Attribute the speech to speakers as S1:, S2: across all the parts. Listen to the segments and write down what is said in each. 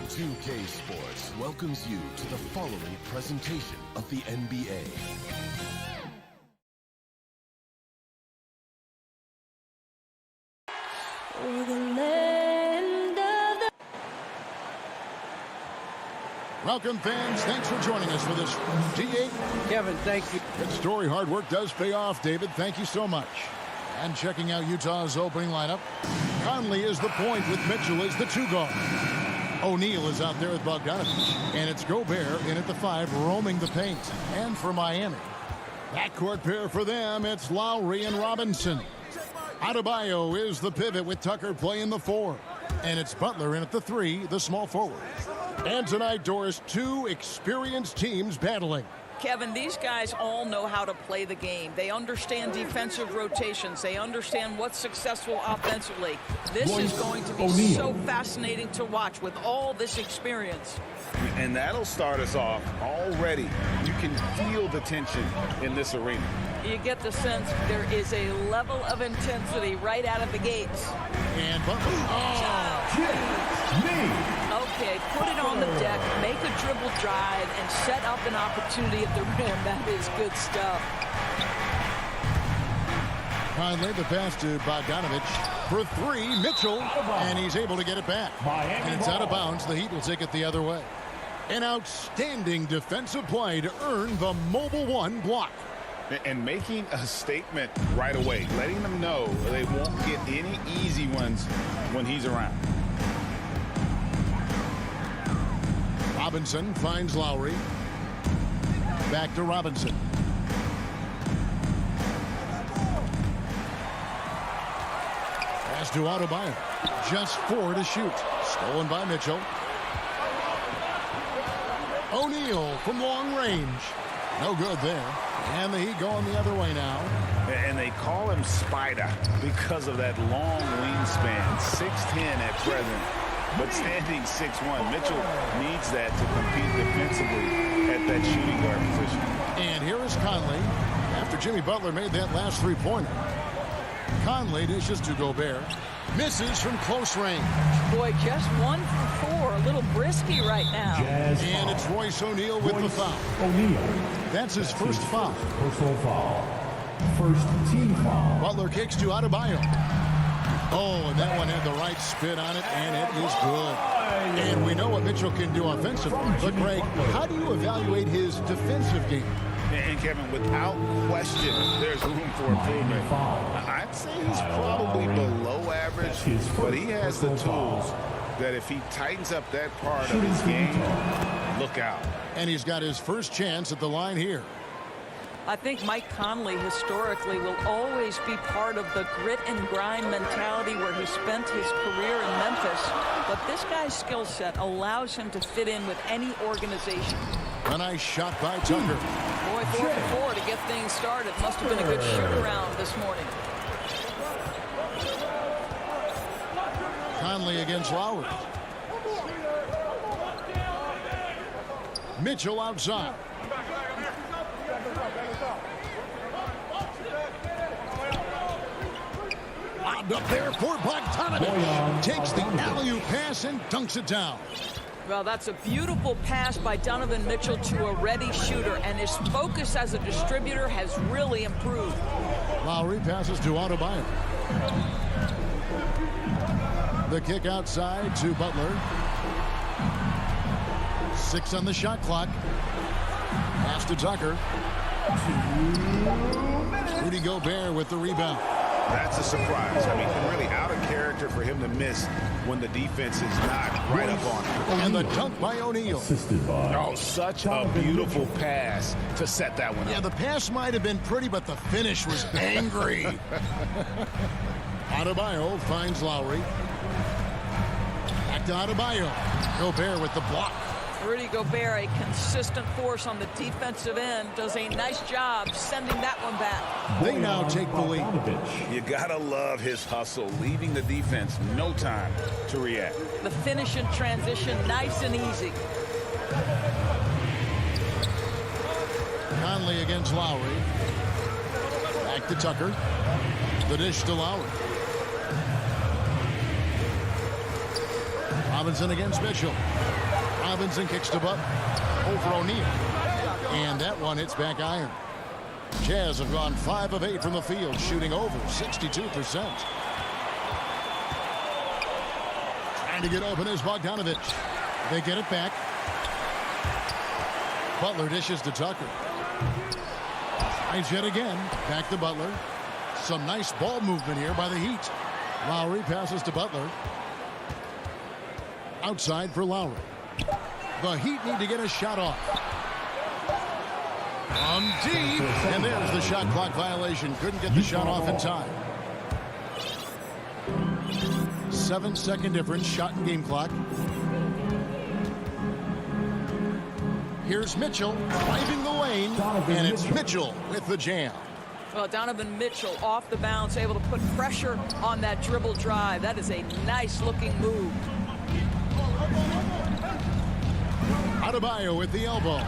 S1: 2K Sports welcomes you to the following presentation of the NBA.
S2: Welcome, fans. Thanks for joining us for this G8.
S3: Kevin, thank you.
S2: Good story. Hard work does pay off, David. Thank you so much. And checking out Utah's opening lineup, Conley is the point with Mitchell as the 2 guard. O'Neal is out there with Bogdanovich. And it's Gobert in at the 5, roaming the paint. And for Miami, backcourt pair for them, it's Lowry and Robinson. Adebayo is the pivot with Tucker playing the 4. And it's Butler in at the 3, the small forward. And tonight, Doris, 2 experienced teams battling.
S4: Kevin, these guys all know how to play the game. They understand defensive rotations. They understand what's successful offensively. This is going to be so fascinating to watch with all this experience.
S5: And that'll start us off already. You can feel the tension in this arena.
S4: You get the sense there is a level of intensity right out of the gates.
S2: And Butler.
S4: Okay, put it on the deck, make a dribble drive, and set up an opportunity at the rim. That is good stuff.
S2: Conley, the pass to Bogdanovich for 3. Mitchell, and he's able to get it back. And it's out of bounds. The Heat will take it the other way. An outstanding defensive play to earn the Mobile 1 block.
S5: And making a statement right away, letting them know they won't get any easy ones when he's around.
S2: Robinson finds Lowry. Back to Robinson. Pass to Adebayo. Just 4 to shoot. Stolen by Mitchell. O'Neal from long range. No good there. And the Heat going the other way now.
S5: And they call him Spider because of that long wingspan. 6'10" at present. But standing 6'1", Mitchell needs that to compete defensively at that shooting guard position.
S2: And here is Conley after Jimmy Butler made that last 3-pointer. Conley dishes to Gobert. Misses from close range.
S4: Boy, just 1 for 4. A little brisky right now.
S2: And it's Royce O'Neal with the foul. That's his first foul.
S6: Personal foul. First team foul.
S2: Butler kicks to Adebayo. Oh, and that one had the right spin on it, and it is good. And we know what Mitchell can do offensively. But, Greg, how do you evaluate his defensive game?
S5: And, Kevin, without question, there's room for improvement. I'd say he's probably below average, but he has the tools that if he tightens up that part of his game, look out.
S2: And he's got his first chance at the line here.
S4: I think Mike Conley historically will always be part of the grit and grind mentality where he spent his career in Memphis. But this guy's skill set allows him to fit in with any organization.
S2: A nice shot by Tucker.
S4: Boy, 4 for 4 to get things started. Must have been a good shoot-around this morning.
S2: Conley against Lowry. Mitchell outside. Lobbed up there for Bogdanovich. Takes the alley-oop pass and dunks it down.
S4: Well, that's a beautiful pass by Donovan Mitchell to a ready shooter, and his focus as a distributor has really improved.
S2: Lowry passes to Adebayo. The kick outside to Butler. 6 on the shot clock. Pass to Tucker. Rudy Gobert with the rebound.
S5: That's a surprise. I mean, really out of character for him to miss when the defense is not right up on him.
S2: And the dunk by O'Neal.
S5: Oh, such a beautiful pass to set that one up.
S2: Yeah, the pass might have been pretty, but the finish was angry. Adebayo finds Lowry. Back to Adebayo. Gobert with the block.
S4: Rudy Gobert, a consistent force on the defensive end, does a nice job sending that one back.
S2: They now take the lead.
S5: You gotta love his hustle, leaving the defense no time to react.
S4: The finish in transition, nice and easy.
S2: Conley against Lowry. Back to Tucker. The dish to Lowry. Robinson against Mitchell. Robinson kicks to Butler. Over O'Neal. And that one hits back iron. Jazz have gone 5 of 8 from the field, shooting over 62%. Trying to get open is Bogdanovich. They get it back. Butler dishes to Tucker. Finds yet again. Back to Butler. Some nice ball movement here by the Heat. Lowry passes to Butler. Outside for Lowry. The Heat need to get a shot off. From deep. And there's the shot clock violation. Couldn't get the shot off in time. 7-second difference. Shot and game clock. Here's Mitchell driving the lane. And it's Mitchell with the jam.
S4: Well, Donovan Mitchell off the bounce, able to put pressure on that dribble drive. That is a nice-looking move.
S2: Adebayo with the elbow.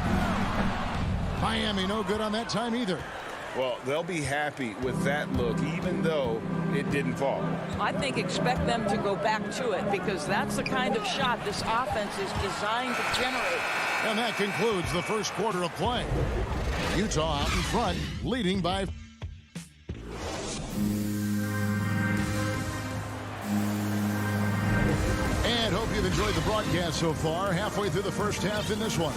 S2: Miami no good on that time either.
S5: Well, they'll be happy with that look, even though it didn't fall.
S4: I think expect them to go back to it because that's the kind of shot this offense is designed to generate.
S2: And that concludes the first quarter of play. Utah out in front, leading by... And hope you've enjoyed the broadcast so far. Halfway through the first half in this one.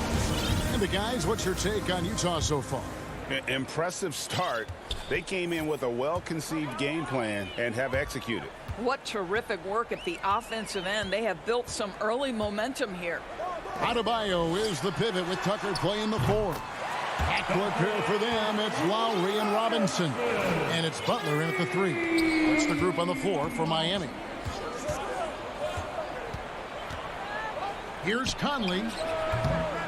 S2: And the guys, what's your take on Utah so far?
S5: Impressive start. They came in with a well-conceived game plan and have executed.
S4: What terrific work at the offensive end. They have built some early momentum here.
S2: Adebayo is the pivot with Tucker playing the 4. Backcourt pair for them. It's Lowry and Robinson. And it's Butler in at the 3. That's the group on the 4 for Miami. Here's Conley.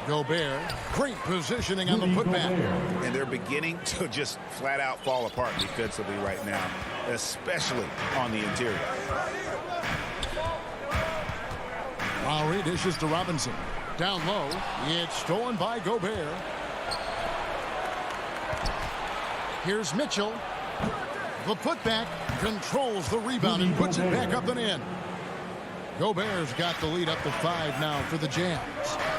S2: Gobert. Great positioning on the putback.
S5: And they're beginning to just flat out fall apart defensively right now, especially on the interior.
S2: Lowry dishes to Robinson. Down low. It's stolen by Gobert. Here's Mitchell. The putback controls the rebound and puts it back up and in. Gobert's got the lead up to 5 now for the Jazz.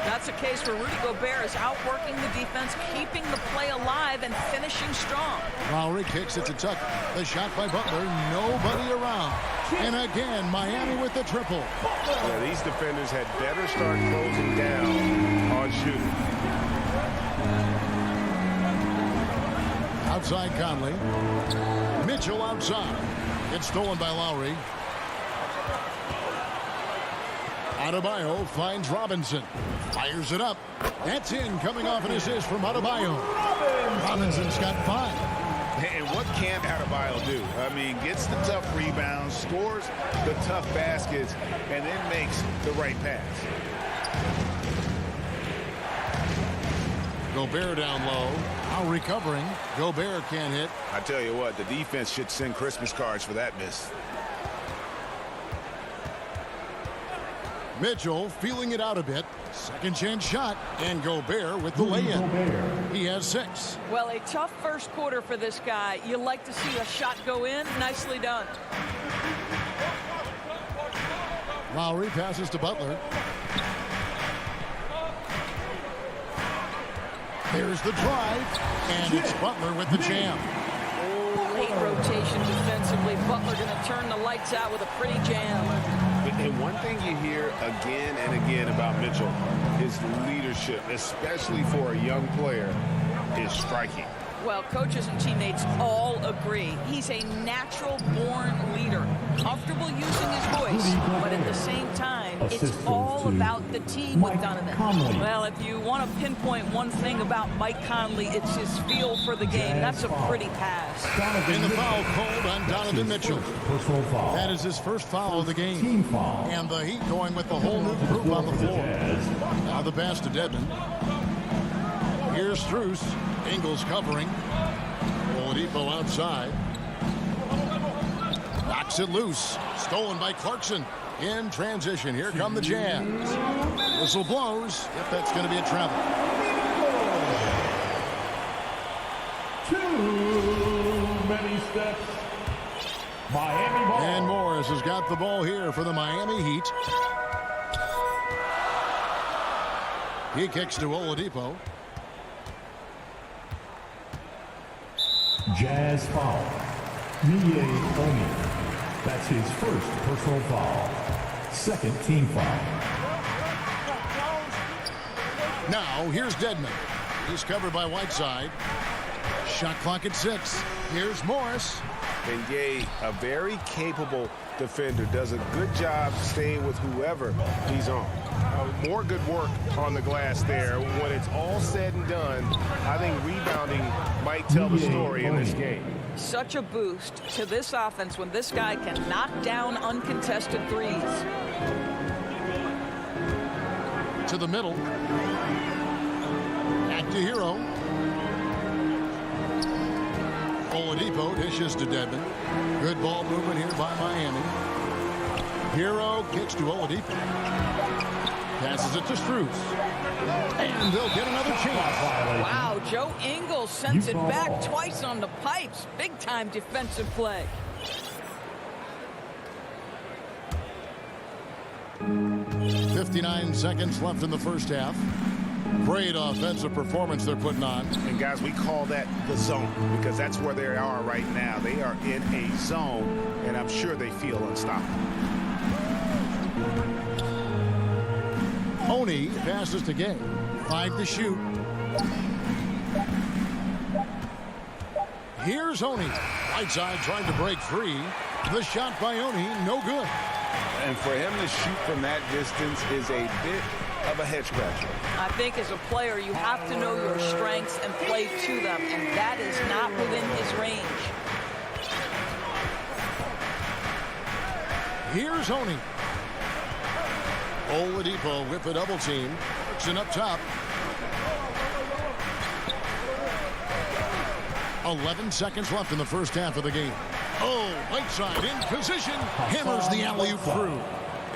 S4: That's a case where Rudy Gobert is outworking the defense, keeping the play alive and finishing strong.
S2: Lowry kicks it to Tucker. The shot by Butler. Nobody around. And again, Miami with the triple.
S5: Yeah, these defenders had better start closing down on shooting.
S2: Outside Conley. Mitchell outside. It's stolen by Lowry. Adebayo finds Robinson. Fires it up. That's in, coming off an assist from Adebayo. Robinson's got 5.
S5: And what can Adebayo do? I mean, gets the tough rebounds, scores the tough baskets, and then makes the right pass.
S2: Gobert down low. Now recovering. Gobert can't hit.
S5: I tell you what, the defense should send Christmas cards for that miss.
S2: Mitchell feeling it out a bit. Second chance shot. And Gobert with the lay-in. He has 6.
S4: Well, a tough first quarter for this guy. You like to see a shot go in. Nicely done.
S2: Lowry passes to Butler. There's the drive. And it's Butler with the jam.
S4: Late rotation defensively. Butler going to turn the lights out with a pretty jam.
S5: And one thing you hear again and again about Mitchell is leadership, especially for a young player, is striking.
S4: Well, coaches and teammates all agree. He's a natural-born leader, comfortable using his voice, but at the same time, it's all about the team with Donovan. Well, if you want to pinpoint one thing about Mike Conley, it's his feel for the game. That's a pretty pass.
S2: And the foul called on Donovan Mitchell. That is his first foul of the game. And the Heat going with the whole new group on the floor. Now the pass to Dedmon. Here's Strus. Ingles covering. Oladipo outside. Knocks it loose. Stolen by Clarkson. In transition. Here come the Jazz. Whistle blows. If that's going to be a travel.
S6: Too many steps. Miami ball.
S2: And Morris has got the ball here for the Miami Heat. He kicks to Oladipo.
S6: Jazz foul. Miye Oni. That's his first personal foul. Second team foul.
S2: Now, here's Dedmon. He's covered by Whiteside. Shot clock at 6. Here's Morris.
S5: And Gay, a very capable defender, does a good job staying with whoever he's on. More good work on the glass there. When it's all said and done, I think rebounding might tell the story in this game.
S4: Such a boost to this offense when this guy can knock down uncontested threes.
S2: To the middle. Back to Hero. Oladipo dishes to Dedmon. Good ball movement here by Miami. Hero kicks to Oladipo. Passes it to Strus. And they'll get another chance.
S4: Wow, Joe Ingles sends it back twice on the pipes. Big-time defensive play.
S2: .59 seconds left in the first half. Great offensive performance they're putting on.
S5: And guys, we call that the zone because that's where they are right now. They are in a zone, and I'm sure they feel unstoppable.
S2: Oni passes to Gay. 5 to shoot. Here's Oni. Whiteside trying to break free. The shot by Oni, no good.
S5: And for him to shoot from that distance is a bit of a head scratcher.
S4: I think as a player, you have to know your strengths and play to them, and that is not within his range.
S2: Here's Oni. Oladipo with the double team. Works it up top. 11 seconds left in the first half of the game. Oh, Whiteside in position. Hammers the alley-oop through.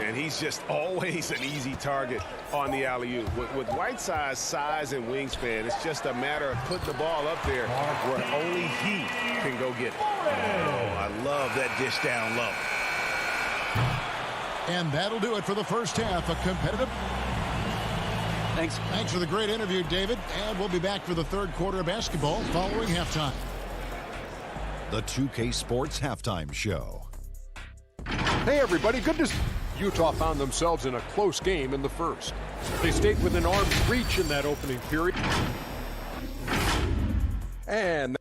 S5: And he's just always an easy target on the alley-oop. With Whiteside's size and wingspan, it's just a matter of putting the ball up there where only he can go get it. Oh, I love that dish down low.
S2: And that'll do it for the first half. A competitive. Thanks for the great interview, David. And we'll be back for the third quarter of basketball following halftime.
S3: The 2K Sports Halftime Show.
S7: Hey, everybody. Good to see Utah found themselves in a close game in the first. They stayed within arm's reach in that opening period. And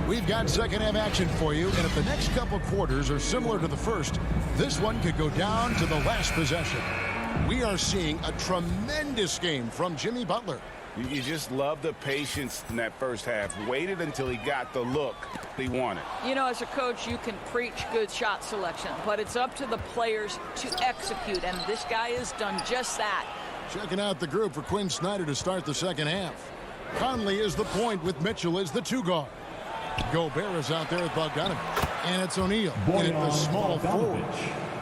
S2: we've got second half action for you, and if the next couple quarters are similar to the first, this one could go down to the last possession. We are seeing a tremendous game from Jimmy Butler.
S5: You just love the patience in that first half. Waited until he got the look he wanted.
S4: You know, as a coach, you can preach good shot selection, but it's up to the players to execute, and this guy has done just that.
S2: Checking out the group for Quinn Snyder to start the second half. Conley is the point with Mitchell as the 2 guard. Gobert is out there with Bogdanovich. And it's O'Neal in at the small forward.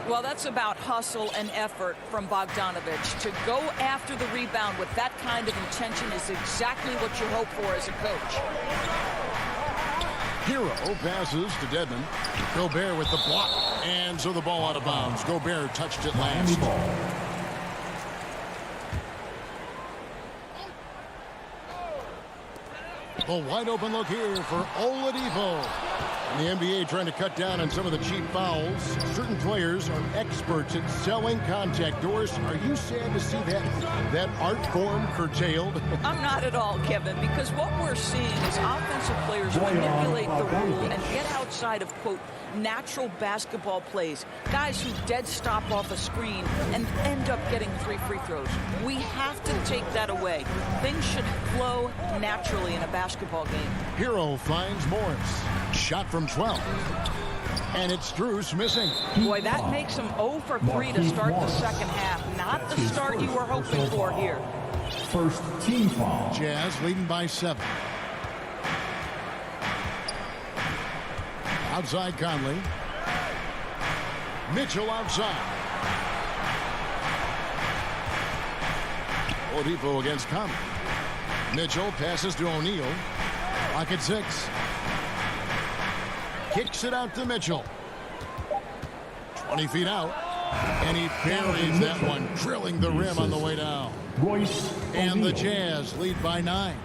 S4: Well, that's about hustle and effort from Bogdanovich. To go after the rebound with that kind of intention is exactly what you hope for as a coach.
S2: Hero passes to Dedmon. Gobert with the block. And so the ball out of bounds. Gobert touched it last. A wide open look here for Oladipo. And the NBA trying to cut down on some of the cheap fouls. Certain players are experts at selling contact doors. Are you sad to see that art form curtailed?
S4: I'm not at all, Kevin, because what we're seeing is offensive players manipulate the rule and get outside of, quote, natural basketball plays. Guys who dead stop off a screen and end up getting 3 free throws. We have to take that away. Things should flow naturally in a basketball game.
S2: Hero finds Morris. Shot from 12. And it's Strus missing.
S4: Boy, that makes him 0 for 3 to start the second half. Not the start you were hoping for here.
S6: First team foul.
S2: Jazz leading by 7. Outside Conley. Mitchell outside. Oladipo against Conley. Mitchell passes to O'Neal. Clock at 6. Kicks it out to Mitchell. 20 feet out. And he buries that one, drilling the rim on the way down. And the Jazz lead by 9.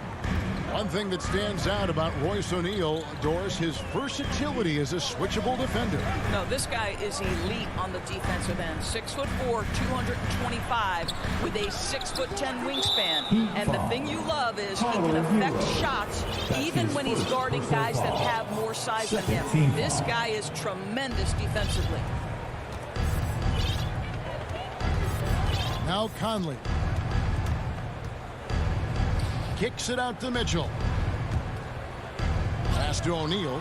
S2: One thing that stands out about Royce O'Neal, Doris, his versatility as a switchable defender.
S4: No, this guy is elite on the defensive end. 6'4", 225, with a 6'10" wingspan. And the thing you love is he can affect shots even when he's guarding guys that have more size than him. This guy is tremendous defensively.
S2: Now Conley. Kicks it out to Mitchell. Pass to O'Neal.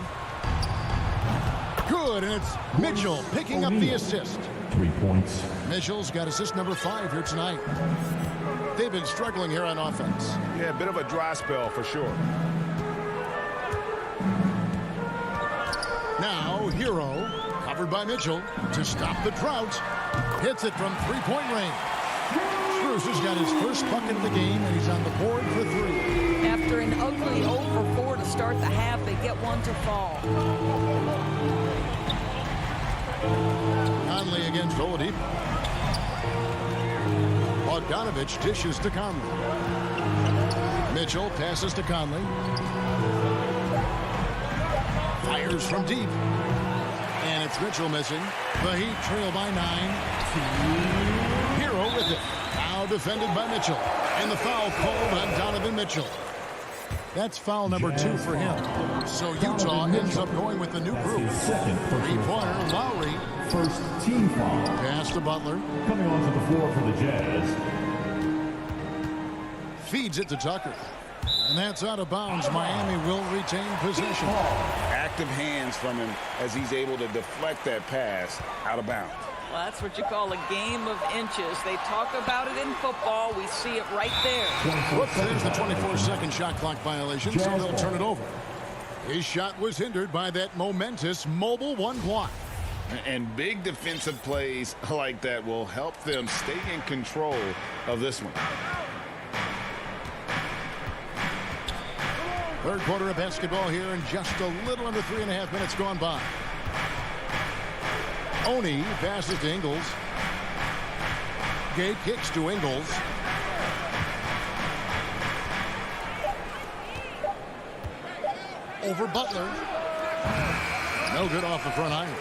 S2: Good, and it's Mitchell picking up the assist.
S6: 3 points.
S2: Mitchell's got assist number 5 here tonight. They've been struggling here on offense.
S5: Yeah, a bit of a dry spell for sure.
S2: Now, Hero, covered by Mitchell, to stop the drought. Hits it from three-point range. Strus has got his first bucket of the game, and he's on the board for 3.
S4: After an ugly 0-for-4 to start the half, they get one to fall.
S2: Conley against Oladipo. Bogdanovich dishes to Conley. Mitchell passes to Conley. Fires from deep. And it's Mitchell missing. The Heat trail by 9. Hero with it. Now defended by Mitchell. And the foul called on Donovan Mitchell. That's foul number 2 for him. So Utah ends up going with the new group. Three-pointer, Lowry.
S6: First team foul.
S2: Pass to Butler.
S6: Coming onto the floor for the Jazz.
S2: Feeds it to Tucker. And that's out of bounds. Miami will retain possession.
S5: Active hands from him as he's able to deflect that pass out of bounds.
S4: Well, that's what you call a game of inches. They talk about it in football. We see it right there.
S2: Whoops, there's the 24-second shot clock violation, so they'll turn it over. His shot was hindered by that momentous mobile 1 block.
S5: And big defensive plays like that will help them stay in control of this one.
S2: Third quarter of basketball here, and just a little under 3.5 minutes gone by. Oni passes to Ingles. Gay kicks to Ingles. Over Butler. No good off the front iron.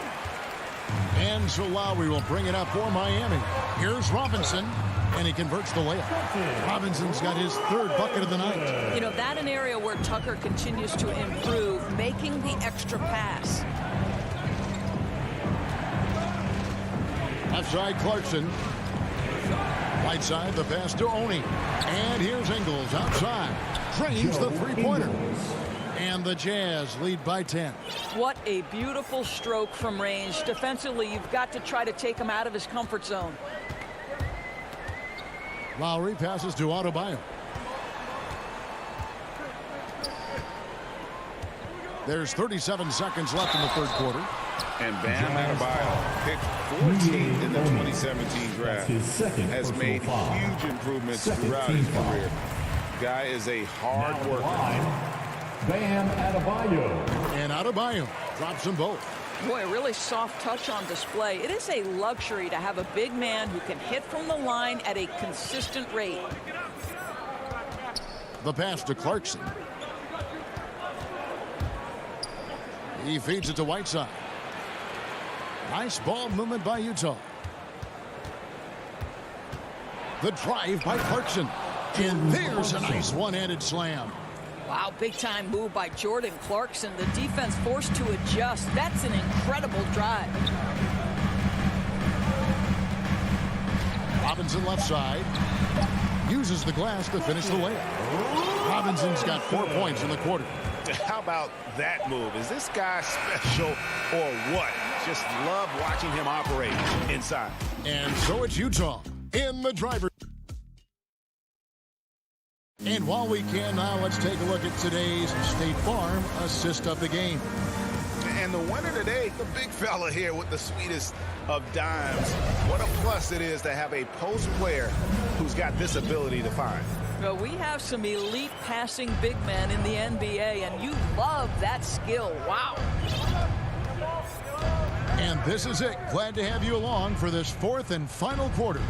S2: And so Lowry will bring it up for Miami. Here's Robinson, and he converts the layup. Robinson's got his 3rd bucket of the night.
S4: You know, that's an area where Tucker continues to improve, making the extra pass.
S2: Left side, Clarkson. Right side, the pass to Oni. And here's Ingles outside. Drains the three-pointer. And the Jazz lead by 10.
S4: What a beautiful stroke from range. Defensively, you've got to try to take him out of his comfort zone.
S2: Lowry passes to Adebayo. There's 37 seconds left in the third quarter.
S5: And Bam Adebayo, picked 14th in the 2017 draft, has made huge improvements throughout his career. Guy is a hard worker.
S6: Bam Adebayo.
S2: And Adebayo drops them both.
S4: Boy, a really soft touch on display. It is a luxury to have a big man who can hit from the line at a consistent rate.
S2: The pass to Clarkson. He feeds it to Whiteside. Nice ball movement by Utah. The drive by Clarkson. And there's a nice one-handed slam.
S4: Wow, big-time move by Jordan Clarkson. The defense forced to adjust. That's an incredible drive.
S2: Robinson left side. Uses the glass to finish the layup. Robinson's got 4 points in the quarter.
S5: How about that move? Is this guy special or what? Just love watching him operate inside.
S2: And so it's Utah in the driver. And while we can now, let's take a look at today's State Farm assist of the game.
S5: And the winner today, the big fella here with the sweetest of dimes. What a plus it is to have a post player who's got this ability to find.
S4: Well, we have some elite passing big men in the NBA, and you love that skill. Wow.
S2: This is it. Glad to have you along for this fourth and final quarter.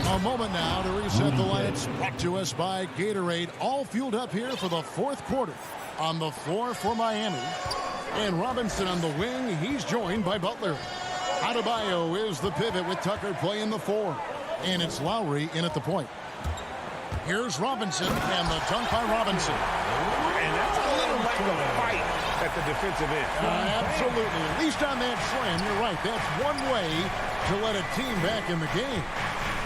S2: A moment now to reset the lineups. Brought to us by Gatorade. All fueled up here for the fourth quarter. On the floor for Miami. And Robinson on the wing. He's joined by Butler. Adebayo is the pivot with Tucker playing the 4. And it's Lowry in at the point. Here's Robinson and the dunk by Robinson.
S5: And that's a little like a fight at the defensive end.
S2: Absolutely. At least on that slam, you're right. That's one way to let a team back in the game.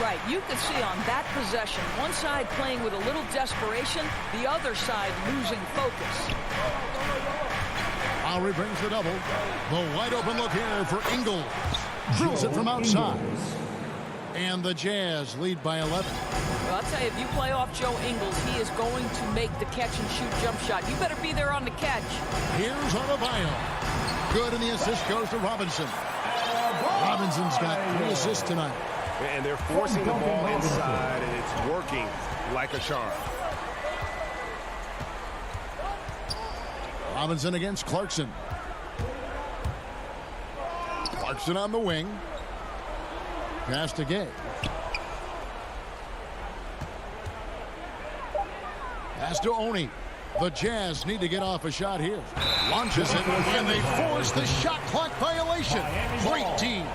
S4: Right. You can see on that possession, one side playing with a little desperation, the other side losing focus.
S2: Lowry brings the double. The wide open look here for Ingles. Drills it from outside. And the Jazz lead by 11.
S4: Well, I'll tell you, if you play off Joe Ingles, he is going to make the catch-and-shoot jump shot. You better be there on the catch.
S2: Here's Adebayo. Good, and the assist goes to Robinson. Robinson's got 3 assists tonight.
S5: And they're forcing the ball inside, and it's working like a charm.
S2: Robinson against Clarkson. Clarkson on the wing. Pass to Gay. Pass to Oni. The Jazz need to get off a shot here. Launches it, and they force the shot clock violation. Great team.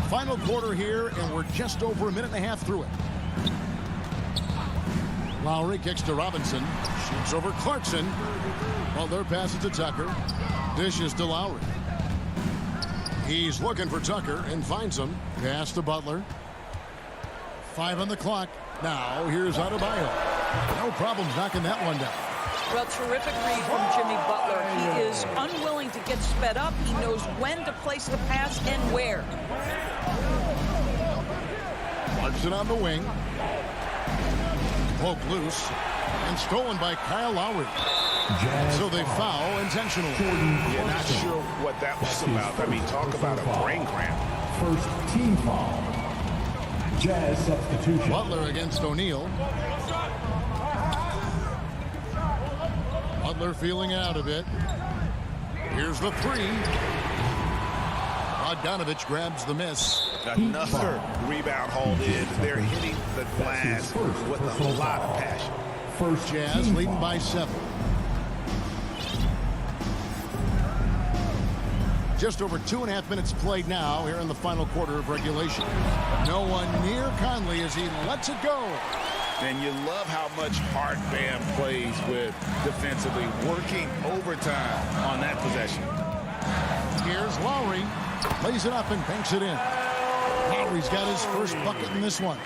S2: Final quarter here, and we're just over a minute and a half through it. Lowry kicks to Robinson. Shoots over Clarkson. Butler passes to Tucker. Dishes to Lowry. He's looking for Tucker and finds him. Pass to Butler. 5 on the clock. Now here's Adebayo. No problems knocking that one down.
S4: Well, terrific read from Jimmy Butler. He is unwilling to get sped up. He knows when to place the pass and where.
S2: Clarkson on the wing. Poke loose. And stolen by Kyle Lowry. So they foul intentionally.
S5: Yeah, not sure what that was about. I mean, talk about a brain cramp.
S6: First team foul. Jazz substitution.
S2: Butler against O'Neal. Butler feeling out a bit. Here's the 3. Bogdanovich grabs the miss.
S5: Another rebound hauled in. They're hitting the glass with a lot of passion.
S2: First Jazz leading by 7. Just over 2.5 minutes played now here in the final quarter of regulation. No one near Conley as he lets it go.
S5: And you love how much heart Bam plays with defensively, working overtime on that possession.
S2: Here's Lowry. Lays it up and banks it in. Lowry's got his first bucket in this one.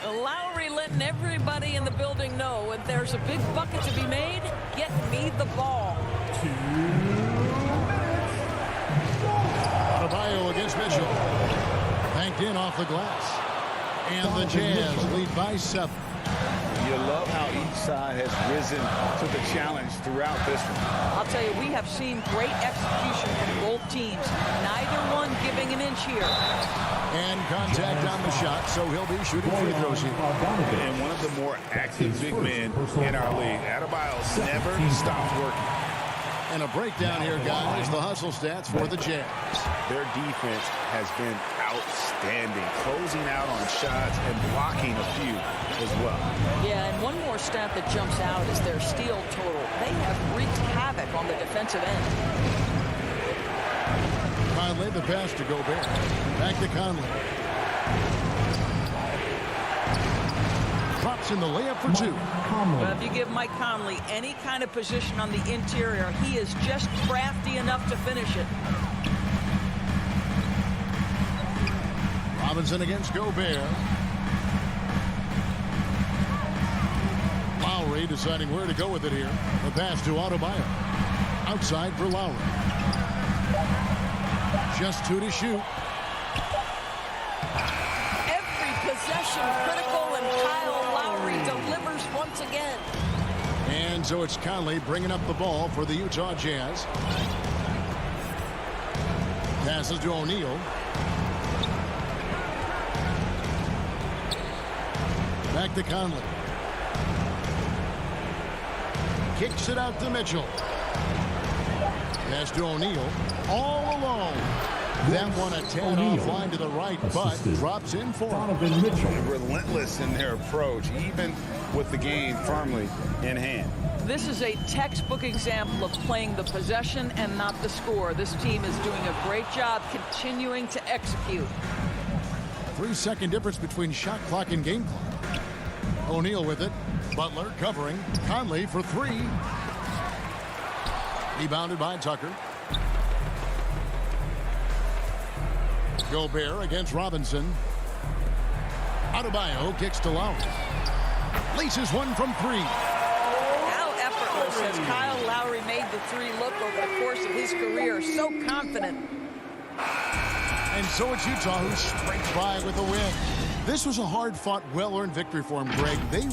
S4: Lowry letting everybody in the building know if there's a big bucket to be made, get me the ball.
S2: Adebayo against Mitchell. Banked in off the glass. And the Jazz lead by 7.
S5: You love how each side has risen to the challenge throughout this one.
S4: I'll tell you, we have seen great execution from both teams. Neither one giving an inch here.
S2: And contact on the shot, so he'll be shooting free throws here.
S5: And one of the more active big men in our league. Adebayo never stops working.
S2: And a breakdown here, guys. The hustle stats for the Jazz.
S5: Their defense has been outstanding, closing out on shots and blocking a few as well.
S4: Yeah, and one more stat that jumps out is their steal total. They have wreaked havoc on the defensive end.
S2: Conley, the pass to Gobert. Back to Conley. Drops in the layup for 2.
S4: Well, if you give Mike Conley any kind of position on the interior, he is just crafty enough to finish it.
S2: Robinson against Gobert. Lowry deciding where to go with it here. The pass to Adebayo. Outside for Lowry. Just 2 to shoot.
S4: Every possession critical, and Kyle Lowry delivers once again.
S2: And so it's Conley bringing up the ball for the Utah Jazz. Passes to O'Neal. Back to Conley. Kicks it out to Mitchell. Pass to O'Neal. All alone. That one a tad offline to the right, but drops in for him.
S5: Relentless in their approach, even with the game firmly in hand.
S4: This is a textbook example of playing the possession and not the score. This team is doing a great job continuing to execute.
S2: 3-second difference between shot clock and game clock. O'Neal with it. Butler covering. Conley for three. Rebounded by Tucker. Gobert against Robinson. Adebayo kicks to Lowry. Laces one from three.
S4: How effortless has Kyle Lowry made the three look over the course of his career. So confident.
S2: And so it's Utah who scrapes by with a win. This was a hard-fought, well-earned victory for him, Greg. They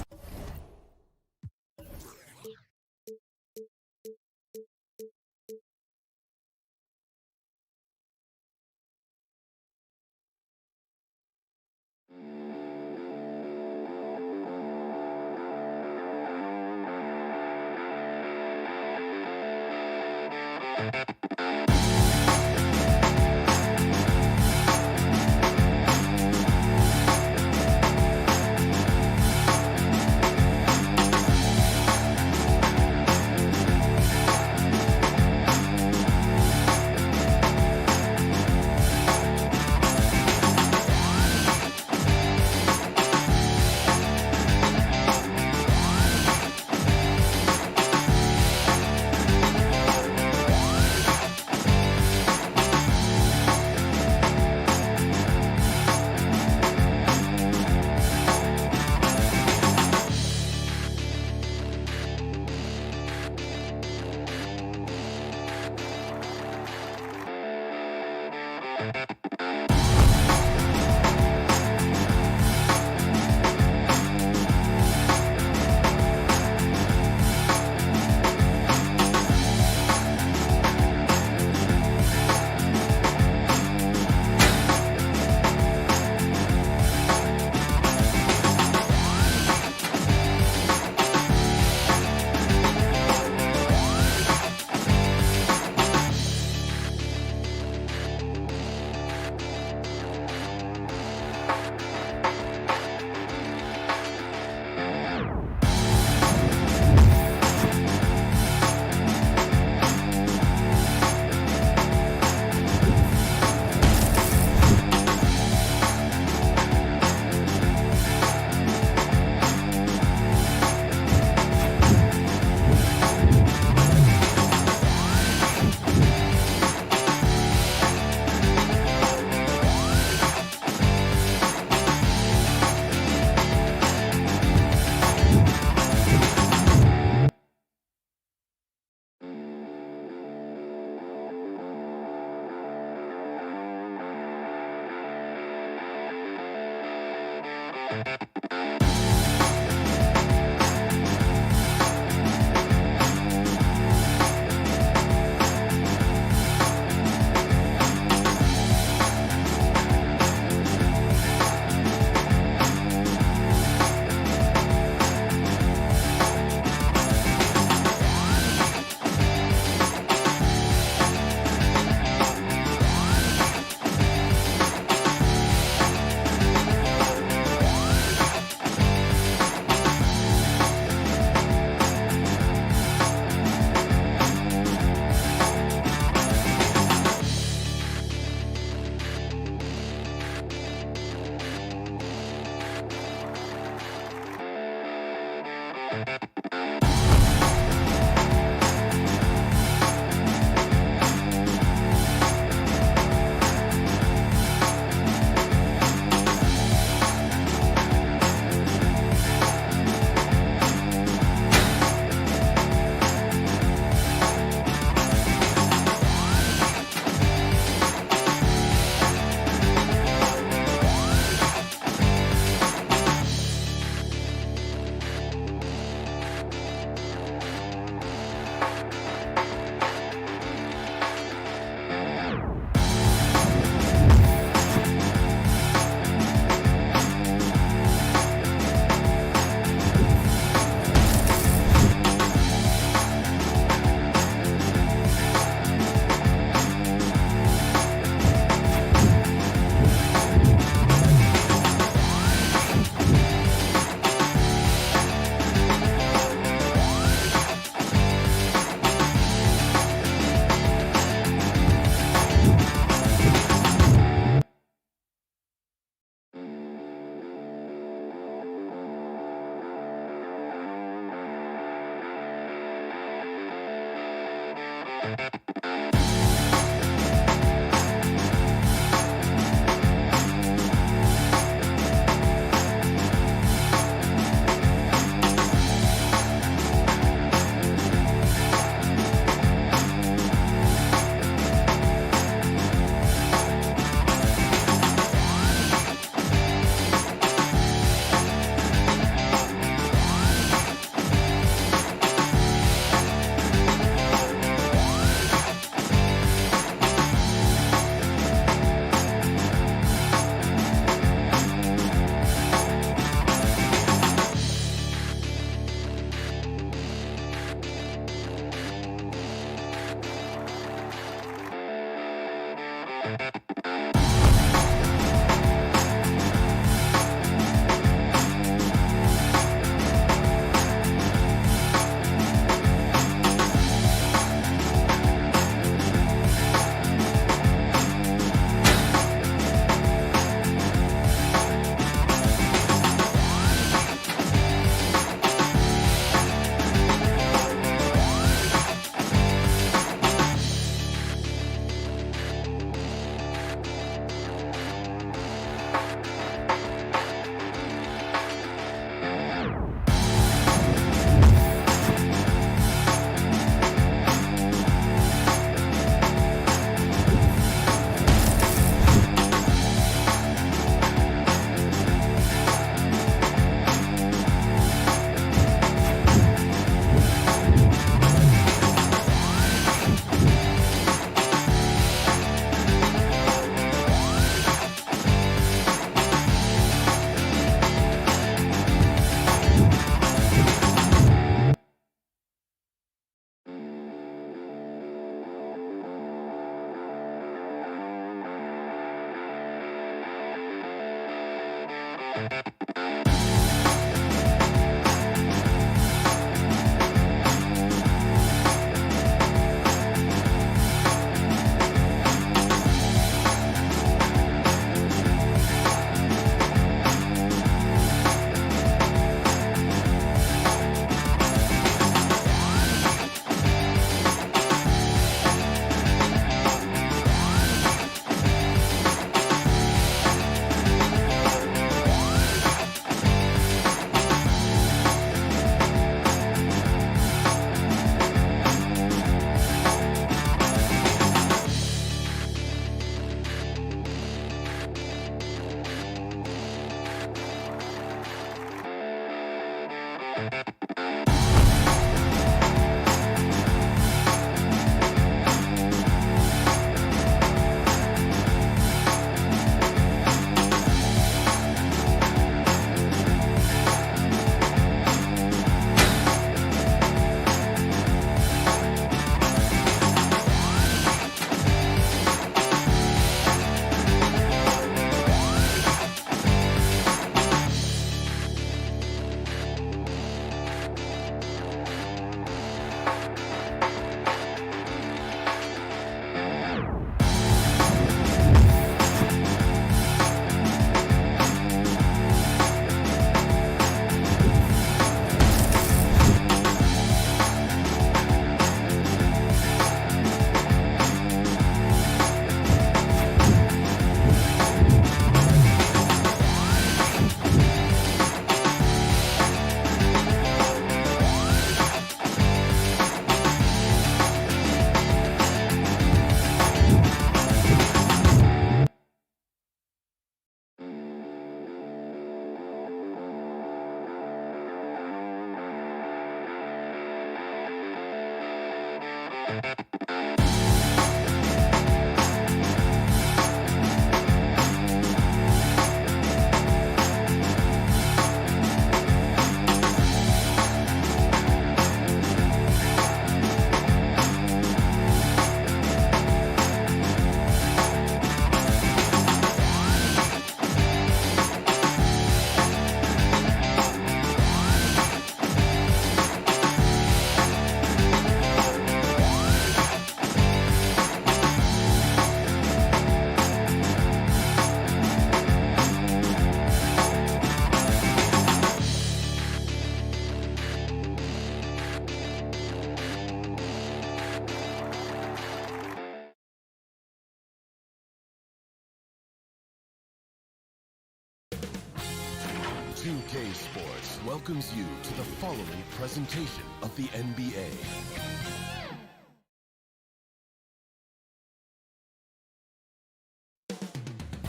S1: 2K Sports welcomes you to the following presentation of the NBA.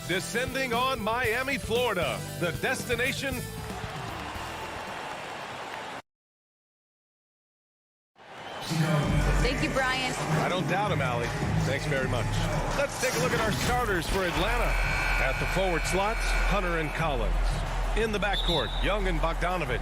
S8: Descending on Miami, Florida, the destination.
S9: Thank you, Brian.
S8: I don't doubt him, Allie. Thanks very much. Let's take a look at our starters for Atlanta. At the forward slots, Hunter and Collins. In the backcourt, Young and Bogdanovich.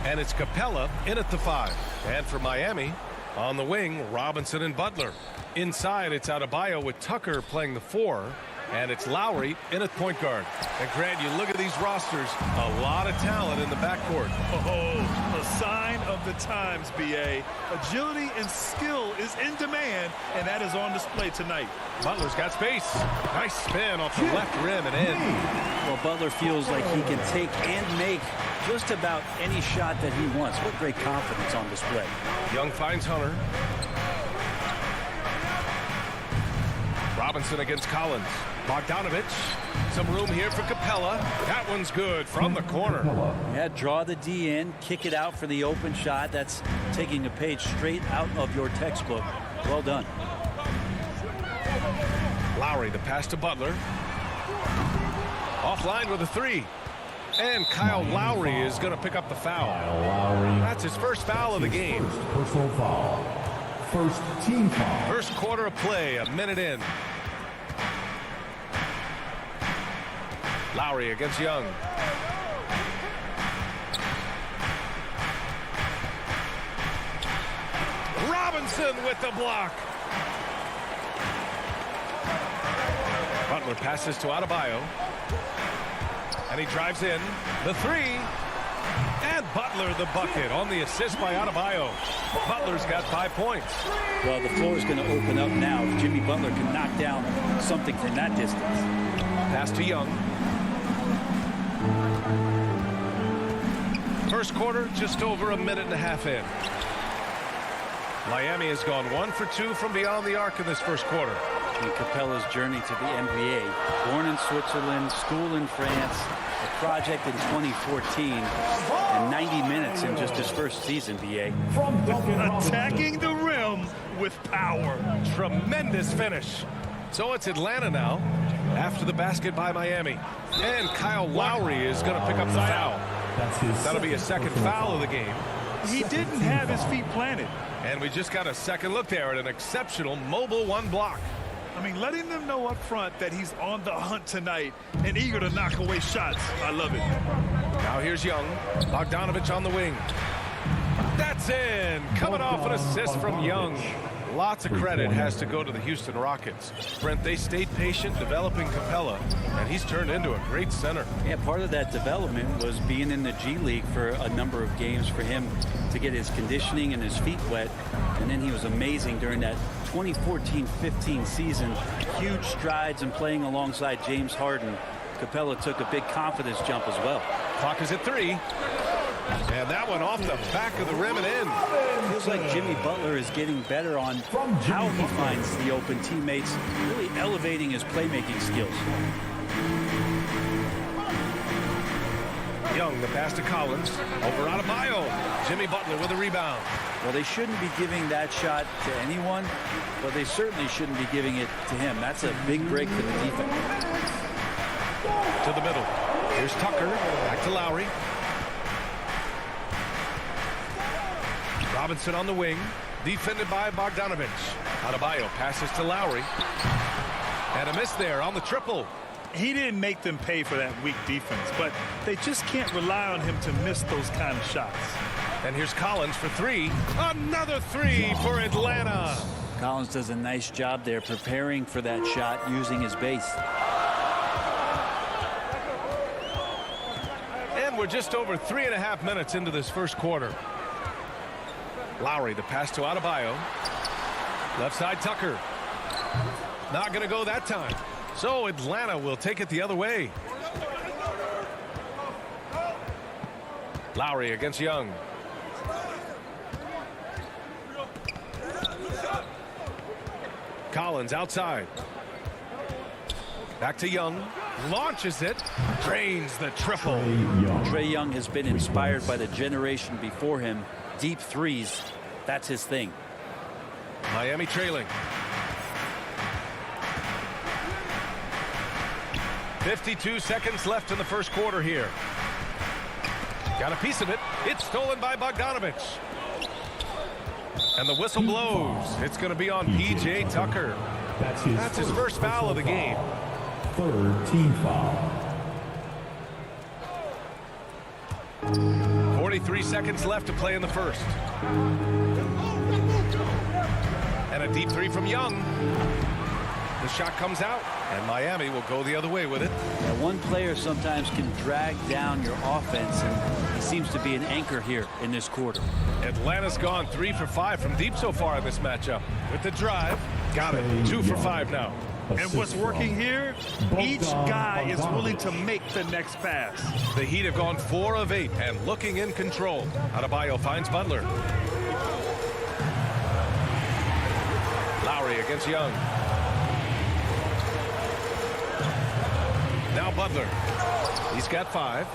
S8: And it's Capella in at the 5. And for Miami, on the wing, Robinson and Butler. Inside, it's Adebayo with Tucker playing the 4. And it's Lowry in at point guard. And Grant, you look at these rosters, a lot of talent in the backcourt.
S10: Oh, a sign of the times, B.A. Agility and skill is in demand, and that is on display tonight.
S8: Butler's got space. Nice spin off the left rim and in.
S11: Well, Butler feels like he can take and make just about any shot that he wants. What great confidence on display.
S8: Young finds Hunter. Robinson against Collins. Bogdanovich. Some room here for Capella. That one's good from the corner.
S11: Yeah, draw the D in, kick it out for the open shot. That's taking a page straight out of your textbook. Well done.
S8: Lowry, the pass to Butler. Offline with a 3. And Kyle Lowry is going to pick up the foul. That's his first foul of the game.
S6: Personal foul. First team foul.
S8: First quarter of play, a minute in. Lowry against Young. Robinson with the block. Butler passes to Adebayo. And he drives in. The 3. And Butler the bucket on the assist by Adebayo. Butler's got 5 points.
S11: Well, the floor is going to open up now if Jimmy Butler can knock down something from that distance.
S8: Pass to Young. First quarter, just over a minute and a half in. Miami has gone 1 for 2 from beyond the arc in this first quarter.
S11: And Capella's journey to the NBA. Born in Switzerland, school in France, a project in 2014, and 90 minutes in just his first season, BA.
S10: Attacking the rim with power.
S8: Tremendous finish. So it's Atlanta now after the basket by Miami. And Kyle Lowry is going to pick up the foul. That'll be a second foul of the game.
S10: He didn't have his feet planted.
S8: And we just got a second look there at an exceptional mobile 1 block.
S10: I mean, letting them know up front that he's on the hunt tonight and eager to knock away shots. I love it.
S8: Now here's Young. Bogdanovich on the wing. That's in. Coming off an assist from Young. Lots of credit has to go to the Houston Rockets. Brent, they stayed patient developing Capella, and he's turned into a great center.
S11: Yeah, part of that development was being in the G League for a number of games for him to get his conditioning and his feet wet. And then he was amazing during that 2014-15 season. Huge strides and playing alongside James Harden. Capella took a big confidence jump as well.
S8: Clock is at 3. And that one off the back of the rim and in.
S11: Feels like Jimmy Butler is getting better on how he finds the open teammates, really elevating his playmaking skills.
S8: Young, the pass to Collins. Over Adebayo. Jimmy Butler with a rebound.
S11: Well, they shouldn't be giving that shot to anyone, but they certainly shouldn't be giving it to him. That's a big break for the defense.
S8: To the middle. Here's Tucker. Back to Lowry. Robinson on the wing, defended by Bogdanovich. Adebayo passes to Lowry. And a miss there on the triple.
S10: He didn't make them pay for that weak defense, but they just can't rely on him to miss those kind of shots.
S8: And here's Collins for 3. Another 3 for Atlanta.
S11: Collins does a nice job there preparing for that shot using his base.
S8: And we're just over 3.5 minutes into this first quarter. Lowry, the pass to Adebayo. Left side, Tucker. Not going to go that time. So Atlanta will take it the other way. Lowry against Young. Collins outside. Back to Young. Launches it. Drains the triple.
S11: Trae Young has been inspired by the generation before him. Deep threes. That's his thing.
S8: Miami trailing. 52 seconds left in the first quarter here. Got a piece of it. It's stolen by Bogdanovich. And the whistle blows. It's going to be on P.J. Tucker. That's his first foul of the game.
S6: Third team foul.
S8: 43 seconds left to play in the first. And a deep three from Young. The shot comes out, and Miami will go the other way with it.
S11: Now, one player sometimes can drag down your offense, and he seems to be an anchor here in this quarter.
S8: Atlanta's gone 3 for 5 from deep so far in this matchup. With the drive, got it. 2 for 5 now.
S10: And what's working here, each guy is willing to make the next pass.
S8: The Heat have gone 4 of 8 and looking in control. Adebayo finds Butler. Lowry against Young. Now Butler. He's got 5.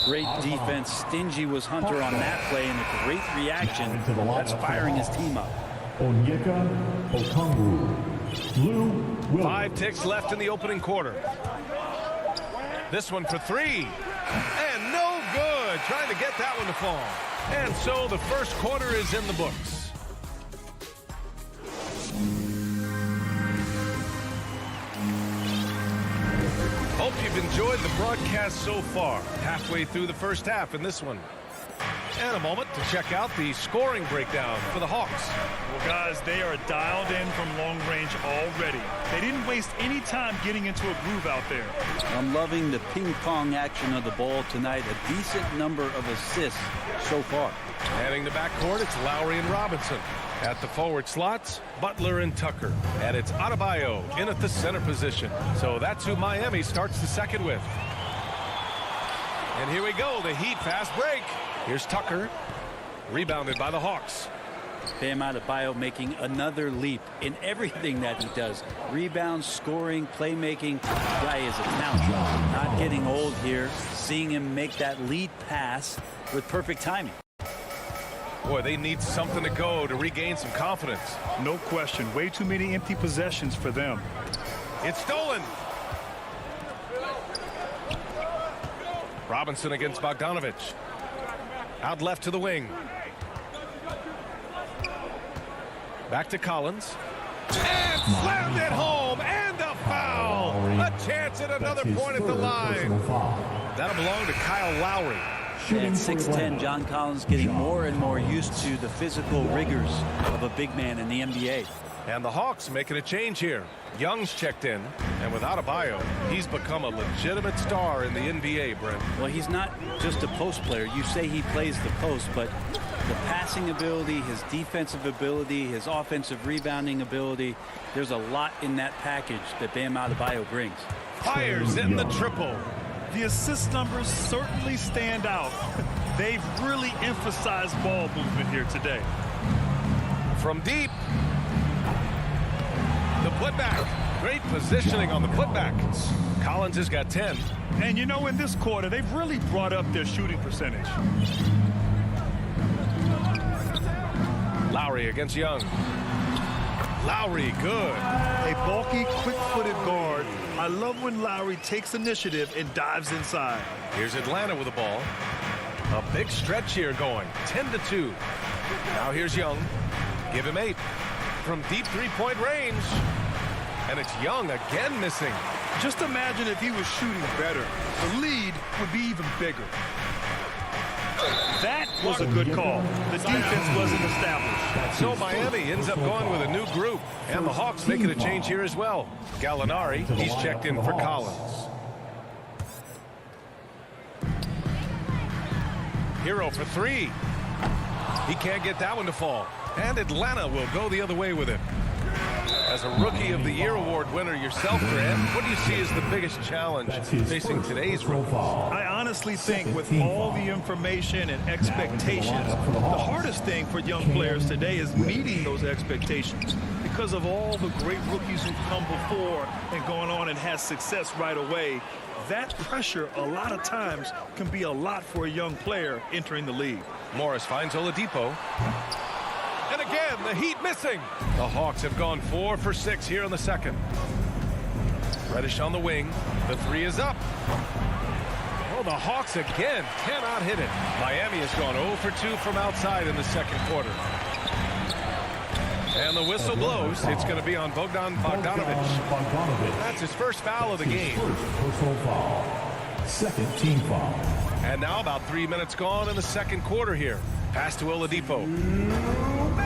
S11: Great defense. Stingy was Hunter on that play, and a great reaction. That's firing his team up.
S6: Onyeka Okongwu. Lou Williams.
S8: 5 ticks left in the opening quarter. This one for 3. And no good. Trying to get that one to fall. And so the first quarter is in the books. Hope you've enjoyed the broadcast so far. Halfway through the first half in this one. And a moment to check out the scoring breakdown for the Hawks.
S10: Well, guys, they are dialed in from long range already. They didn't waste any time getting into a groove out there.
S11: I'm loving the ping-pong action of the ball tonight. A decent number of assists so far.
S8: Heading the backcourt, it's Lowry and Robinson. At the forward slots, Butler and Tucker. And it's Adebayo in at the center position. So that's who Miami starts the second with. And here we go, the Heat fast break. Here's Tucker, rebounded by the Hawks.
S11: Bam Adebayo making another leap in everything that he does. Rebounds, scoring, playmaking. Guy is a talent. Not getting old here. Seeing him make that lead pass with perfect timing.
S8: Boy, they need something to go to regain some confidence.
S10: No question. Way too many empty possessions for them.
S8: It's stolen. Robinson against Bogdanovich. Out left to the wing. Back to Collins. And slammed it home. And a foul. A chance at another point at the line. That'll belong to Kyle Lowry.
S11: At 6'10", John Collins getting more and more used to the physical rigors of a big man in the NBA.
S8: And the Hawks making a change here. Young's checked in, and with Adebayo, he's become a legitimate star in the NBA, Brent.
S11: Well, he's not just a post player. You say he plays the post, but the passing ability, his defensive ability, his offensive rebounding ability, there's a lot in that package that Bam Adebayo brings.
S8: Fires in the triple.
S10: The assist numbers certainly stand out. They've really emphasized ball movement here today.
S8: From deep. The putback. Great positioning on the putback. Collins has got 10.
S10: And you know, in this quarter, they've really brought up their shooting percentage.
S8: Lowry against Young. Lowry, good.
S10: A bulky, quick-footed guard. I love when Lowry takes initiative and dives inside.
S8: Here's Atlanta with the ball. A big stretch here going. 10-2. Now here's Young. Give him 8. From deep three-point range. And it's Young again missing.
S10: Just imagine if he was shooting better. The lead would be even bigger. That was a good call. The defense wasn't established.
S8: So Miami ends up going with a new group. And the Hawks making a change here as well. Gallinari, he's checked in for Collins. Hero for 3. He can't get that one to fall. And Atlanta will go the other way with it. As a Rookie of the Year award winner yourself, Grant, what do you see as the biggest challenge facing today's rookies?
S10: I honestly think with all the information and expectations, the hardest thing for young players today is meeting those expectations. because of all the great rookies who've come before and gone on and had success right away, that pressure a lot of times can be a lot for a young player entering the league.
S8: Morris finds Oladipo. And again, the Heat missing. The Hawks have gone 4 for 6 here in the second. Reddish on the wing. The three is up. Oh, the Hawks again cannot hit it. Miami has gone 0 for 2 from outside in the second quarter. And the whistle blows. It's going to be on Bogdan Bogdanovic. That's his first foul of the game.
S6: First personal foul. Second team foul.
S8: And now about 3 minutes gone in the second quarter here. Pass to Oladipo.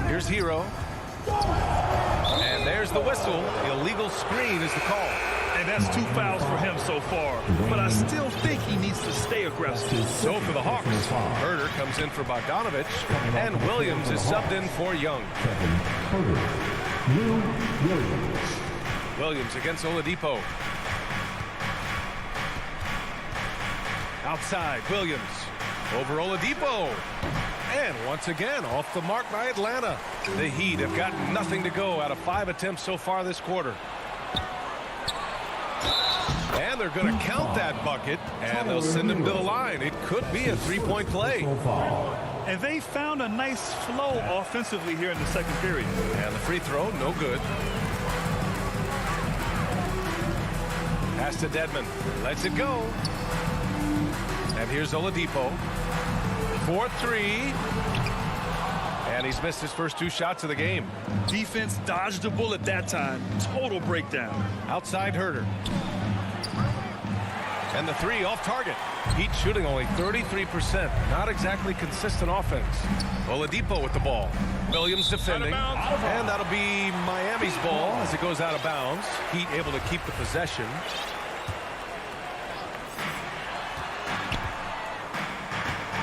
S8: Here's Hero. And there's the whistle. Illegal screen is the call.
S10: And that's 2 fouls for him so far. But I still think he needs to stay aggressive.
S8: So for the Hawks, Herder comes in for Bogdanovic, and Williams is subbed in for Young. Williams against Oladipo. Outside, Williams. Over Oladipo. And once again, off the mark by Atlanta. The Heat have got nothing to go out of 5 attempts so far this quarter. And they're going to count that bucket, and they'll send him to the line. It could be a three-point play.
S10: And they found a nice flow offensively here in the second period.
S8: And the free throw, no good. Pass to Dedmon. Lets it go. And here's Oladipo. 4-3. And he's missed his first 2 shots of the game.
S10: Defense dodged the bullet that time. Total breakdown.
S8: Outside Herder. And the three off target. Heat shooting only 33%. Not exactly consistent offense. Oladipo with the ball. Williams defending. And that'll be Miami's ball as it goes out of bounds. Heat able to keep the possession.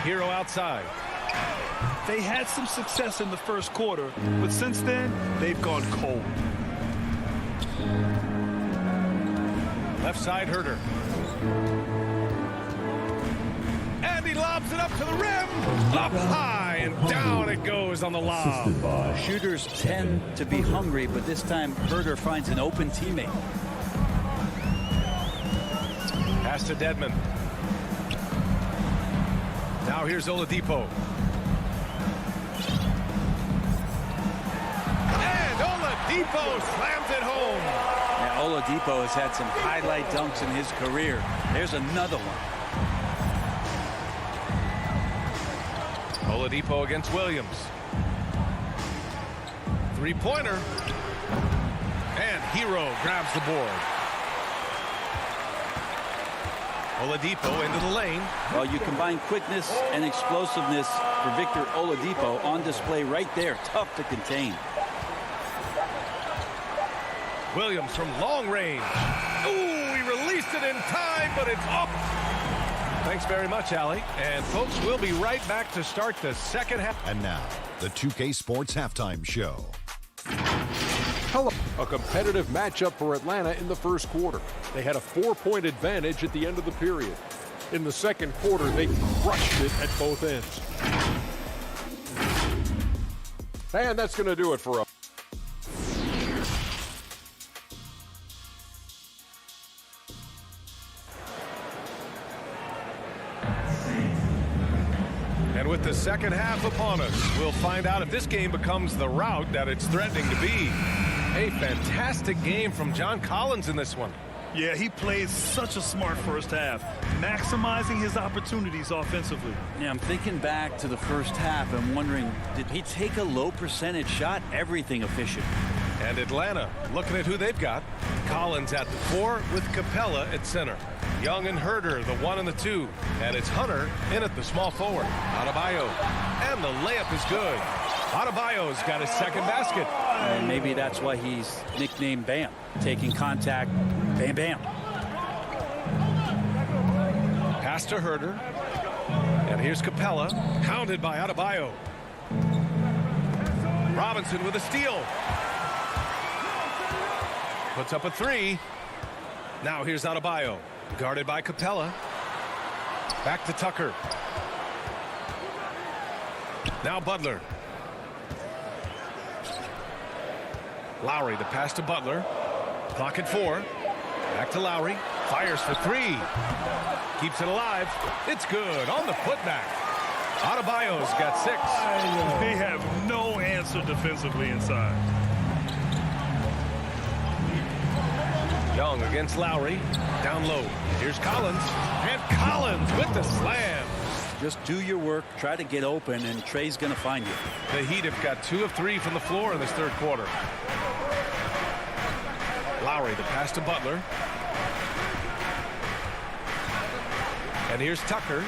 S8: Hero outside.
S10: They had some success in the first quarter, but since then, they've gone cold.
S8: Left side, Herder. And he lobs it up to the rim. Up high and down it goes on the lob.
S11: Shooters tend to be hungry, but this time Herder finds an open teammate.
S8: Pass to Dedmon. Now here's Oladipo. And Oladipo slams it home.
S11: Now Oladipo has had some highlight dunks in his career. There's another one.
S8: Oladipo against Williams. Three-pointer. And Hero grabs the board. Oladipo into the lane.
S11: Well, you combine quickness and explosiveness for Victor Oladipo on display right there. Tough to contain.
S8: Williams from long range. Ooh, he released it in time, but it's up. Thanks very much, Allie. And folks, we'll be right back to start the second half.
S3: And now, the 2K Sports Halftime Show.
S7: Hello. A competitive matchup for Atlanta in the first quarter. They had a 4-point advantage at the end of the period. In the second quarter, they crushed it at both ends. And that's going to do it for us.
S8: And with the second half upon us, we'll find out if this game becomes the rout that it's threatening to be. A fantastic game from John Collins in this one.
S10: Yeah, he played such a smart first half, maximizing his opportunities offensively.
S11: Yeah, I'm thinking back to the first half and wondering, did he take a low percentage shot? Everything efficient.
S8: And Atlanta, looking at who they've got. Collins at the 4 with Capella at center. Young and Herder, the 1 and the 2. And it's Hunter in at the small forward. Adebayo. And the layup is good. Adebayo's got his second basket.
S11: And maybe that's why he's nicknamed Bam. Taking contact, bam, bam.
S8: Pass to Herder. And here's Capella, hounded by Adebayo. Robinson with a steal. Puts up a 3. Now here's Adebayo, guarded by Capella. Back to Tucker. Now Butler. Lowry, the pass to Butler. Clock at 4. Back to Lowry. Fires for 3. Keeps it alive. It's good on the putback. Adebayo's got 6.
S10: They have no answer defensively inside.
S8: Young against Lowry. Down low. Here's Collins. And Collins with the slam.
S11: Just do your work, try to get open, and Trey's going to find you.
S8: The Heat have got 2 of 3 from the floor in this third quarter. Lowry, the pass to Butler. And here's Tucker.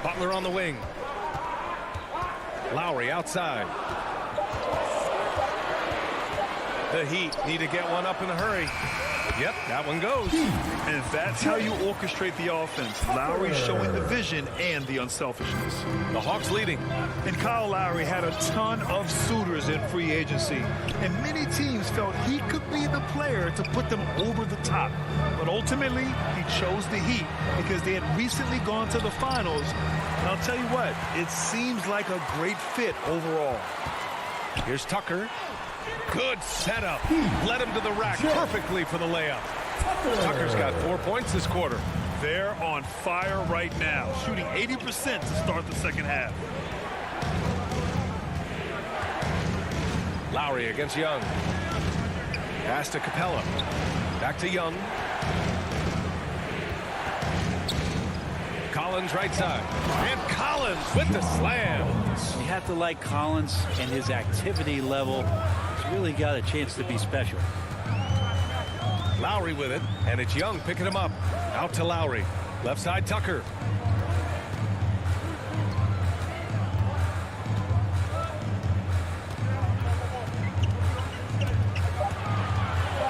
S8: Butler on the wing. Lowry outside. The Heat need to get one up in a hurry. Yep, that one goes.
S10: And that's how you orchestrate the offense. Lowry showing the vision and the unselfishness.
S8: The Hawks leading.
S10: And Kyle Lowry had a ton of suitors in free agency. And many teams felt he could be the player to put them over the top. But ultimately, he chose the Heat because they had recently gone to the finals. And I'll tell you what, it seems like a great fit overall.
S8: Here's Tucker. Good setup. Led him to the rack perfectly for the layup. Tucker's got 4 points this quarter.
S10: They're on fire right now, shooting 80% to start the second half.
S8: Lowry against Young. Pass to Capella. Back to Young. Collins right side. And Collins with the slam.
S11: You have to like Collins and his activity level. He's really got a chance to be special.
S8: Lowry with it, and it's Young picking him up. Out to Lowry. Left side Tucker.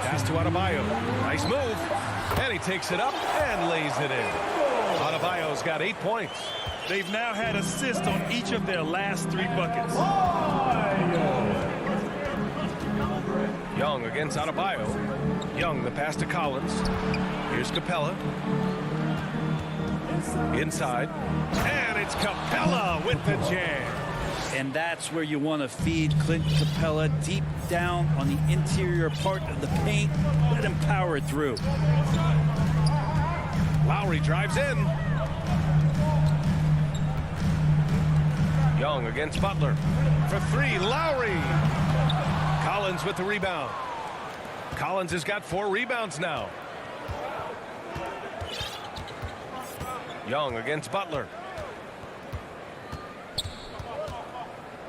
S8: Pass to Adebayo. Nice move. And he takes it up and lays it in. Adebayo's got 8 points.
S10: They've now had assists on each of their last 3 buckets.
S8: Young against Adebayo. Young, the pass to Collins. Here's Capella. Inside. And it's Capella with the jam.
S11: And that's where you want to feed Clint Capella deep down on the interior part of the paint. Let him power it through.
S8: Lowry drives in. Young against Butler. For 3, Lowry. Collins with the rebound. Collins has got 4 rebounds now. Young against Butler.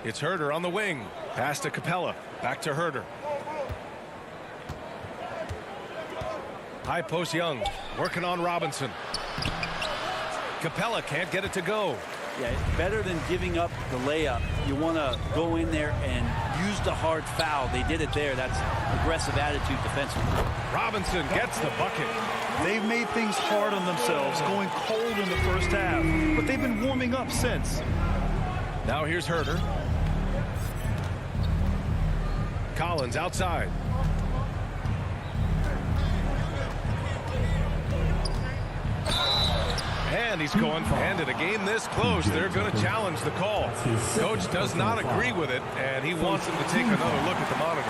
S8: It's Herter on the wing. Pass to Capella. Back to Herter. High post Young. Working on Robinson. Capella can't get it to go.
S11: Yeah, better than giving up the layup. You want to go in there and use the hard foul. They did it there. That's aggressive attitude defensively.
S8: Robinson gets the bucket.
S10: They've made things hard on themselves, going cold in the first half, but they've been warming up since.
S8: Now here's Herter. Collins outside. And he's going for hand. In a game this close, they're going to challenge the call. Coach does not agree with it, and he wants him to take another look at the monitor.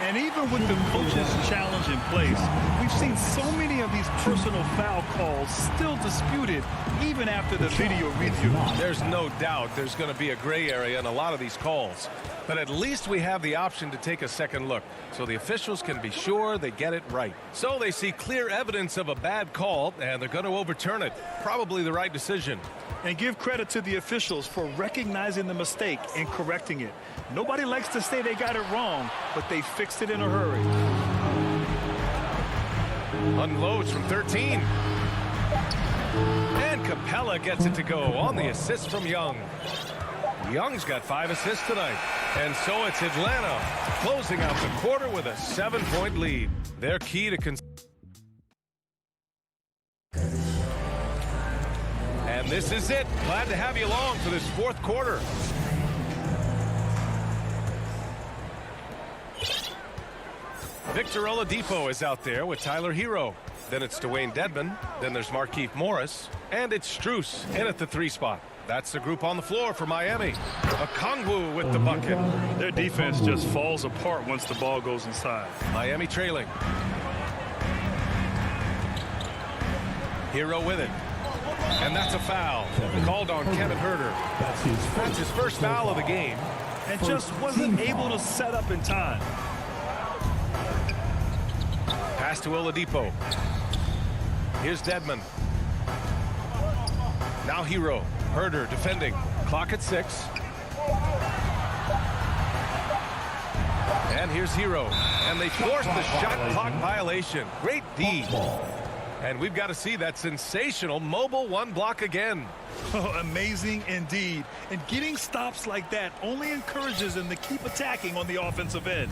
S10: And even with the coach's challenge in place, we've seen so many of these personal foul calls still disputed even after the video review.
S8: There's no doubt there's going to be a gray area in a lot of these calls. But at least we have the option to take a second look, so the officials can be sure they get it right. So they see clear evidence of a bad call, and they're going to overturn it. Probably the right decision.
S10: And give credit to the officials for recognizing the mistake and correcting it. Nobody likes to say they got it wrong, but they fixed it in a hurry.
S8: Unloads from 13. And Capella gets it to go on the assist from Young. Young's got 5 assists tonight. And so it's Atlanta closing out the quarter with a 7-point lead. Their key to and this is it. Glad to have you along for this fourth quarter. Victor Oladipo is out there with Tyler Hero. Then it's Dwayne Dedmon. Then there's Markieff Morris. And it's Strus in at the 3 spot. That's the group on the floor for Miami. Okongwu with the bucket.
S10: Their defense just falls apart once the ball goes inside.
S8: Miami trailing. Hero with it. And that's a foul. Called on Kevin Huerter. That's his first foul of the game.
S10: And just wasn't able to set up in time.
S8: Pass to Oladipo. Here's Dedmon. Now Hero. Huerter defending. Clock at 6. And here's Hero. And they forced the shot clock violation. Great D. And we've got to see that sensational mobile one block again.
S10: Oh, amazing indeed. And getting stops like that only encourages them to keep attacking on the offensive end.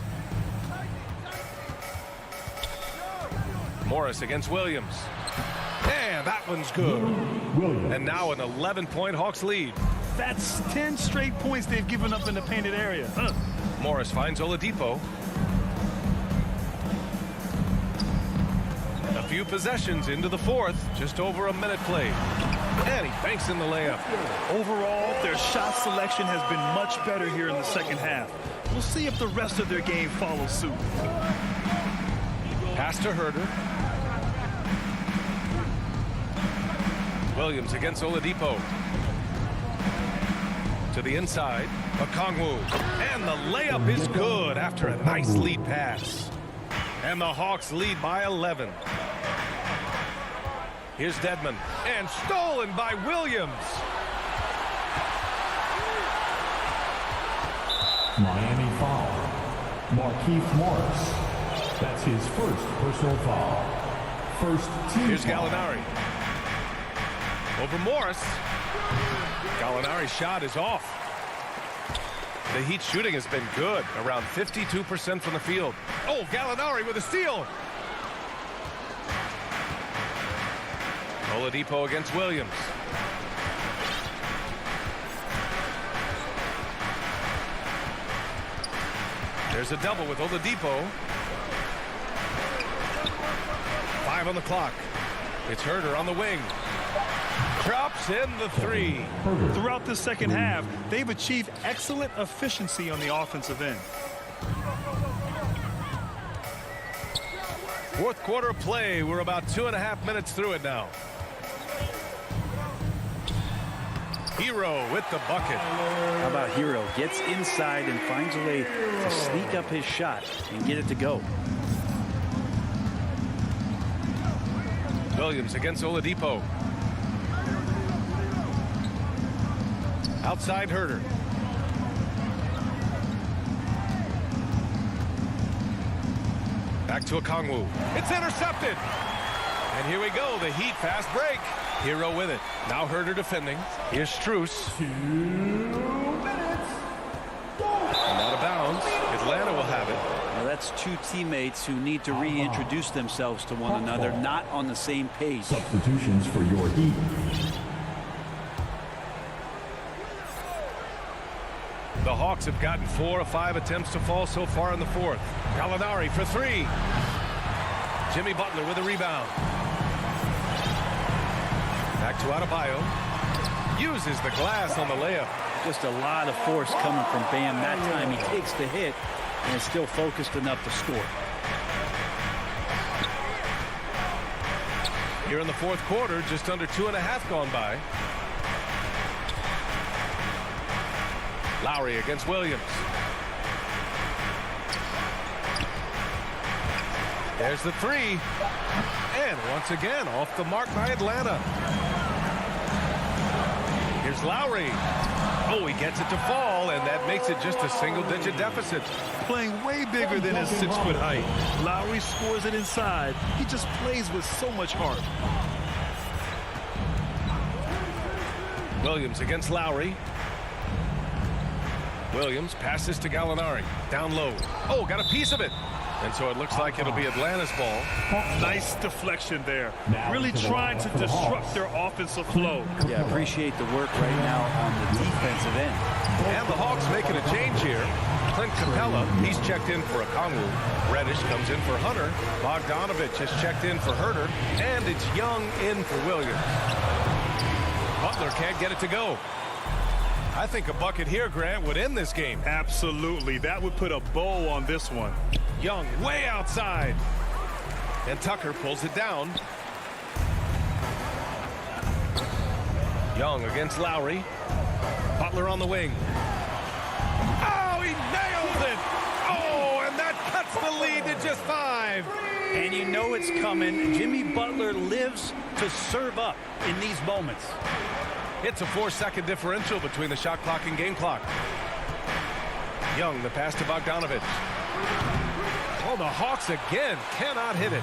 S8: Morris against Williams. And that one's good. And now an 11-point Hawks lead.
S10: That's 10 straight points they've given up in the painted area.
S8: Morris finds Oladipo. A few possessions into the fourth. Just over a minute played. And he banks in the layup.
S10: Overall, their shot selection has been much better here in the second half. We'll see if the rest of their game follows suit.
S8: Pass to Huerter. Williams against Oladipo. To the inside. Okongwu. And the layup is good after a nice lead pass. And the Hawks lead by 11. Here's Dedmon. And stolen by Williams.
S6: Miami foul. Markieff Morris. That's his first personal foul. First team.
S8: Here's Gallinari. Over Morris. Gallinari's shot is off. The Heat shooting has been good, around 52% from the field. Oh, Gallinari with a steal. Oladipo against Williams. There's a double with Oladipo. 5 on the clock. It's Huerter on the wing. Drops in the 3.
S10: Throughout the second half, they've achieved excellent efficiency on the offensive end.
S8: Fourth quarter of play. We're about 2.5 minutes through it now. Hero with the bucket.
S11: How about Hero? Gets inside and finds a way to sneak up his shot and get it to go.
S8: Williams against Oladipo. Outside Huerter. Back to Okongwu. It's intercepted. And here we go. The Heat fast break. Hero with it. Now Huerter defending. Here's Strus.
S6: 2 minutes.
S8: And out of bounds. Atlanta will have it.
S11: Now that's two teammates who need to reintroduce themselves to one another, not on the same page.
S6: Substitutions for your Heat.
S8: The Hawks have gotten 4 of 5 attempts to fall so far in the fourth. Gallinari for 3. Jimmy Butler with a rebound. Back to Adebayo. Uses the glass on the layup.
S11: Just a lot of force coming from Bam. That time he takes the hit and is still focused enough to score.
S8: Here in the fourth quarter, just under 2.5 gone by. Lowry against Williams. There's the 3. And once again, off the mark by Atlanta. Here's Lowry. Oh, he gets it to fall, and that makes it just a single-digit deficit.
S10: Playing way bigger than his 6-foot height. Lowry scores it inside. He just plays with so much heart.
S8: Williams against Lowry. Williams passes to Gallinari. Down low. Oh, got a piece of it. And so it looks like it'll be Atlanta's ball.
S10: Nice deflection there. Really trying to disrupt their offensive flow.
S11: Yeah, appreciate the work right now on the defensive end.
S8: And the Hawks making a change here. Clint Capella, he's checked in for Okongwu. Reddish comes in for Hunter. Bogdanovich has checked in for Huerter. And it's Young in for Williams. Butler can't get it to go. I think a bucket here, Grant, would end this game.
S10: Absolutely. That would put a bow on this one.
S8: Young way outside. And Tucker pulls it down. Young against Lowry. Butler on the wing. Oh, he nails it. Oh, and that cuts the lead to just 5.
S11: And you know it's coming. Jimmy Butler lives to serve up in these moments.
S8: It's a 4-second differential between the shot clock and game clock. Young, the pass to Bogdanovich. Oh, the Hawks again cannot hit it.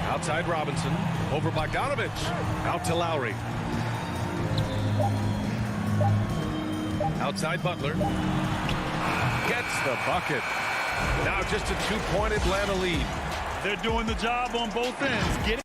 S8: Outside Robinson, over Bogdanovich, out to Lowry. Outside Butler. Gets the bucket. Now just a 2-point Atlanta lead.
S10: They're doing the job on both ends.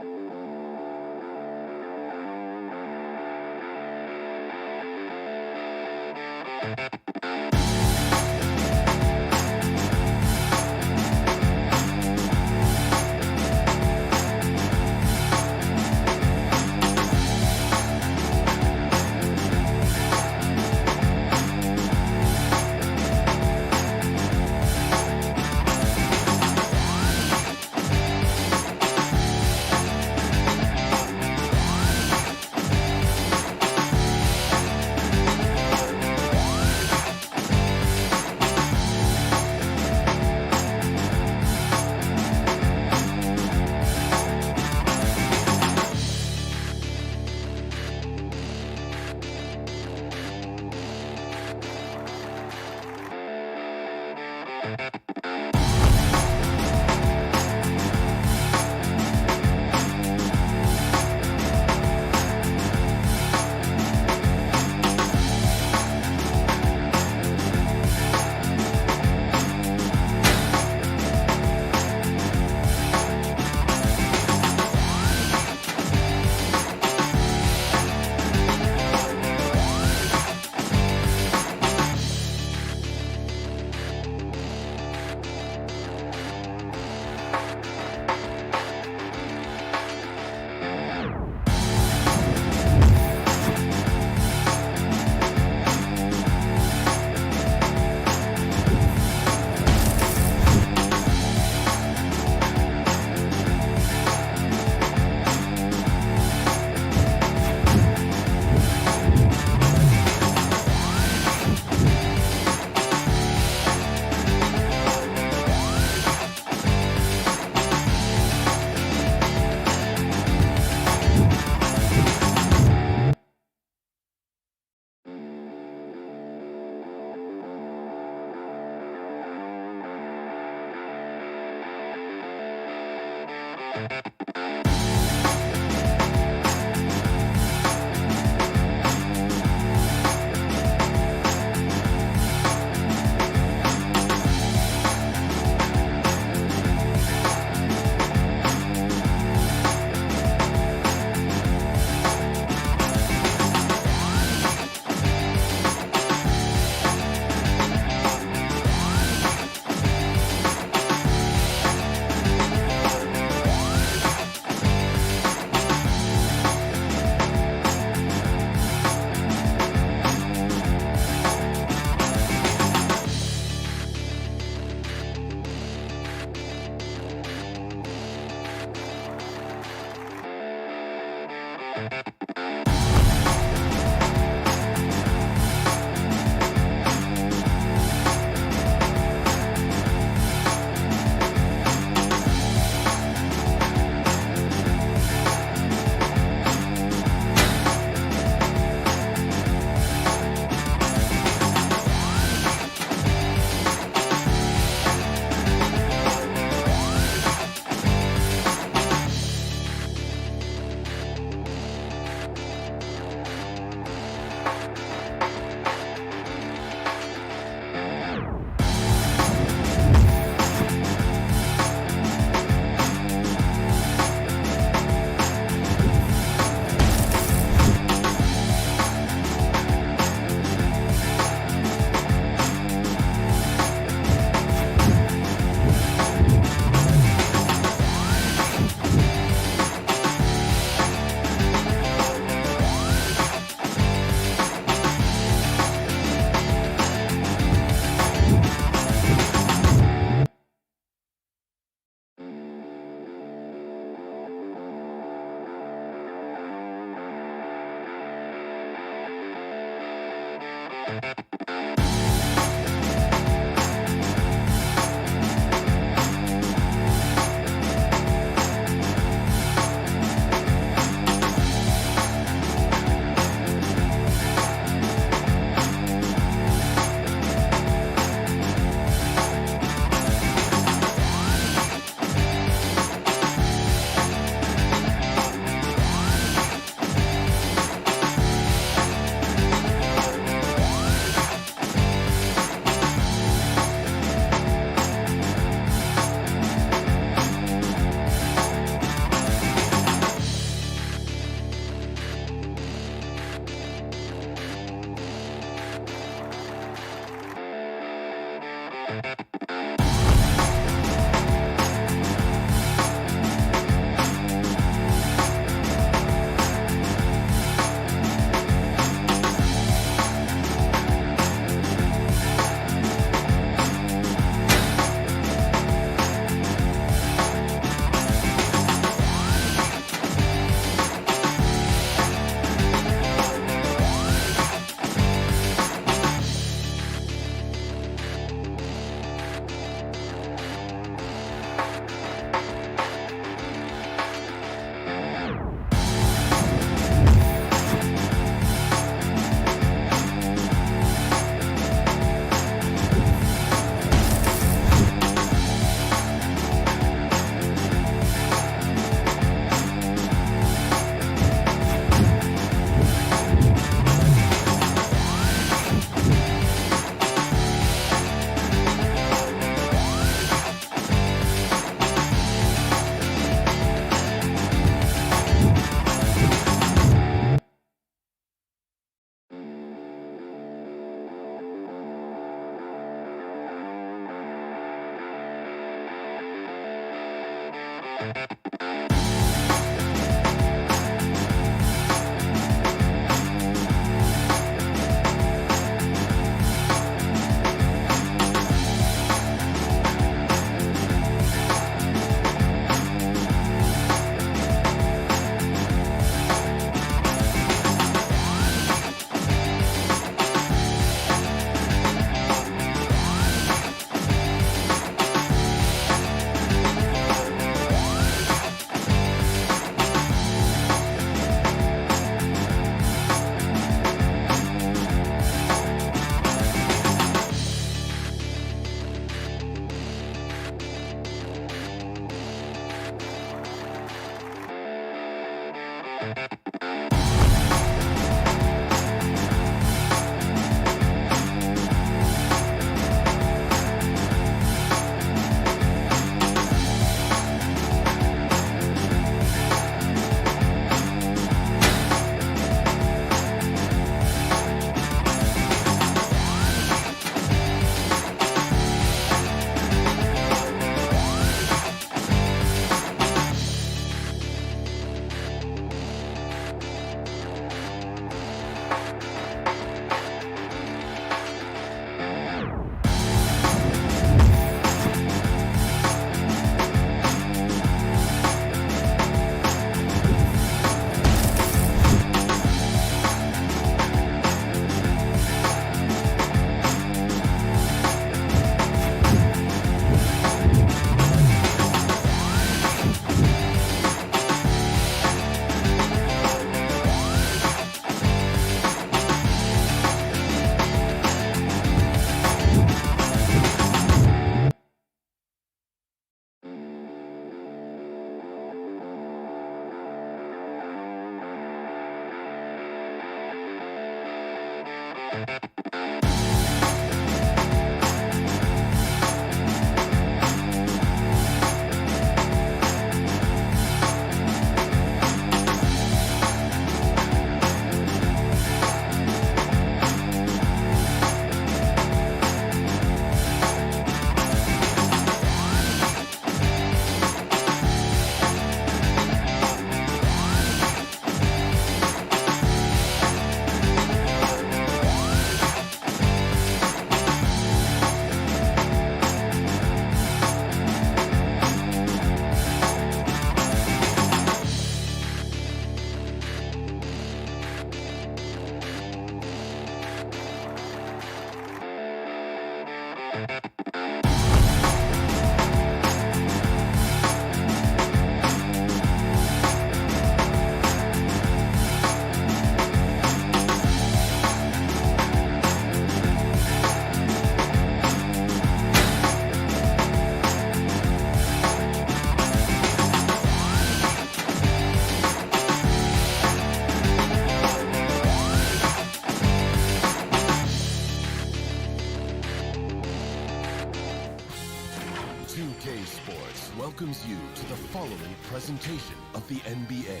S1: 2K Sports welcomes you to the following presentation of the NBA.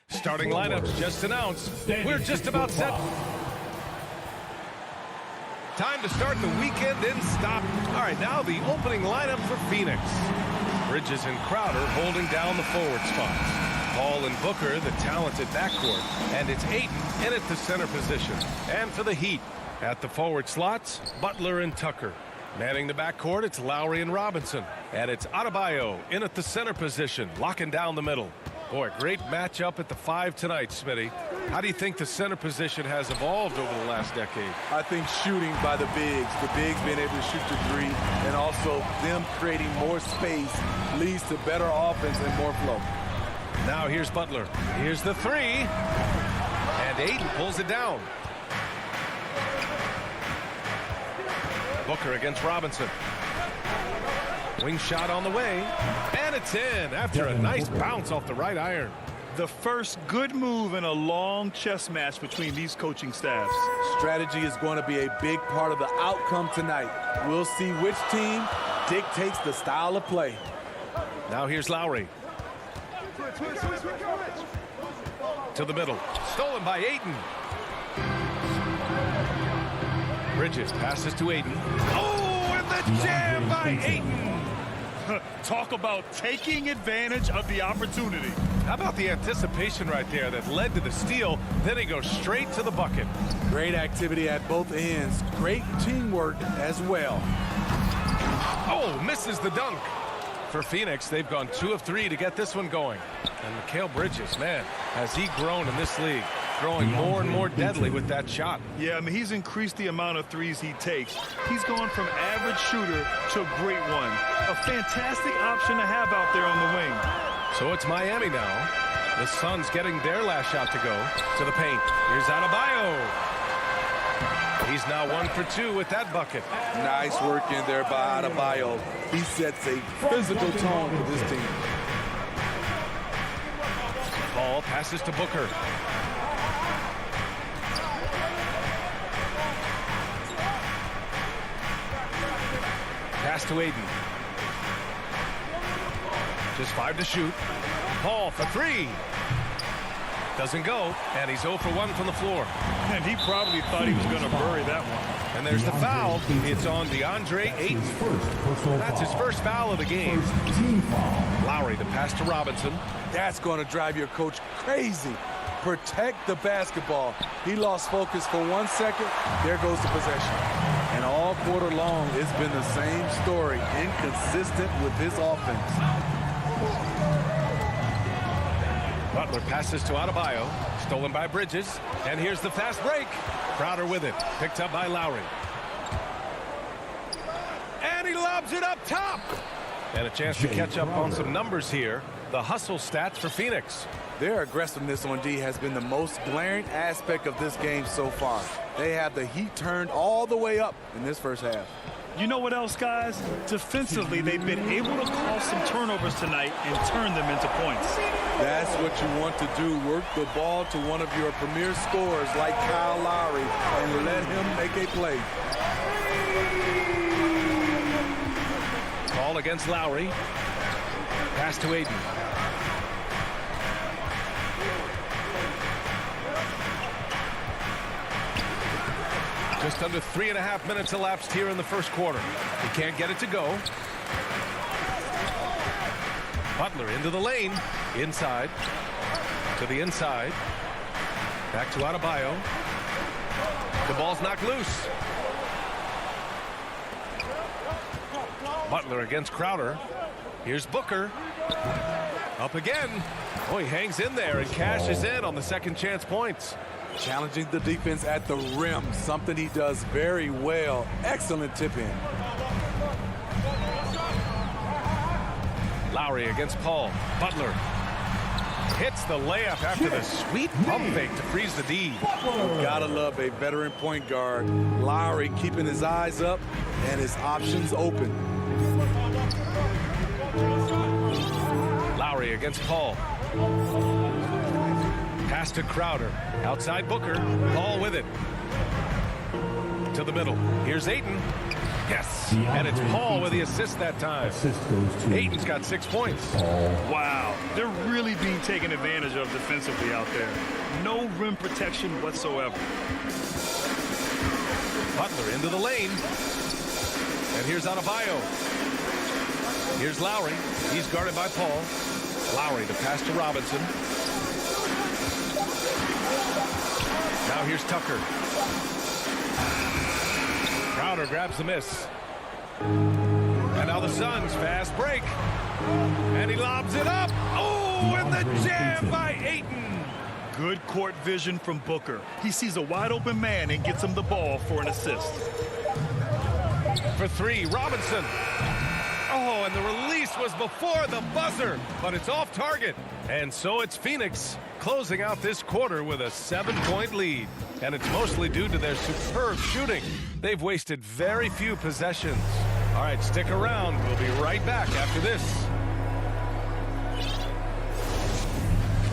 S8: Start Starting lineups just announced. We're just about set. Time to start the weekend in stop. All right, now the opening lineup for Phoenix. Bridges and Crowder holding down the forward spots. Paul and Booker, the talented backcourt. And it's Ayton in at the center position. And for the Heat, at the forward slots, Butler and Tucker. Manning the backcourt, it's Lowry and Robinson. And it's Adebayo in at the center position, locking down the middle. Boy, great matchup at the 5 tonight, Smitty. How do you think the center position has evolved over the last decade?
S9: I think shooting by the bigs being able to shoot the three, and also them creating more space leads to better offense and more flow.
S8: Now here's Butler. Here's the three. And Ayton pulls it down. Booker against Robinson. Wing shot on the way. And it's in after a nice bounce off the right iron.
S10: The first good move in a long chess match between these coaching staffs.
S9: Strategy is going to be a big part of the outcome tonight. We'll see which team dictates the style of play.
S8: Now here's Lowry. To the middle. Stolen by Ayton. Bridges passes to Ayton. Oh, and the jam by Ayton.
S10: Talk about taking advantage of the opportunity.
S8: How about the anticipation right there that led to the steal? Then he goes straight to the bucket.
S9: Great activity at both ends. Great teamwork as well.
S8: Oh, misses the dunk. For Phoenix, they've gone 2 of 3 to get this one going. And Mikal Bridges, man, has he grown in this league? Throwing more and more deadly with that shot.
S10: Yeah, I mean, he's increased the amount of threes he takes. He's gone from average shooter to a great one. A fantastic option to have out there on the wing.
S8: So it's Miami now. The Suns getting their last shot to go to the paint. Here's Adebayo. He's now 1 for 2 with that bucket.
S9: Nice work in there by Adebayo. He sets a physical tone for this team.
S8: Ball passes to Booker. Pass to Ayton. Just 5 to shoot. Paul for 3. Doesn't go, and he's 0 for 1 from the floor.
S10: And he probably thought he was going to bury that one.
S8: And there's the foul. It's on DeAndre Ayton. That's his first foul of the game. Lowry, the pass to Robinson.
S9: That's going to drive your coach crazy. Protect the basketball. He lost focus for 1 second. There goes the possession. And all quarter long, it's been the same story. Inconsistent with his offense.
S8: Butler passes to Adebayo. Stolen by Bridges. And here's the fast break. Crowder with it. Picked up by Lowry. And he lobs it up top. And a chance to catch up on some numbers here. The hustle stats for Phoenix.
S9: Their aggressiveness on D has been the most glaring aspect of this game so far. They have the heat turned all the way up in this first half.
S10: You know what else, guys? Defensively, they've been able to cause some turnovers tonight and turn them into points.
S9: That's what you want to do. Work the ball to one of your premier scorers like Kyle Lowry and let him make a play.
S8: Ball against Lowry. Pass to Ayton. Just under 3.5 minutes elapsed here in the first quarter. He can't get it to go. Butler into the lane. Inside. To the inside. Back to Adebayo. The ball's knocked loose. Butler against Crowder. Here's Booker. Up again. Oh, he hangs in there and cashes in on the second chance points.
S9: Challenging the defense at the rim, something he does very well. Excellent tip in.
S8: Lowry against Paul. Butler hits the layup after the sweet pump fake to freeze the D.
S9: Gotta love a veteran point guard. Lowry keeping his eyes up and his options open.
S8: Lowry against Paul. Pass to Crowder. Outside Booker. Paul with it. To the middle. Here's Ayton. Yes, and it's Paul with the assist that time.
S6: Assist goes to
S8: Ayton's got 6 points.
S10: Wow, they're really being taken advantage of defensively out there. No rim protection whatsoever.
S8: Butler into the lane. And here's Adebayo. Here's Lowry. He's guarded by Paul. Lowry to pass to Robinson. Now here's Tucker. Crowder grabs the miss. And now the Suns fast break. And he lobs it up. Oh, and the jam by Ayton.
S10: Good court vision from Booker. He sees a wide open man and gets him the ball for an assist.
S8: For 3, Robinson. Oh, and the release was before the buzzer, but it's off target. And so it's Phoenix closing out this quarter with a 7-point lead. And it's mostly due to their superb shooting. They've wasted very few possessions. All right, stick around. We'll be right back after this.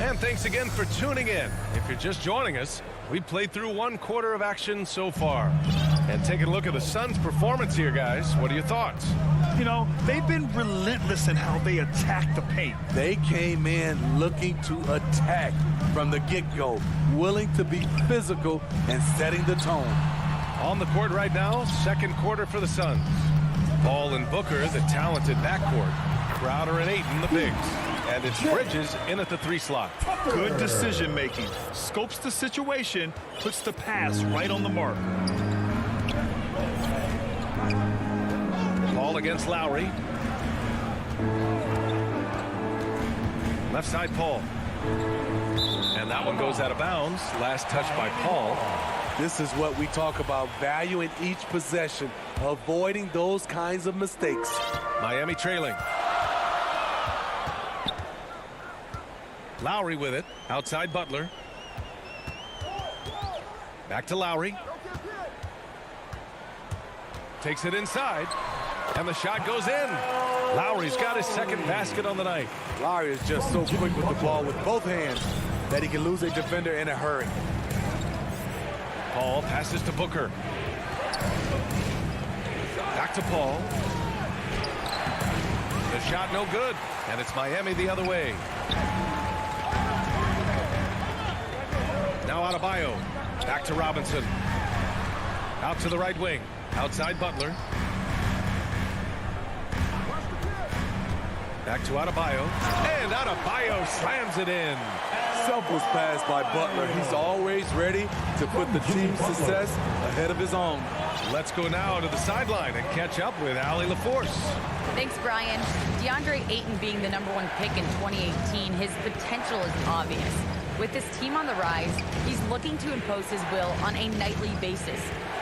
S8: And thanks again for tuning in. If you're just joining us, we've played through 1 quarter of action so far. And taking a look at the Suns' performance here, guys. What are your thoughts?
S10: You know, they've been relentless in how they attack the paint.
S9: They came in looking to attack from the get-go, willing to be physical and setting the tone.
S8: On the court right now, 2nd quarter for the Suns. Paul and Booker, the talented backcourt. Crowder and Ayton, the bigs. And it's Bridges in at the 3 slot.
S10: Good decision making. Scopes the situation, puts the pass right on the mark.
S8: Paul against Lowry. Left side, Paul. And that one goes out of bounds. Last touch by Paul.
S9: This is what we talk about, valuing each possession, avoiding those kinds of mistakes.
S8: Miami trailing. Lowry with it. Outside Butler. Back to Lowry. Takes it inside. And the shot goes in. Lowry's got his 2nd basket on the night.
S9: Lowry is just so quick with the ball with both hands that he can lose a defender in a hurry.
S8: Paul passes to Booker. Back to Paul. The shot no good. And it's Miami the other way. Now Adebayo. Back to Robinson. Out to the right wing. Outside Butler. Back to Adebayo. And Adebayo slams it in.
S9: Selfless pass by Butler. He's always ready to put the team's success ahead of his own.
S8: Let's go now to the sideline and catch up with Allie LaForce.
S12: Thanks, Brian. DeAndre Ayton being the #1 pick in 2018, his potential is obvious. With his team on the rise, he's looking to impose his will on a nightly basis.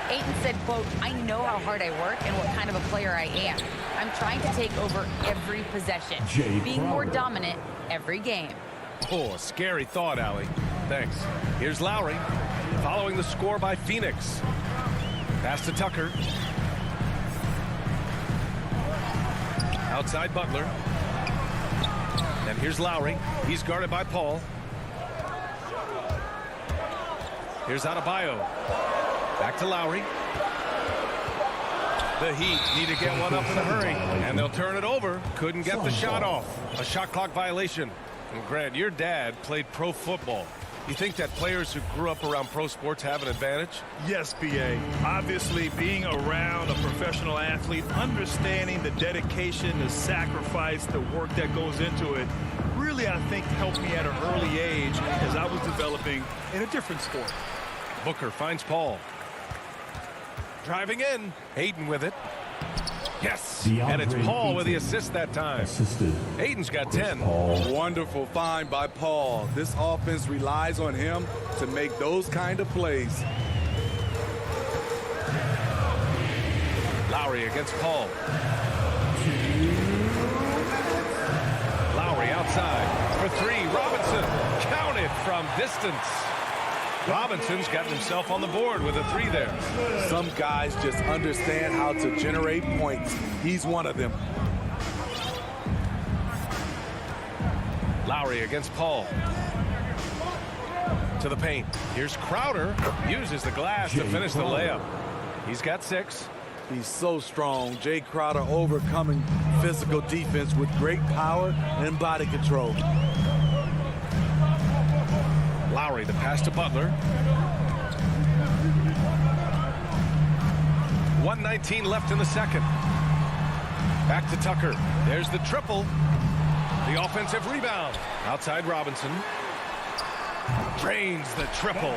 S12: Ayton said, quote, "I know how hard I work and what kind of a player I am. I'm trying to take over every possession, being more dominant every game."
S8: Oh, a scary thought, Allie. Thanks. Here's Lowry, following the score by Phoenix. Pass to Tucker. Outside Butler. And here's Lowry. He's guarded by Paul. Here's Adebayo. Back to Lowry. The Heat need to get one up in a hurry, and they'll turn it over. Couldn't get the shot off. A shot clock violation. And Grant, your dad played pro football. You think that players who grew up around pro sports have an advantage?
S10: Yes, B.A. Obviously, being around a professional athlete, understanding the dedication, the sacrifice, the work that goes into it, really, I think, helped me at an early age as I was developing in a different sport.
S8: Booker finds Paul. Driving in. Ayton with it. Yes. And it's Paul with the assist that time. Ayton's got 10.
S9: Wonderful find by Paul. This offense relies on him to make those kind of plays.
S8: Lowry against Paul. Lowry outside for 3. Robinson counted from distance. Robinson's gotten himself on the board with a 3 there.
S9: Some guys just understand how to generate points. He's one of them.
S8: Lowry against Paul. To the paint. Here's Crowder. Uses the glass to finish the layup. He's got 6.
S9: He's so strong. Jay Crowder overcoming physical defense with great power and body control.
S8: Lowry, the pass to Butler. 1:19 left in the second. Back to Tucker. There's the triple. The offensive rebound. Outside Robinson. Drains the triple.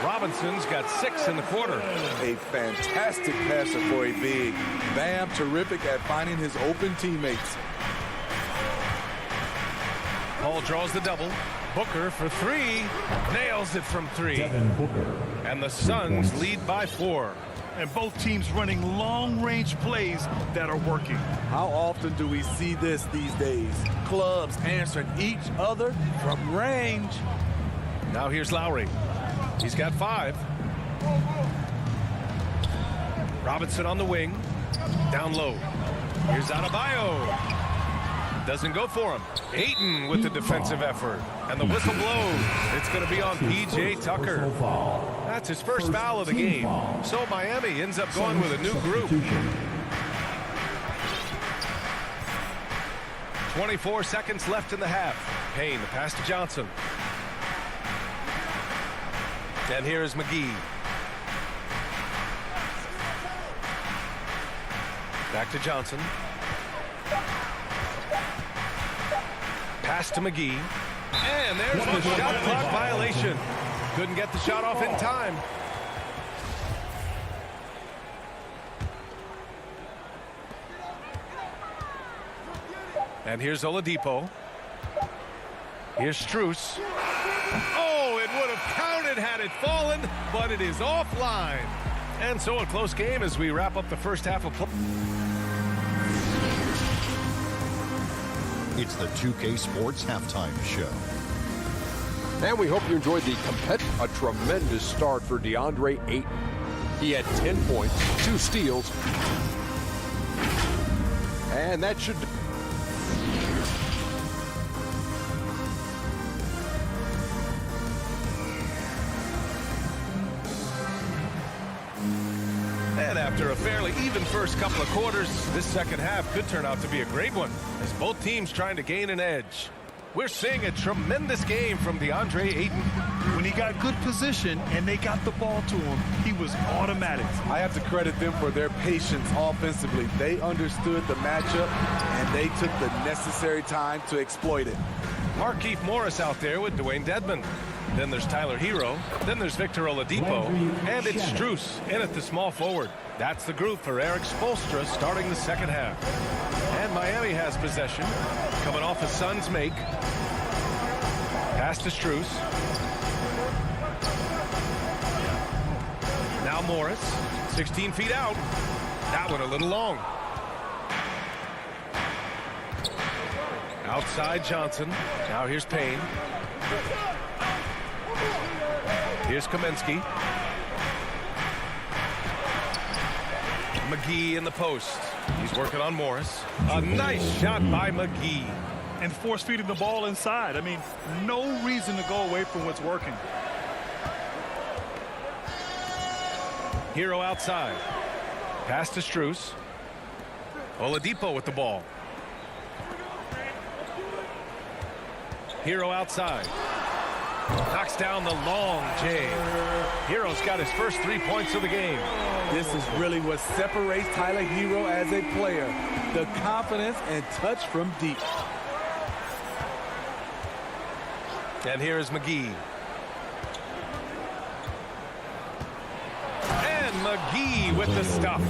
S8: Robinson's got 6 in the quarter.
S9: A fantastic passer for a big. Bam, terrific at finding his open teammates.
S8: Paul draws the double. Booker for 3. Nails it from 3. And the Suns lead by 4.
S10: And both teams running long-range plays that are working.
S9: How often do we see this these days? Clubs answering each other from range.
S8: Now here's Lowry. He's got 5. Robinson on the wing. Down low. Here's Adebayo. Doesn't go for him. Ayton with the defensive effort. And the whistle blows. It's going to be on P.J. Tucker. That's his first foul of the game. So Miami ends up going with a new group. 24 seconds left in the half. Payne, the pass to Johnson. And here is McGee. Back to Johnson. Pass to McGee. And there's one shot clock violation. Couldn't get the shot off in time. And here's Oladipo. Here's Strus. Oh, it would have counted had it fallen, but it is offline. And so a close game as we wrap up the first half of play.
S3: It's the 2K Sports Halftime Show.
S7: And we hope you enjoyed the a tremendous start for DeAndre Ayton. He had 10 points, 2 steals, and that should...
S8: And after a fairly even first couple of quarters, this second half could turn out to be a great one, as both teams trying to gain an edge. We're seeing a tremendous game from DeAndre Ayton.
S10: When he got good position and they got the ball to him, he was automatic.
S9: I have to credit them for their patience offensively. They understood the matchup, and they took the necessary time to exploit it.
S8: Markieff Morris out there with Dwayne Dedmon. Then there's Tyler Hero. Then there's Victor Oladipo. And it's Strus in at the small forward. That's the group for Eric Spoelstra starting the second half. And Miami has possession. Coming off a Suns make. Pass to Strus. Now Morris. 16 feet out. That one a little long. Outside Johnson. Now here's Payne. Here's Kaminsky. McGee in the post. He's working on Morris. A nice shot by McGee.
S10: And force-feeding the ball inside. I mean, no reason to go away from what's working.
S8: Hero outside. Pass to Strus. Oladipo with the ball. Hero outside. Knocks down the long J. Hero's got his first 3 points of the game.
S9: This is really what separates Tyler Hero as a player. The confidence and touch from deep.
S8: And here is McGee. And McGee with the stuff.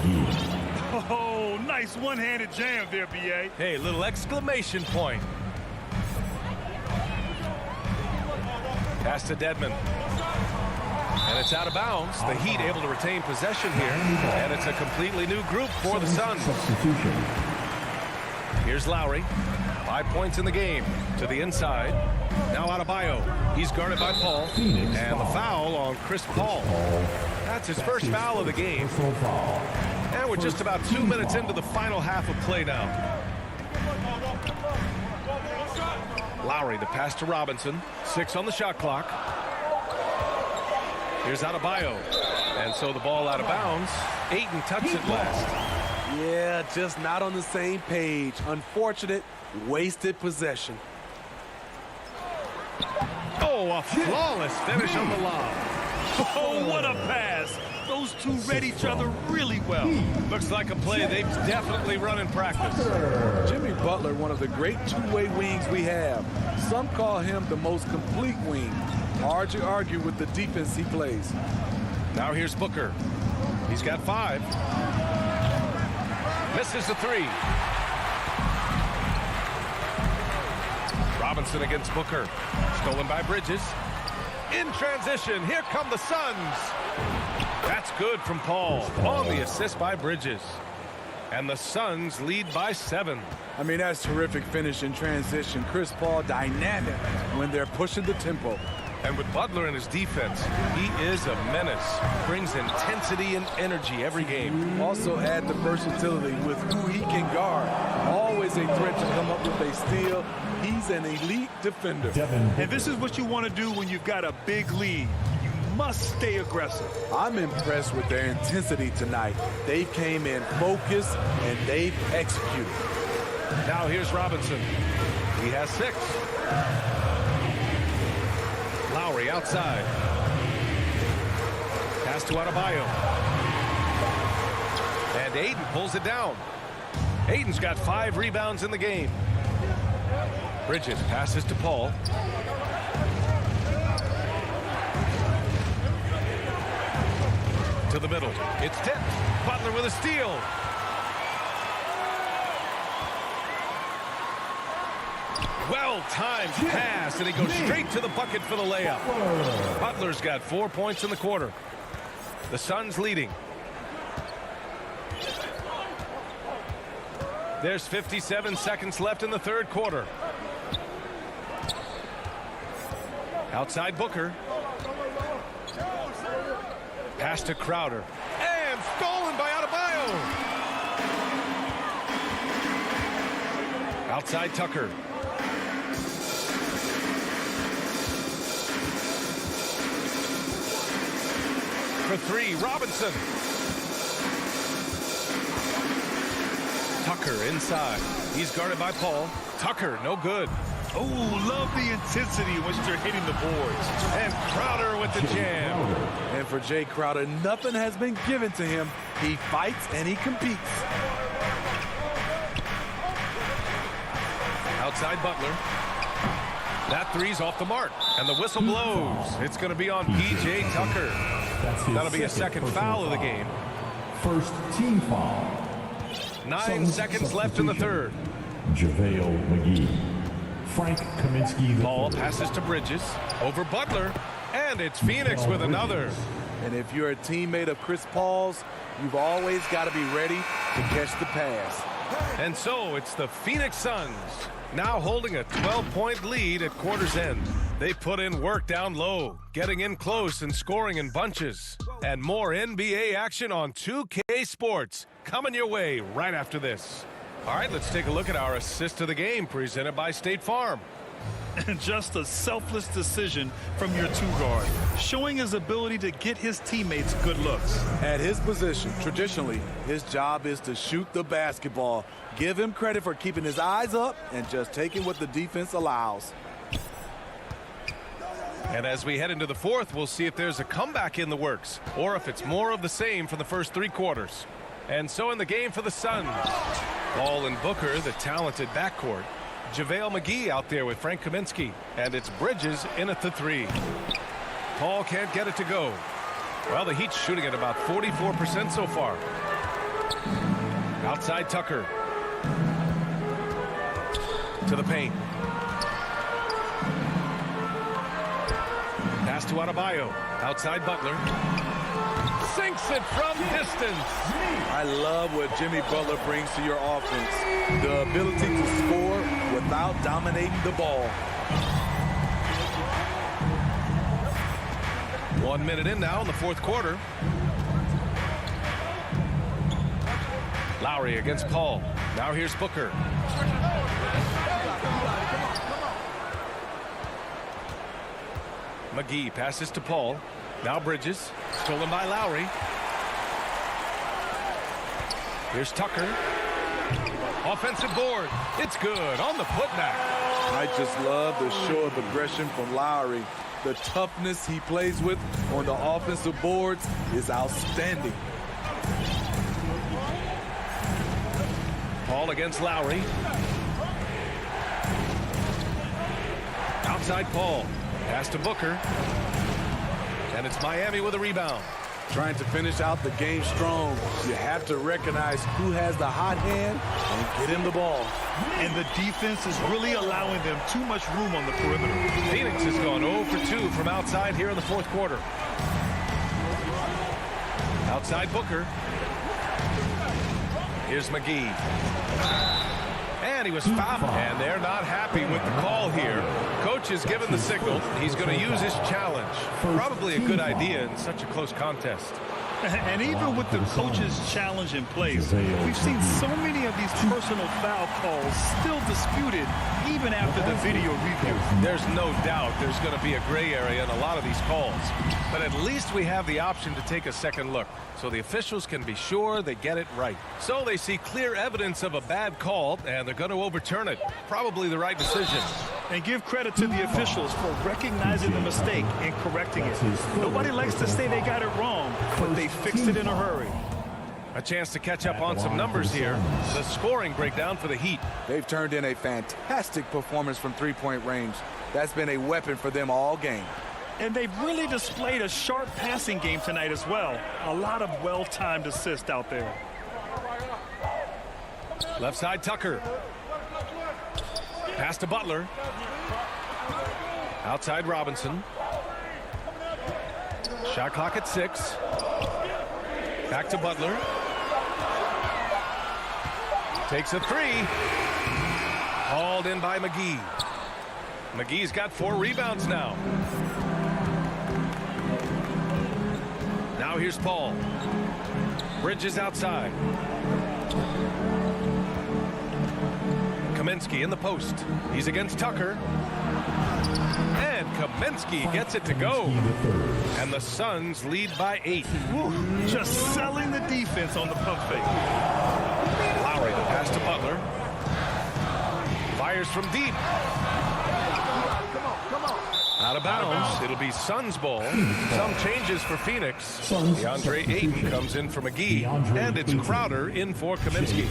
S10: Oh, nice one-handed jam there, B.A.
S8: Hey, little exclamation point. Pass to Dedmon. And it's out of bounds. The Heat able to retain possession here. And it's a completely new group for the Suns. Here's Lowry. 5 points in the game. To the inside. Now Adebayo. He's guarded by Paul. And the foul on Chris Paul. That's his first foul of the game. And we're just about 2 minutes into the final half of play now. Lowry, the pass to Robinson. 6 on the shot clock. Here's Adebayo. And so the ball out of bounds. Ayton touched it last.
S9: Yeah, just not on the same page. Unfortunate, wasted possession.
S10: Oh, a flawless finish on the lob. Oh, what a pass. Those two read each other really well.
S8: Looks like a play they've definitely run in practice.
S9: Jimmy Butler, one of the great two-way wings we have. Some call him the most complete wing. Hard to argue with the defense he plays.
S8: Now here's Booker. He's got 5. Misses the 3. Robinson against Booker. Stolen by Bridges. In transition, here come the Suns. That's good from Paul on the assist by Bridges. And the Suns lead by 7.
S9: I mean, that's terrific finish in transition. Chris Paul dynamic when they're pushing the tempo.
S8: And with Butler in his defense, he is a menace. Brings intensity and energy every game.
S9: Also add the versatility with who he can guard. Always a threat to come up with a steal. He's an elite defender.
S10: And this is what you want to do when you've got a big lead. You must stay aggressive.
S9: I'm impressed with their intensity tonight. They came in focused and they've executed.
S8: Now here's Robinson. He has 6. Lowry outside. Pass to Adebayo. And Ayton pulls it down. Ayton's got 5 rebounds in the game. Bridges passes to Paul. To the middle. It's tipped. Butler with a steal. Well-timed pass, and he goes straight to the bucket for the layup. Butler's got 4 points in the quarter. The Suns leading. There's 57 seconds left in the third quarter. Outside Booker. Pass to Crowder. And stolen by Adebayo. Outside Tucker. For 3, Robinson. Tucker inside. He's guarded by Paul. Tucker, no good.
S10: Oh, love the intensity in which they're hitting the boards.
S8: And Crowder with the jam.
S9: And for Jay Crowder, nothing has been given to him. He fights and he competes.
S8: Outside Butler. That 3's off the mark. And the whistle blows. It's going to be on P.J. Tucker. That'll be a second foul of the game.
S6: First team foul.
S8: 9 seconds left in the third.
S6: JaVale McGee. Frank Kaminsky.
S8: Ball passes to Bridges. Over Butler. And it's Phoenix with another.
S9: And if you're a teammate of Chris Paul's, you've always got to be ready to catch the pass.
S8: And so it's the Phoenix Suns now holding a 12-point lead at quarter's end. They put in work down low, getting in close and scoring in bunches. And more NBA action on 2K Sports coming your way right after this. All right, let's take a look at our assist of the game presented by State Farm.
S10: And just a selfless decision from your 2-guard, showing his ability to get his teammates good looks.
S9: At his position, traditionally, his job is to shoot the basketball. Give him credit for keeping his eyes up and just taking what the defense allows.
S8: And as we head into the fourth, we'll see if there's a comeback in the works or if it's more of the same for the first 3 quarters. And so in the game for the Suns, Ball and Booker, the talented backcourt. JaVale McGee out there with Frank Kaminsky. And it's Bridges in at the 3. Paul can't get it to go. Well, the Heat's shooting at about 44% so far. Outside Tucker. To the paint. Pass to Adebayo. Outside Butler. Sinks it from distance.
S9: I love what Jimmy Butler brings to your offense. The ability to score without dominating the ball.
S8: 1 minute in now in the fourth quarter. Lowry against Paul. Now here's Booker. McGee passes to Paul. Now Bridges, stolen by Lowry. Here's Tucker. Offensive board. It's good on the putback.
S9: I just love the show of aggression from Lowry. The toughness he plays with on the offensive boards is outstanding.
S8: Paul against Lowry. Outside Paul. Pass to Booker. And it's Miami with a rebound.
S9: Trying to finish out the game strong. You have to recognize who has the hot hand and get him the ball.
S10: And the defense is really allowing them too much room on the perimeter.
S8: Phoenix has gone 0 for 2 from outside here in the fourth quarter. Outside Booker. Here's McGee. And he was fouled. And they're not happy with the call here. Coach has given the signal. He's going to use his challenge. Probably a good idea in such a close contest.
S10: And even with the coach's challenge in place, we've seen so many of these personal foul calls still disputed even after the video review.
S8: There's no doubt there's going to be a gray area in a lot of these calls. But at least we have the option to take a second look, so the officials can be sure they get it right. So they see clear evidence of a bad call, and they're going to overturn it. Probably the right decision.
S10: And give credit to the officials for recognizing the mistake and correcting it. Nobody likes to say they got it wrong, but they fixed it in a hurry.
S8: A chance to catch up on some numbers here. The scoring breakdown for the Heat.
S9: They've turned in a fantastic performance from three-point range. That's been a weapon for them all game.
S10: And they've really displayed a sharp passing game tonight as well. A lot of well-timed assists out there.
S8: Left side Tucker. Pass to Butler. Outside Robinson. Shot clock at 6. Back to Butler. Takes a 3. Hauled in by McGee. McGee's got 4 rebounds now. Now here's Paul. Bridges outside. Kaminsky in the post. He's against Tucker. And Kaminsky gets it to go. And the Suns lead by 8.
S10: Woo, just selling the defense on the pump fake.
S8: Lowry, the pass to Butler. Fires from deep. Out of bounds. It'll be Suns ball. Some changes for Phoenix. DeAndre Ayton comes in for McGee. And it's Crowder in for Kaminsky.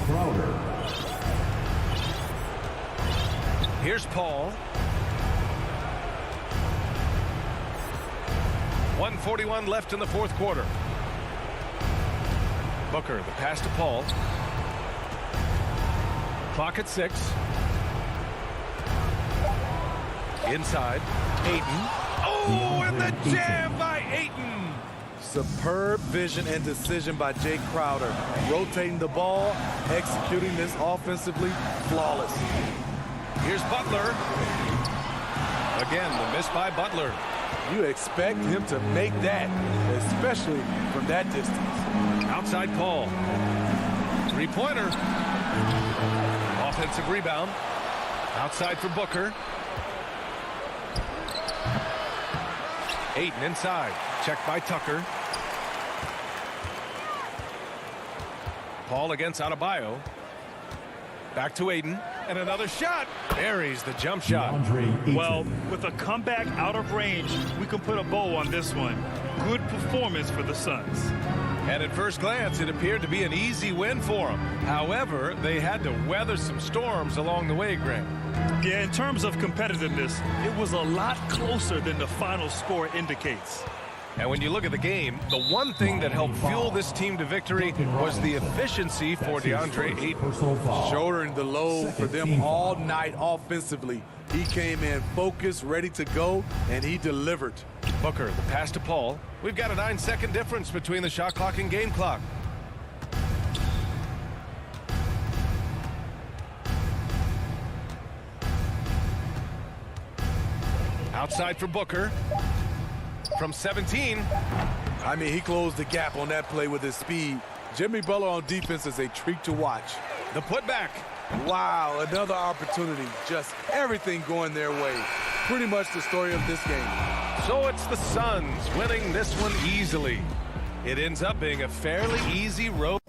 S8: Here's Paul. 1:41 left in the fourth quarter. Booker, the pass to Paul. Clock at 6. Inside. Ayton. Oh, and the jam by Ayton.
S9: Superb vision and decision by Jay Crowder. Rotating the ball, executing this offensively flawless.
S8: Here's Butler. Again, the miss by Butler.
S9: You expect him to make that, especially from that distance.
S8: Outside Paul. 3-pointer. Offensive rebound. Outside for Booker. Ayton inside. Checked by Tucker. Paul against Adebayo. Back to Ayton. And another shot. Buries the jump shot.
S10: Well, with a comeback out of range, we can put a bow on this one. Good performance for the Suns.
S8: And at first glance, it appeared to be an easy win for them. However, they had to weather some storms along the way, Grant.
S10: Yeah, in terms of competitiveness, it was a lot closer than the final score indicates.
S8: And when you look at the game, the one thing that helped fuel this team to victory was the efficiency for DeAndre Ayton.
S9: Shouldering the load for them all night offensively. He came in focused, ready to go, and he delivered.
S8: Booker, the pass to Paul. We've got a 9-second difference between the shot clock and game clock. Outside for Booker. From 17.
S9: I mean, he closed the gap on that play with his speed. Jimmy Butler on defense is a treat to watch.
S8: The putback.
S9: Wow, another opportunity. Just everything going their way. Pretty much the story of this game.
S8: So it's the Suns winning this one easily. It ends up being a fairly easy road.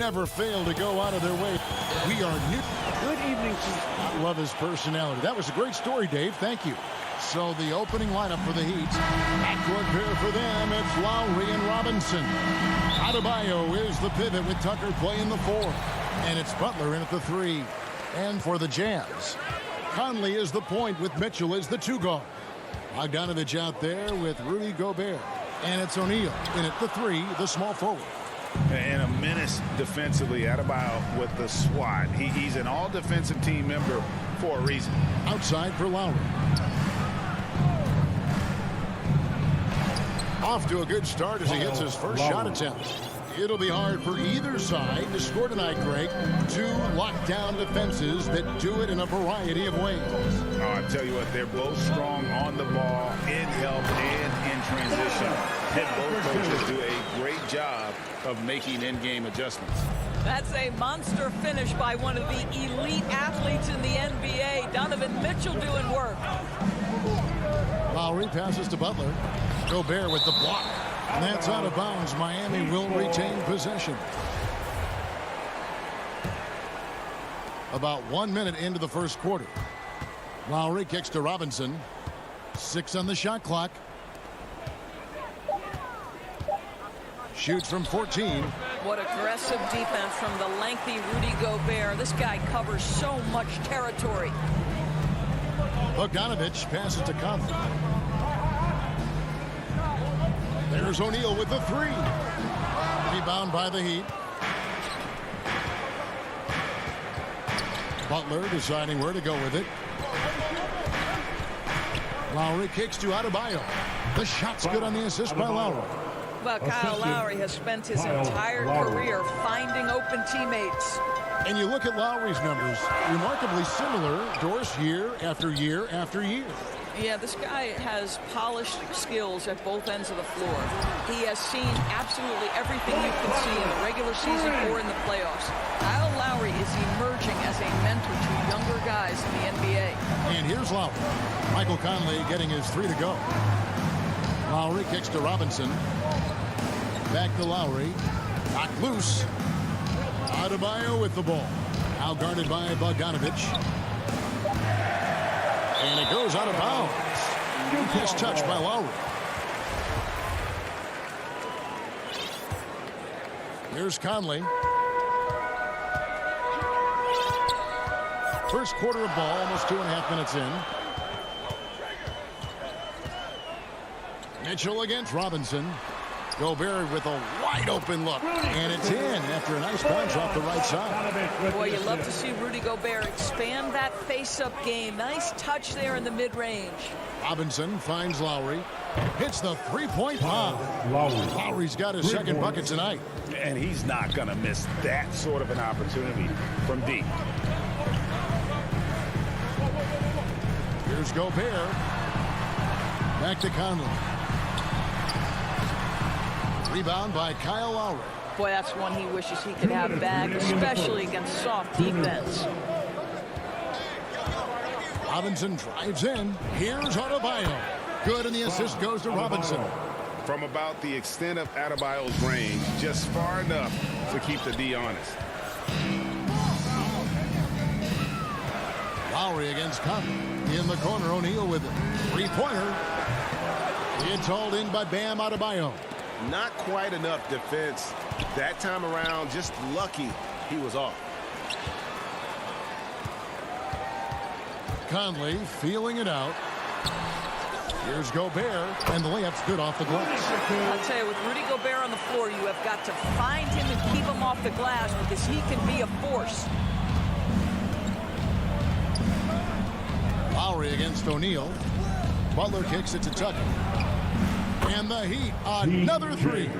S2: Never fail to go out of their way. We are new. Good evening. I love his personality. That was a great story, Dave. Thank you. So the opening lineup for the Heat. Backcourt pair for them. It's Lowry and Robinson. Adebayo is the pivot with Tucker playing the 4. And it's Butler in at the 3. And for the Jazz, Conley is the point with Mitchell as the 2 guard. Bogdanovich out there with Rudy Gobert. And it's O'Neal in at the 3, the small forward.
S5: And a menace defensively. Adebayo with the SWAT. He's an all-defensive team member for a reason.
S2: Outside for Lowry. Off to a good start as he hits his first shot attempt. It'll be hard for either side to score tonight, Greg. 2 lockdown defenses that do it in a variety of ways.
S5: Oh, I tell you what, they're both strong on the ball, in help, and in transition. And both coaches do a great job of making in-game adjustments.
S4: That's a monster finish by one of the elite athletes in the NBA. Donovan Mitchell doing work.
S2: Lowry passes to Butler. Gobert with the block. And that's out of bounds. Miami will retain possession. About 1 minute into the first quarter. Lowry kicks to Robinson. 6 on the shot clock. shoots from 14.
S4: What aggressive defense from the lengthy Rudy Gobert. This guy covers so much territory.
S2: Bogdanovich passes to Conley. There's O'Neal with the three. Rebound by the Heat. Butler deciding where to go with it. Lowry kicks to Adebayo. The shot's good on the assist by Lowry.
S4: Well, Kyle Lowry has spent his entire career finding open teammates.
S2: And you look at Lowry's numbers, remarkably similar, Doris, year after year after year.
S4: Yeah, this guy has polished skills at both ends of the floor. He has seen absolutely everything you can see in the regular season or in the playoffs. Kyle Lowry is emerging as a mentor to younger guys in the NBA.
S2: And here's Lowry. Michael Conley getting his three to go. Lowry kicks to Robinson. Back to Lowry. Knocked loose. Adebayo with the ball. Now guarded by Bogdanovich. And it goes out of bounds. Nice touch by Lowry. Here's Conley. First quarter of ball, almost 2.5 minutes in. Mitchell against Robinson. Gobert with a wide open look. And it's in after a nice bounce off the right side.
S4: Boy, you love to see Rudy Gobert expand that face-up game. Nice touch there in the mid-range.
S2: Robinson finds Lowry. Hits the three-point bomb. Lowry's got his second bucket tonight.
S5: And he's not going to miss that sort of an opportunity from deep.
S2: Here's Gobert. Back to Conley. Rebound by Kyle Lowry.
S4: Boy, that's one he wishes he could have back, especially against soft defense.
S2: Robinson drives in. Here's Adebayo. Good, and the assist goes to Robinson.
S5: From about the extent of Adebayo's range, just far enough to keep the D honest.
S2: Lowry against Conley. In the corner, O'Neal with it. Three-pointer. It's hauled in by Bam Adebayo.
S5: Not quite enough defense that time around. Just lucky he was off.
S2: Conley feeling it out. Here's Gobert, and the layup's good off the glass.
S4: I'll tell you, with Rudy Gobert on the floor, you have got to find him and keep him off the glass because he can be a force.
S2: Lowry against O'Neal. Butler kicks it to Tucker. And the Heat, another three.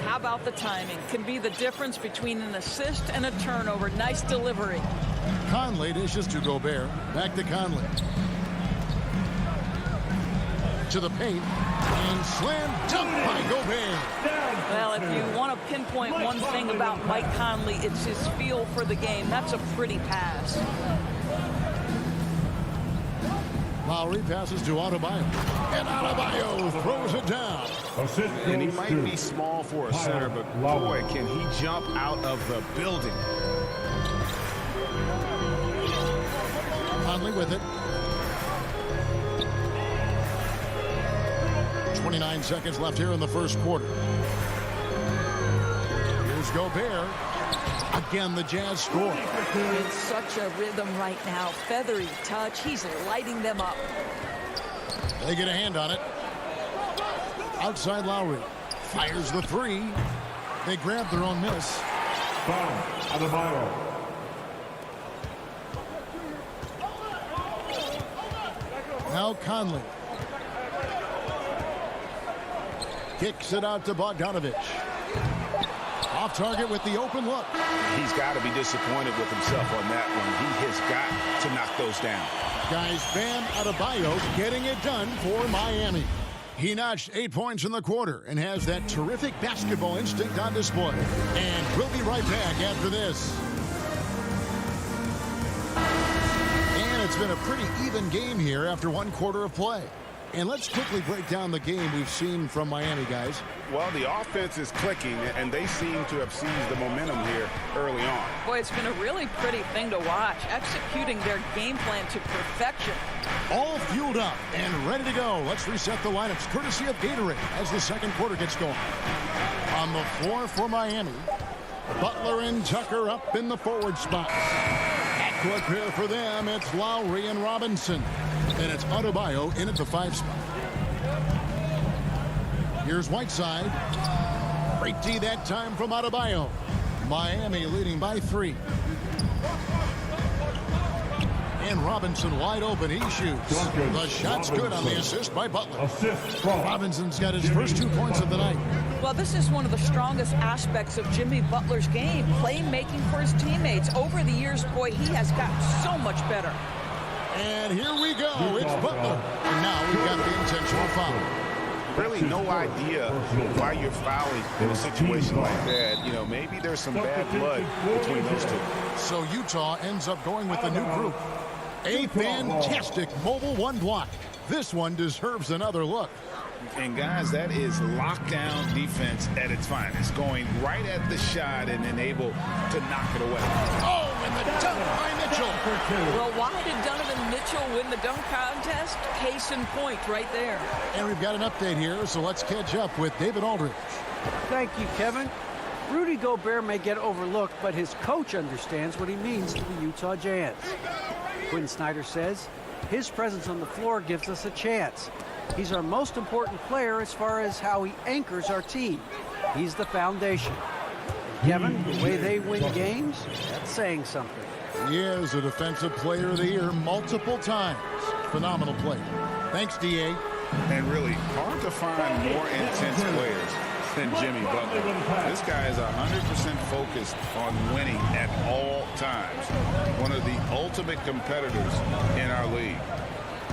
S4: How about the timing? Can be the difference between an assist and a turnover. Nice delivery.
S2: Conley dishes to Gobert. Back to Conley. To the paint. And slam dunk by Gobert.
S4: Well, if you want to pinpoint one thing about Mike Conley, it's his feel for the game. That's a pretty pass.
S2: Lowry passes to Adebayo. And Adebayo throws it down.
S5: And he might be small for a center, but boy, can he jump out of the building.
S2: Conley with it. 29 seconds left here in the first quarter. Here's Gobert. Again, the Jazz score.
S4: In such a rhythm right now. Feathery touch. He's lighting them up.
S2: They get a hand on it. Outside Lowry. Fires the three. They grab their own miss.
S6: Adebayo.
S2: Now Conley. Kicks it out to Bogdanovich. Off target with the open look.
S5: He's got to be disappointed with himself on that one. He has got to knock those down.
S2: Guys, Bam Adebayo getting it done for Miami. He notched 8 points in the quarter and has that terrific basketball instinct on display. And we'll be right back after this. And it's been a pretty even game here after one quarter of play. And let's quickly break down the game we've seen from Miami, guys.
S5: Well, the offense is clicking, and they seem to have seized the momentum here early on.
S4: Boy, it's been a really pretty thing to watch, executing their game plan to perfection.
S2: All fueled up and ready to go. Let's reset the lineups, courtesy of Gatorade, as the second quarter gets going. A on the floor for Miami. Butler and Tucker up in the forward spot. At court pair for them, it's Lowry and Robinson. And it's Adebayo in at the 5 spot. Here's Whiteside. Great D that time from Adebayo. Miami leading by 3. And Robinson wide open. He shoots. The shot's good on the assist by Butler. Robinson's got his first 2 points of the night.
S4: Well, this is one of the strongest aspects of Jimmy Butler's game, playmaking for his teammates. Over the years, boy, he has gotten so much better.
S2: And here we go. It's Butler. And now we've got the intentional foul.
S5: Really no idea why you're fouling in a situation like that. You know, maybe there's some bad blood between those two.
S2: So Utah ends up going with the new group. A fantastic mobile 1 block. This one deserves another look.
S5: And guys, that is lockdown defense at its finest. Going right at the shot and then able to knock it away.
S2: Oh, and the dunk by Mitchell.
S4: Well, why did Donovan Mitchell win the dunk contest? Case in point right there.
S2: And we've got an update here, so let's catch up with David Aldridge.
S13: Thank you, Kevin. Rudy Gobert may get overlooked, but his coach understands what he means to the Utah Jazz. Quinn Snyder says, his presence on the floor gives us a chance. He's our most important player as far as how he anchors our team. He's the foundation. And Kevin, the way they win games, that's saying something.
S2: He is a Defensive Player of the Year multiple times. Phenomenal play. Thanks, D.A.
S5: And really hard to find more intense players than Jimmy Butler. This guy is 100% focused on winning at all times. One of the ultimate competitors in our league.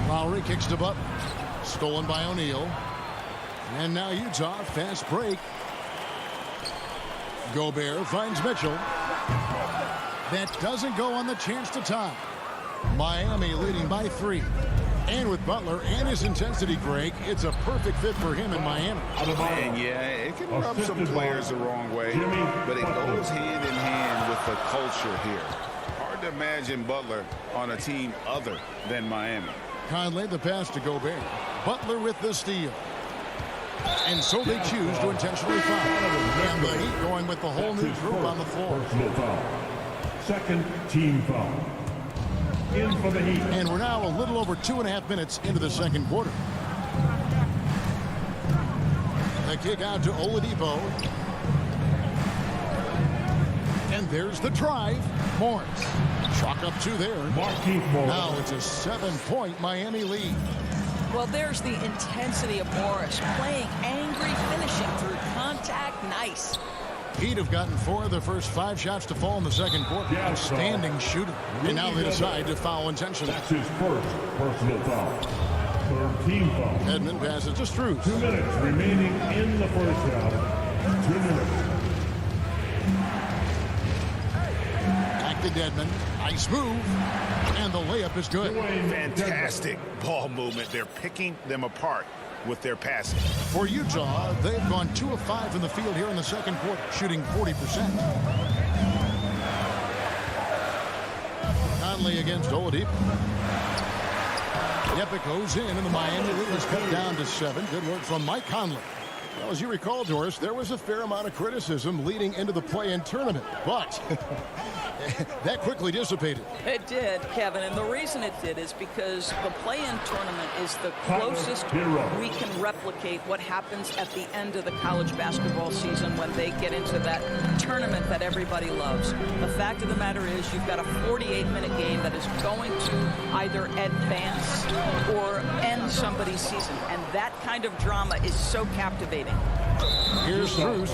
S2: Lowry kicks to Butler. Stolen by O'Neal. And now Utah, fast break. Gobert finds Mitchell. That doesn't go on the chance to tie. Miami leading by 3. And with Butler and his intensity, Greg, it's a perfect fit for him in Miami.
S5: And yeah, it can rub some players the wrong way, but it goes hand in hand with the culture here. Hard to imagine Butler on a team other than Miami.
S2: Conley, the pass to Gobert. Butler with the steal. And so they choose to intentionally foul. And the Heat going with the whole new group on the floor.
S6: Second team foul. In for the Heat.
S2: And we're now a little over 2.5 minutes into the second quarter. The kick out to Oladipo. And there's the drive. Morris. Chalk up 2 there. Now it's a 7-point Miami lead.
S4: Well, there's the intensity of Morris. Playing angry, finishing through contact. Nice.
S2: Heat have gotten 4 of the first 5 shots to fall in the second quarter. Outstanding shooting. And now they decide to foul intentionally.
S6: That's his first personal foul. Third team foul.
S2: Edmond passes to Strus.
S6: 2 minutes remaining in the first half. 2 minutes.
S2: Back to Dedmon. Nice move. And the layup is good.
S5: Fantastic ball movement. They're picking them apart with their passing.
S2: For Utah, they've gone 2 of 5 in the field here in the second quarter, shooting 40%. Conley against Oladipo. Yepik goes in, and the Miami lead is cut down to 7. Good work from Mike Conley. Well, as you recall, Doris, there was a fair amount of criticism leading into the play-in tournament, but that quickly dissipated.
S4: It did, Kevin, and the reason it did is because the play-in tournament is the closest we can replicate what happens at the end of the college basketball season when they get into that tournament that everybody loves. The fact of the matter is you've got a 48-minute game that is going to either advance or end somebody's season, and that kind of drama is so captivating.
S2: Here's Strus.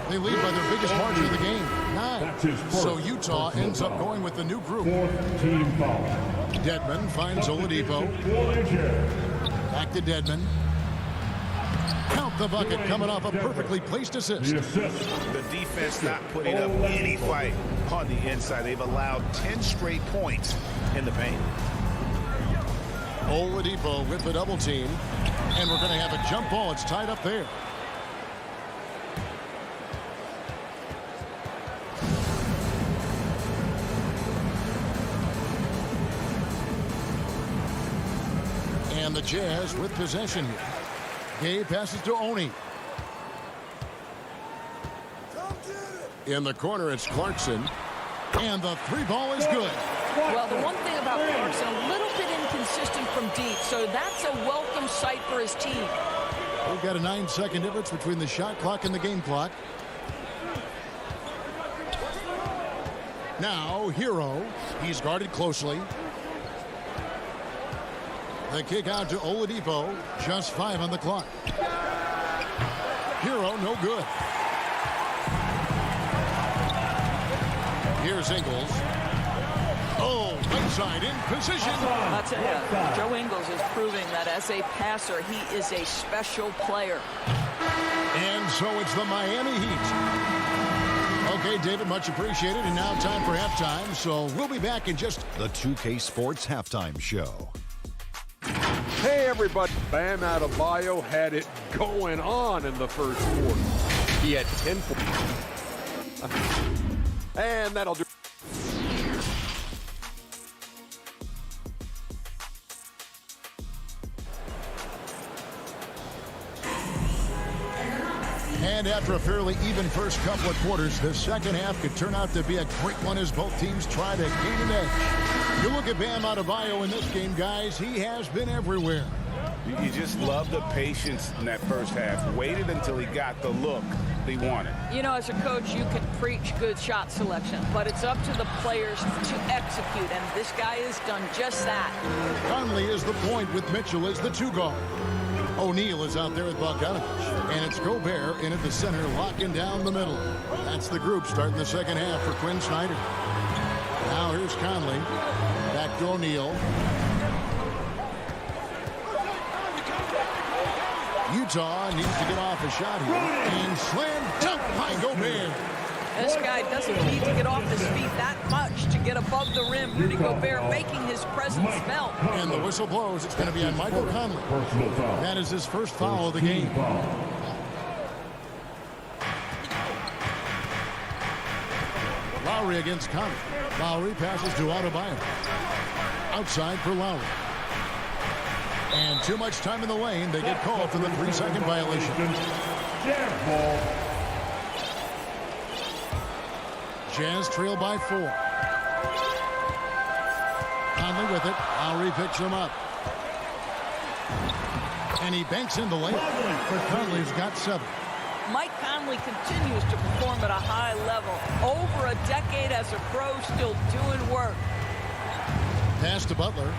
S2: They lead by their biggest margin of the game, 9. So Utah ends up going with the new group.
S6: Fourth team foul.
S2: Dedmon finds Oladipo. Back to Dedmon. Count the bucket, coming off a perfectly placed assist.
S5: The defense not putting up any fight on the inside. They've allowed 10 straight points in the paint.
S2: Oladipo with the double team. And we're going to have a jump ball. It's tied up there. And the Jazz with possession here. Gay passes to Oni. In the corner, it's Clarkson. And the three ball is good.
S4: Well, the one thing about Clarkson, a little bit inconsistent from deep, so that's a welcome sight for his team.
S2: We've got a 9-second difference between the shot clock and the game clock. Now, Hero. He's guarded closely. The kick out to Oladipo. Just 5 on the clock. Hero, no good. Here's Ingles. Oh, right side in position.
S4: I'll tell you, Joe Ingles is proving that as a passer, he is a special player.
S2: And so it's the Miami Heat. Okay, David, much appreciated. And now time for halftime. So we'll be back in just...
S3: The 2K Sports Halftime Show.
S7: Hey, everybody. Bam Adebayo had it going on in the first quarter. He had 10 points. And that'll do.
S2: And after a fairly even first couple of quarters, the second half could turn out to be a great one as both teams try to gain an edge. You look at Bam Adebayo in this game, guys, he has been everywhere.
S5: You just love the patience in that first half. Waited until he got the look he wanted.
S4: You know, as a coach, you can preach good shot selection, but it's up to the players to execute, and this guy has done just that.
S2: Conley is the point with Mitchell as the 2 guard. O'Neal is out there with Bogdanovich, and it's Gobert in at the center, locking down the middle. That's the group starting the second half for Quinn Snyder. Now here's Conley, back to O'Neal. Utah needs to get off a shot here. And slam dunk by Gobert.
S4: This guy doesn't need to get off his feet that much to get above the rim. Rudy Gobert making his presence felt.
S2: And the whistle blows. It's going to be on Michael Conley. That is his first foul of the game. Lowry against Conley. Lowry passes to Adebayo. Outside for Lowry. And too much time in the lane. They get called for the 3-second violation. Jazz trail by 4. Conley with it. Lowry picks him up. And he banks in the lane. Conley's got 7.
S4: Mike Conley continues to perform at a high level. Over a decade as a pro, still doing work.
S2: Pass to Butler.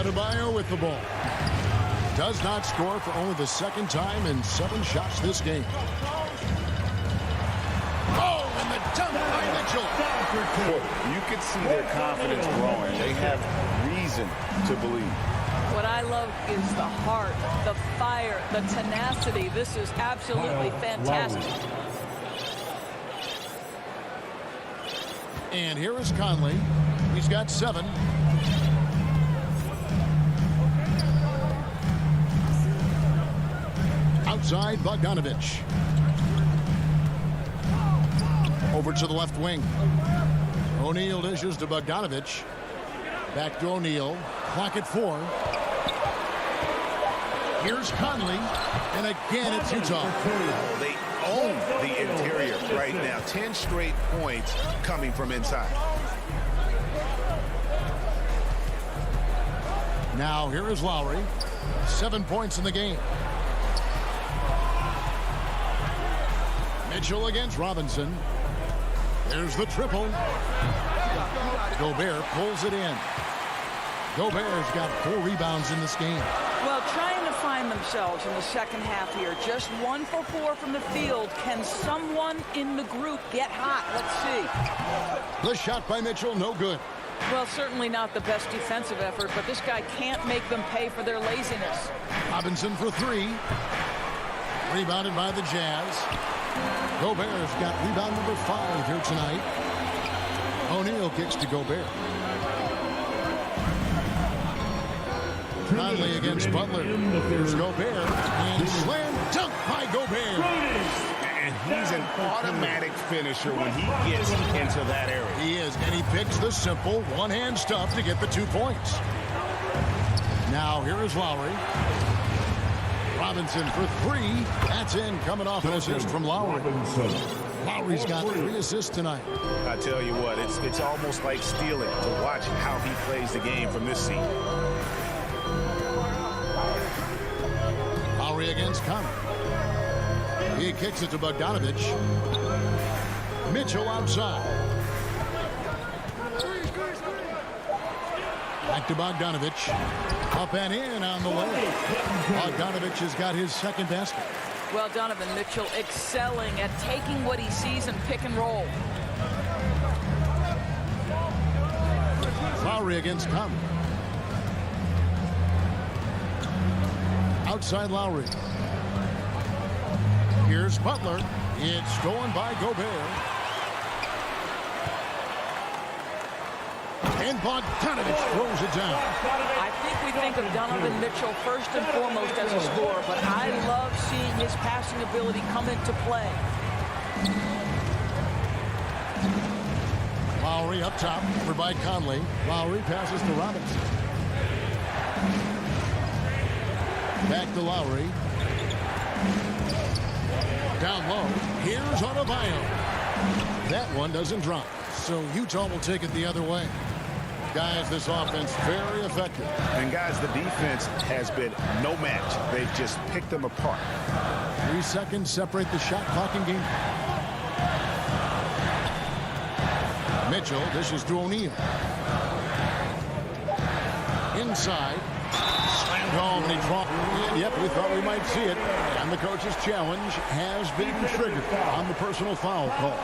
S2: Adebayo with the ball. Does not score for only the second time in 7 shots this game. Oh, and the dunk by Mitchell.
S5: You can see their confidence growing. They have reason to believe.
S4: What I love is the heart, the fire, the tenacity. This is absolutely fantastic.
S2: And here is Conley. He's got 7. Outside, Bogdanovich. Over to the left wing. O'Neal dishes to Bogdanovich. Back to O'Neal. Clock at 4. Here's Conley. And again, it's Utah.
S5: They own the interior right now. 10 straight points coming from inside.
S2: Now, here is Lowry. 7 points in the game. Mitchell against Robinson. There's the triple. Gobert pulls it in. Gobert's got 4 rebounds in this game.
S4: Well, trying to find themselves in the second half here. Just 1 for 4 from the field. Can someone in the group get hot? Let's see.
S2: The shot by Mitchell, no good.
S4: Well, certainly not the best defensive effort, but this guy can't make them pay for their laziness.
S2: Robinson for 3. Rebounded by the Jazz. Gobert's got rebound number 5 here tonight. O'Neal kicks to Gobert. Conley against Butler. Here's Gobert. And slam dunk by Gobert.
S5: And he's an automatic finisher when he gets into that area.
S2: He is, and he picks the simple one-hand stuff to get the 2 points. Now here is Lowry. Robinson for three. That's in, coming off an assist from Lowry. Lowry's got 3 assists tonight.
S5: I tell you what, it's almost like stealing to watch how he plays the game from this seat.
S2: Lowry against Connor. He kicks it to Bogdanovich. Mitchell outside. Back to Bogdanovich. Up and in on the way. Bogdanovich has got his second basket.
S4: Well, Donovan Mitchell excelling at taking what he sees in pick and roll.
S2: Lowry against Conley. Outside Lowry. Here's Butler. It's stolen by Gobert. And Bogdanovich throws it down.
S4: I think we think of Donovan Mitchell first and foremost as a scorer, but I love seeing his passing ability come into play.
S2: Lowry up top for by Conley. Lowry passes to Robinson. Back to Lowry. Down low. Here's Adebayo. That one doesn't drop. So Utah will take it the other way. Guys, this offense very effective.
S5: And guys, the defense has been no match. They've just picked them apart.
S2: 3 seconds separate the shot clock and game. Mitchell dishes to O'Neal. Inside. Slammed home and he dropped. Yep, we thought we might see it. And the coach's challenge has been triggered on the personal foul call.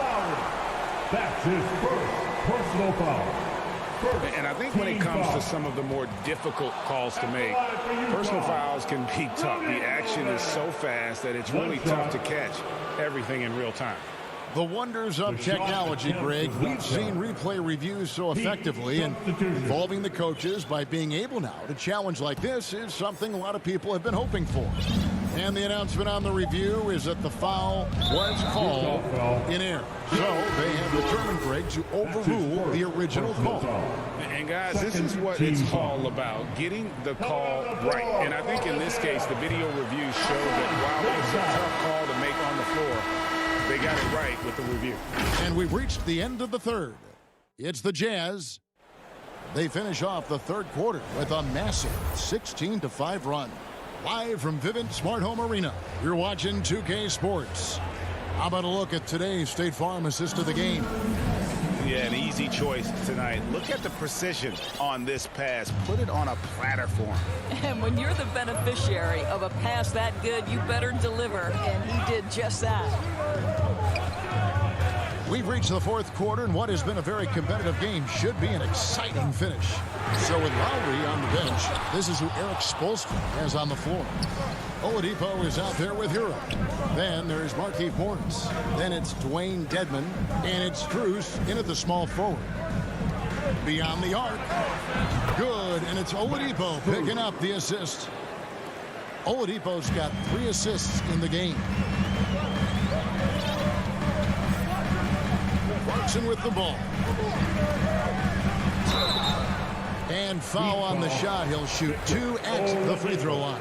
S6: That's his first personal foul.
S5: And I think when it comes to some of the more difficult calls to make, personal fouls can be tough. The action is so fast that it's really tough to catch everything in real time.
S2: The wonders of technology, Greg. We've seen replay reviews so effectively, and involving the coaches by being able now to challenge like this is something a lot of people have been hoping for. And the announcement on the review is that the foul was called in error. So they have determined, Greg, to overrule the original call.
S5: And guys, this is what it's all about, getting the call right. And I think in this case, the video review showed that while it's a tough call to make on the floor, they got it right with the review.
S2: And we've reached the end of the third. It's the Jazz. They finish off the third quarter with a massive 16-5 run. Live from Vivint Smart Home Arena, you're watching 2K Sports. How about a look at today's State Farm assist of the game?
S5: Yeah, an easy choice tonight. Look at the precision on this pass. Put it on a platter for him.
S4: And when you're the beneficiary of a pass that good, you better deliver. And he did just that.
S2: We've reached the fourth quarter, and what has been a very competitive game should be an exciting finish. So with Lowry on the bench, this is who Eric Spoelstra has on the floor. Oladipo is out there with Hero. Then there's Markieff Morris. Then it's Dwayne Dedmon, and it's Strus in at the small forward. Beyond the arc. Good, and it's Oladipo picking up the assist. Oladipo's got 3 assists in the game. Clarkson with the ball. And foul on the shot. He'll shoot 2 at the free throw line.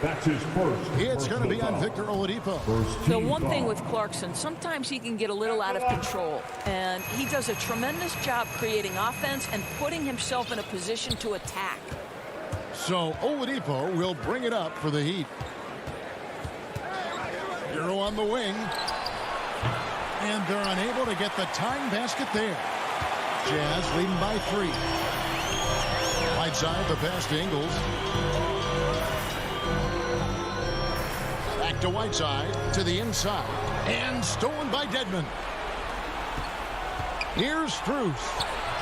S6: That's his first.
S2: It's going to be on Victor Oladipo.
S4: The one thing with Clarkson, sometimes he can get a little out of control. And he does a tremendous job creating offense and putting himself in a position to attack.
S2: So Oladipo will bring it up for the Heat. Hero on the wing. And they're unable to get the tying basket there. Jazz leading by 3. Whiteside, the pass to Ingles. Back to Whiteside, to the inside. And stolen by Dedmon. Here's Strus,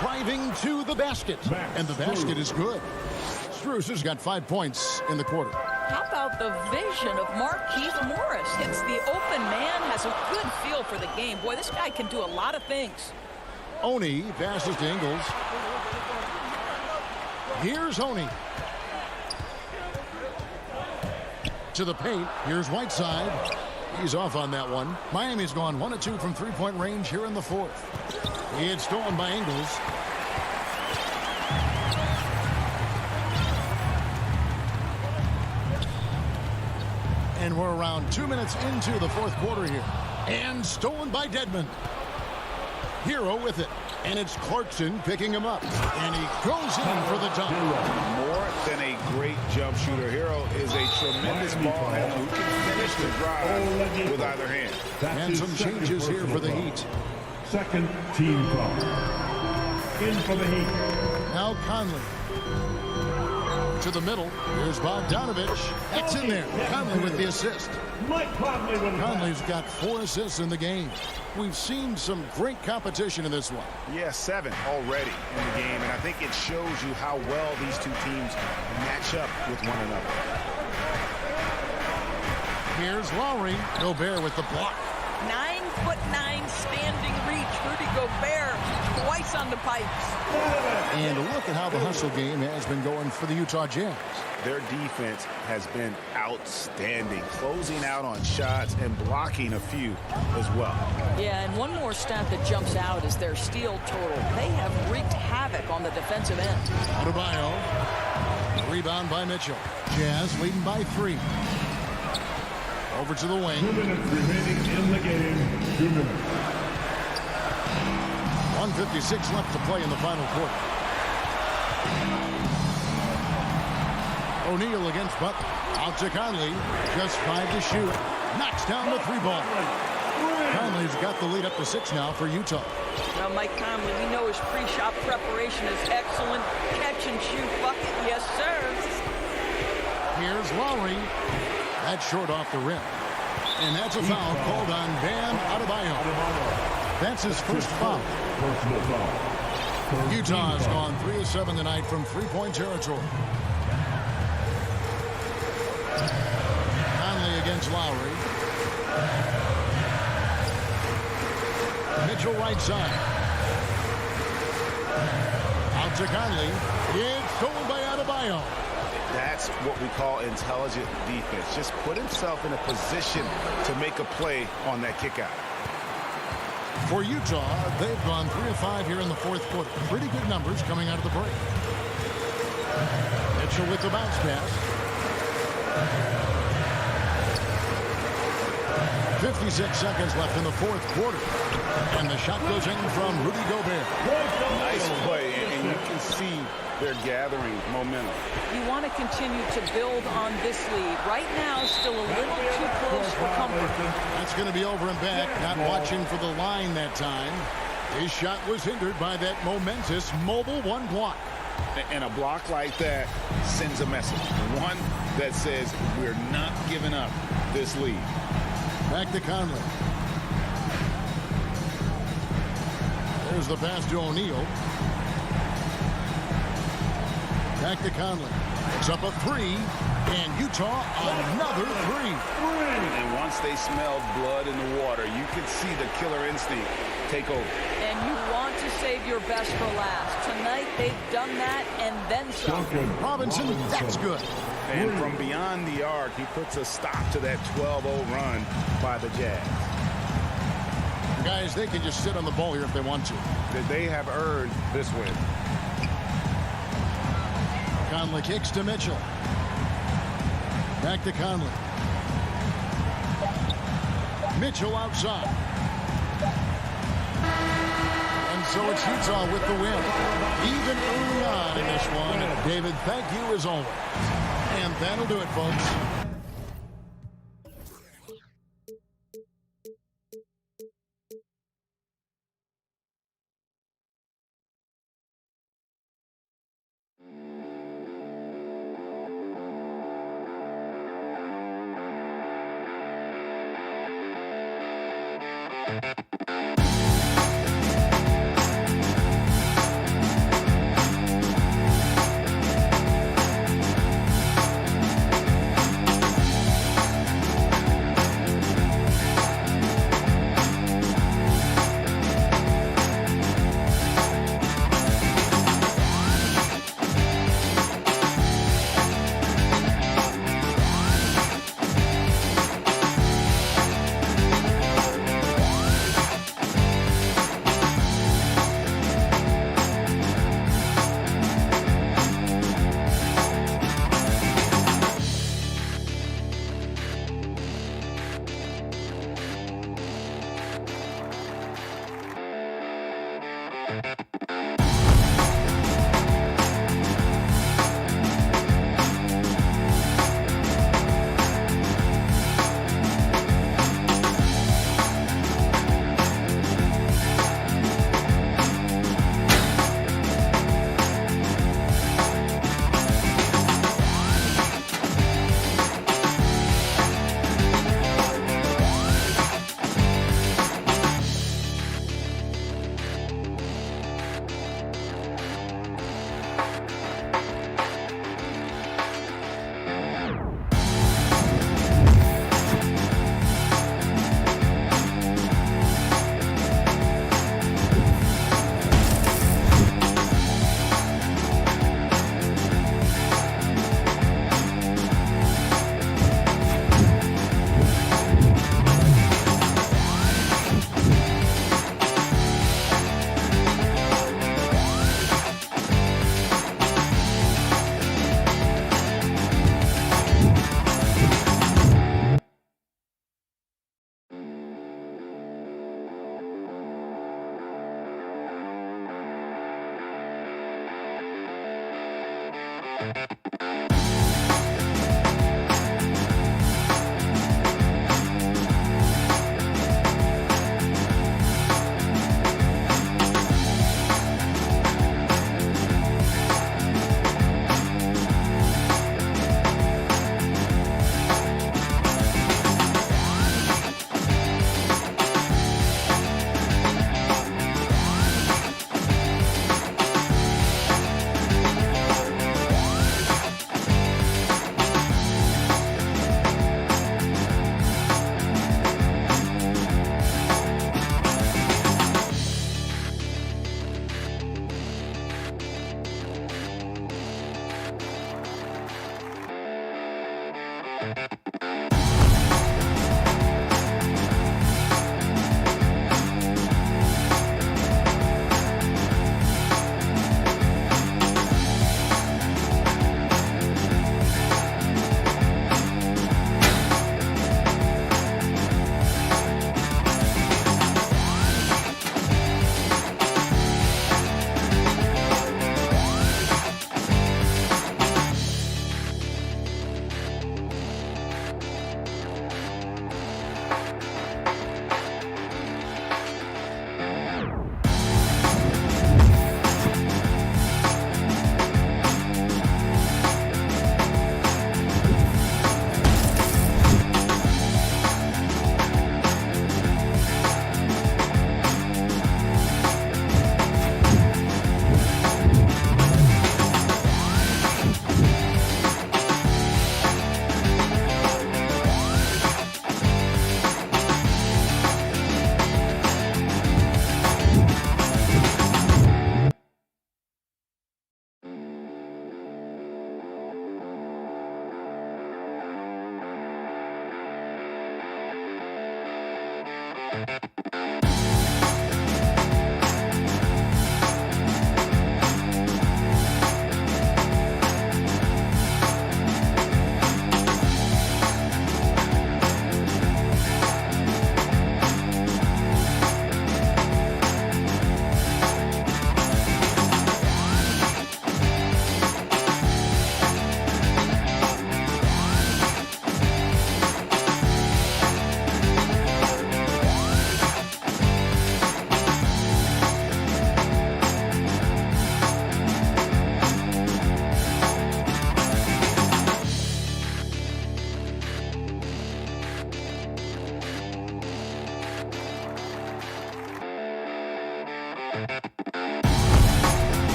S2: driving to the basket. And the basket is good. Strus has got 5 points in the quarter.
S4: How about the vision of Markieff Morris? Hits the open man, has a good feel for the game. Boy, this guy can do a lot of things.
S2: Oni passes to Ingles. Here's Oni. To the paint. Here's Whiteside. He's off on that one. Miami's gone 1 of 2 from three-point range here in the fourth. It's stolen by Ingles. And we're around 2 minutes into the fourth quarter here. And stolen by Dedmon. Hero with it. And it's Clarkson picking him up. And he goes in for the dunk.
S5: More than a great jump shooter, Hero is a tremendous ball handler who can finish the drive with either hand.
S2: And some changes here for the Heat.
S6: Second team foul. In for the Heat.
S2: Now Conley. To the middle. Here's Bogdanovich. It's in there. Conley with the assist. Conley's got 4 assists in the game. We've seen some great competition in this one.
S5: Yeah, 7 already in the game, and I think it shows you how well these two teams match up with one another.
S2: Here's Lowry. Gobert with the block.
S4: 9'9" standing reach. Rudy Gobert twice on the pipes.
S2: And look at how the hustle game has been going for the Utah Jazz.
S5: Their defense has been outstanding, closing out on shots and blocking a few as well.
S4: Yeah, and one more stat that jumps out is their steal total. They have wreaked havoc on the defensive end.
S2: Adebayo. Rebound by Mitchell. Jazz leading by 3. Over to the wing.
S6: 2 minutes remaining in the game. 2 minutes.
S2: 1:56 left to play in the final quarter. O'Neal against Butler. Out to Conley. Just 5 to shoot. Knocks down the 3-ball. Conley's got the lead up to 6 now for Utah.
S4: Now, Mike Conley, we know his pre-shot preparation is excellent. Catch and shoot bucket, yes, sir.
S2: Here's Lowry. That's short off the rim. And that's a foul called on Bam Adebayo. That's his first foul. Utah has gone 3 of 7 tonight from 3-point territory. Conley against Lowry. Mitchell right side. Out to Conley. It's stolen by Adebayo.
S5: That's what we call intelligent defense. Just put himself in a position to make a play on that kick out.
S2: For Utah, they've gone 3 of 5 here in the fourth quarter. Pretty good numbers coming out of the break. Mitchell with the bounce pass. 56 seconds left in the fourth quarter. And the shot goes in from Rudy Gobert.
S5: Nice play, and you can see they're gathering momentum.
S4: You want to continue to build on this lead. Right now, still a little too close for comfort.
S2: That's going to be over and back. Not watching for the line that time. His shot was hindered by that momentous mobile 1 block.
S5: And a block like that sends a message. One that says we're not giving up this lead.
S2: Back to Conley. There's the pass to O'Neal. Back to Conley. It's up a 3. And Utah another 3.
S5: And once they smelled blood in the water, you could see the killer instinct take over.
S4: And you want to save your best for last. Tonight, they've done that and then some.
S2: Robinson, that's good.
S5: And from beyond the arc, he puts a stop to that 12-0 run by the Jazz.
S2: Guys, they can just sit on the ball here if they want to.
S5: They have earned this win.
S2: Conley kicks to Mitchell. Back to Conley. Mitchell outside. And so it's Utah with the win. Even early on in this one. David, thank you as always. And that'll do it, folks.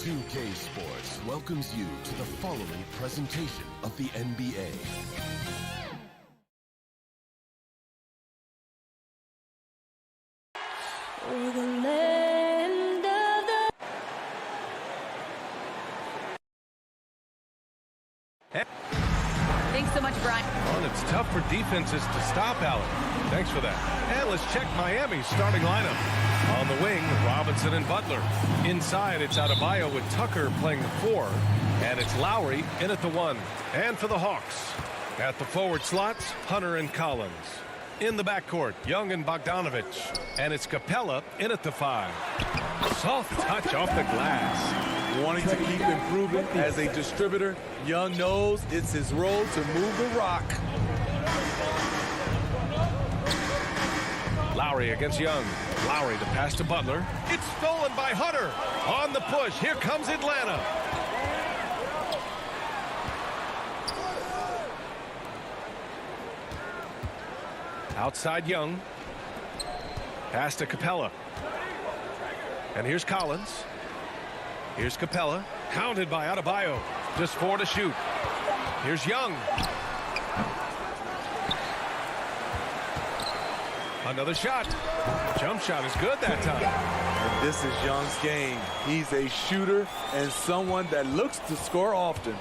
S1: 2K Sports welcomes you to the following presentation of the NBA.
S12: Thanks so much, Brian.
S8: Well, it's tough for defenses to stop Allen. Thanks for that. And let's check Miami's starting lineup. On the wing, Robinson and Butler. Inside, it's Adebayo with Tucker playing the 4. And it's Lowry in at the 1. And for the Hawks, at the forward slots, Hunter and Collins. In the backcourt, Young and Bogdanovich. And it's Capella in at the 5. Soft touch off the glass.
S9: Wanting to keep improving as a distributor, Young knows it's his role to move the rock.
S8: Lowry against Young. Lowry the pass to Butler. It's stolen by Hunter. On the push, here comes Atlanta. Outside Young. Pass to Capella. And here's Collins. Here's Capella. Counted by Adebayo. Just 4 to shoot. Here's Young. Another shot. Jump shot is good that time.
S9: And this is Young's game. He's a shooter and someone that looks to score often.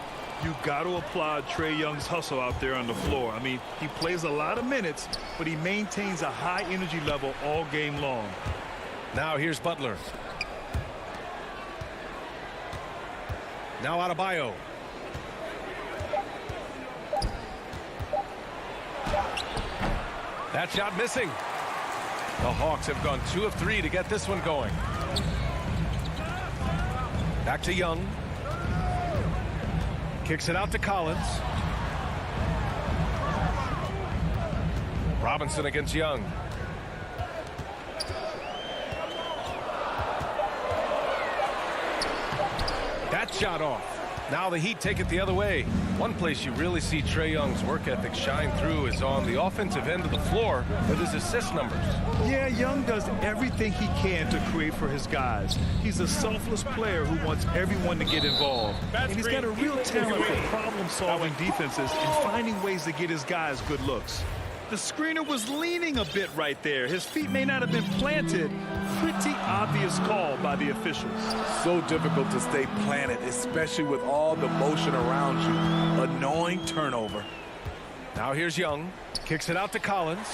S10: You got to applaud Trae Young's hustle out there on the floor. I mean, he plays a lot of minutes, but he maintains a high energy level all game long.
S8: Now here's Butler. Now Adebayo. That shot missing. The Hawks have gone 2 of 3 to get this one going. Back to Young. Kicks it out to Collins. Robinson against Young. That shot off. Now the Heat take it the other way. One place you really see Trae Young's work ethic shine through is on the offensive end of the floor with his assist numbers.
S10: Yeah, Young does everything he can to create for his guys. He's a selfless player who wants everyone to get involved. And he's got a real talent for problem-solving defenses and finding ways to get his guys good looks. The screener was leaning a bit right there. His feet may not have been planted. Pretty obvious call by the officials.
S9: So difficult to stay planted, especially with all the motion around you. Annoying turnover.
S8: Now here's Young. Kicks it out to Collins.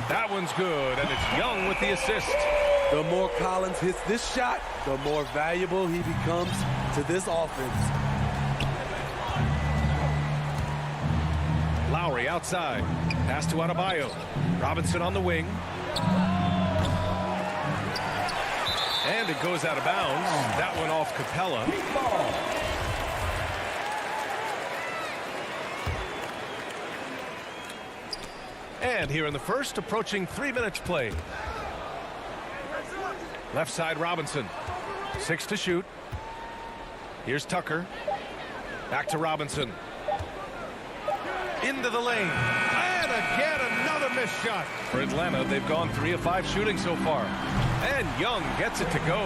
S8: That one's good, and it's Young with the assist.
S9: The more Collins hits this shot, the more valuable he becomes to this offense.
S8: Lowry outside. Pass to Adebayo. Robinson on the wing. And it goes out of bounds. That one off Capella. And here in the first, approaching 3 minutes played. Left side Robinson. 6 to shoot. Here's Tucker. Back to Robinson. Into the lane. And again, another missed shot. For Atlanta, they've gone 3 of 5 shooting so far. And Young gets it to go.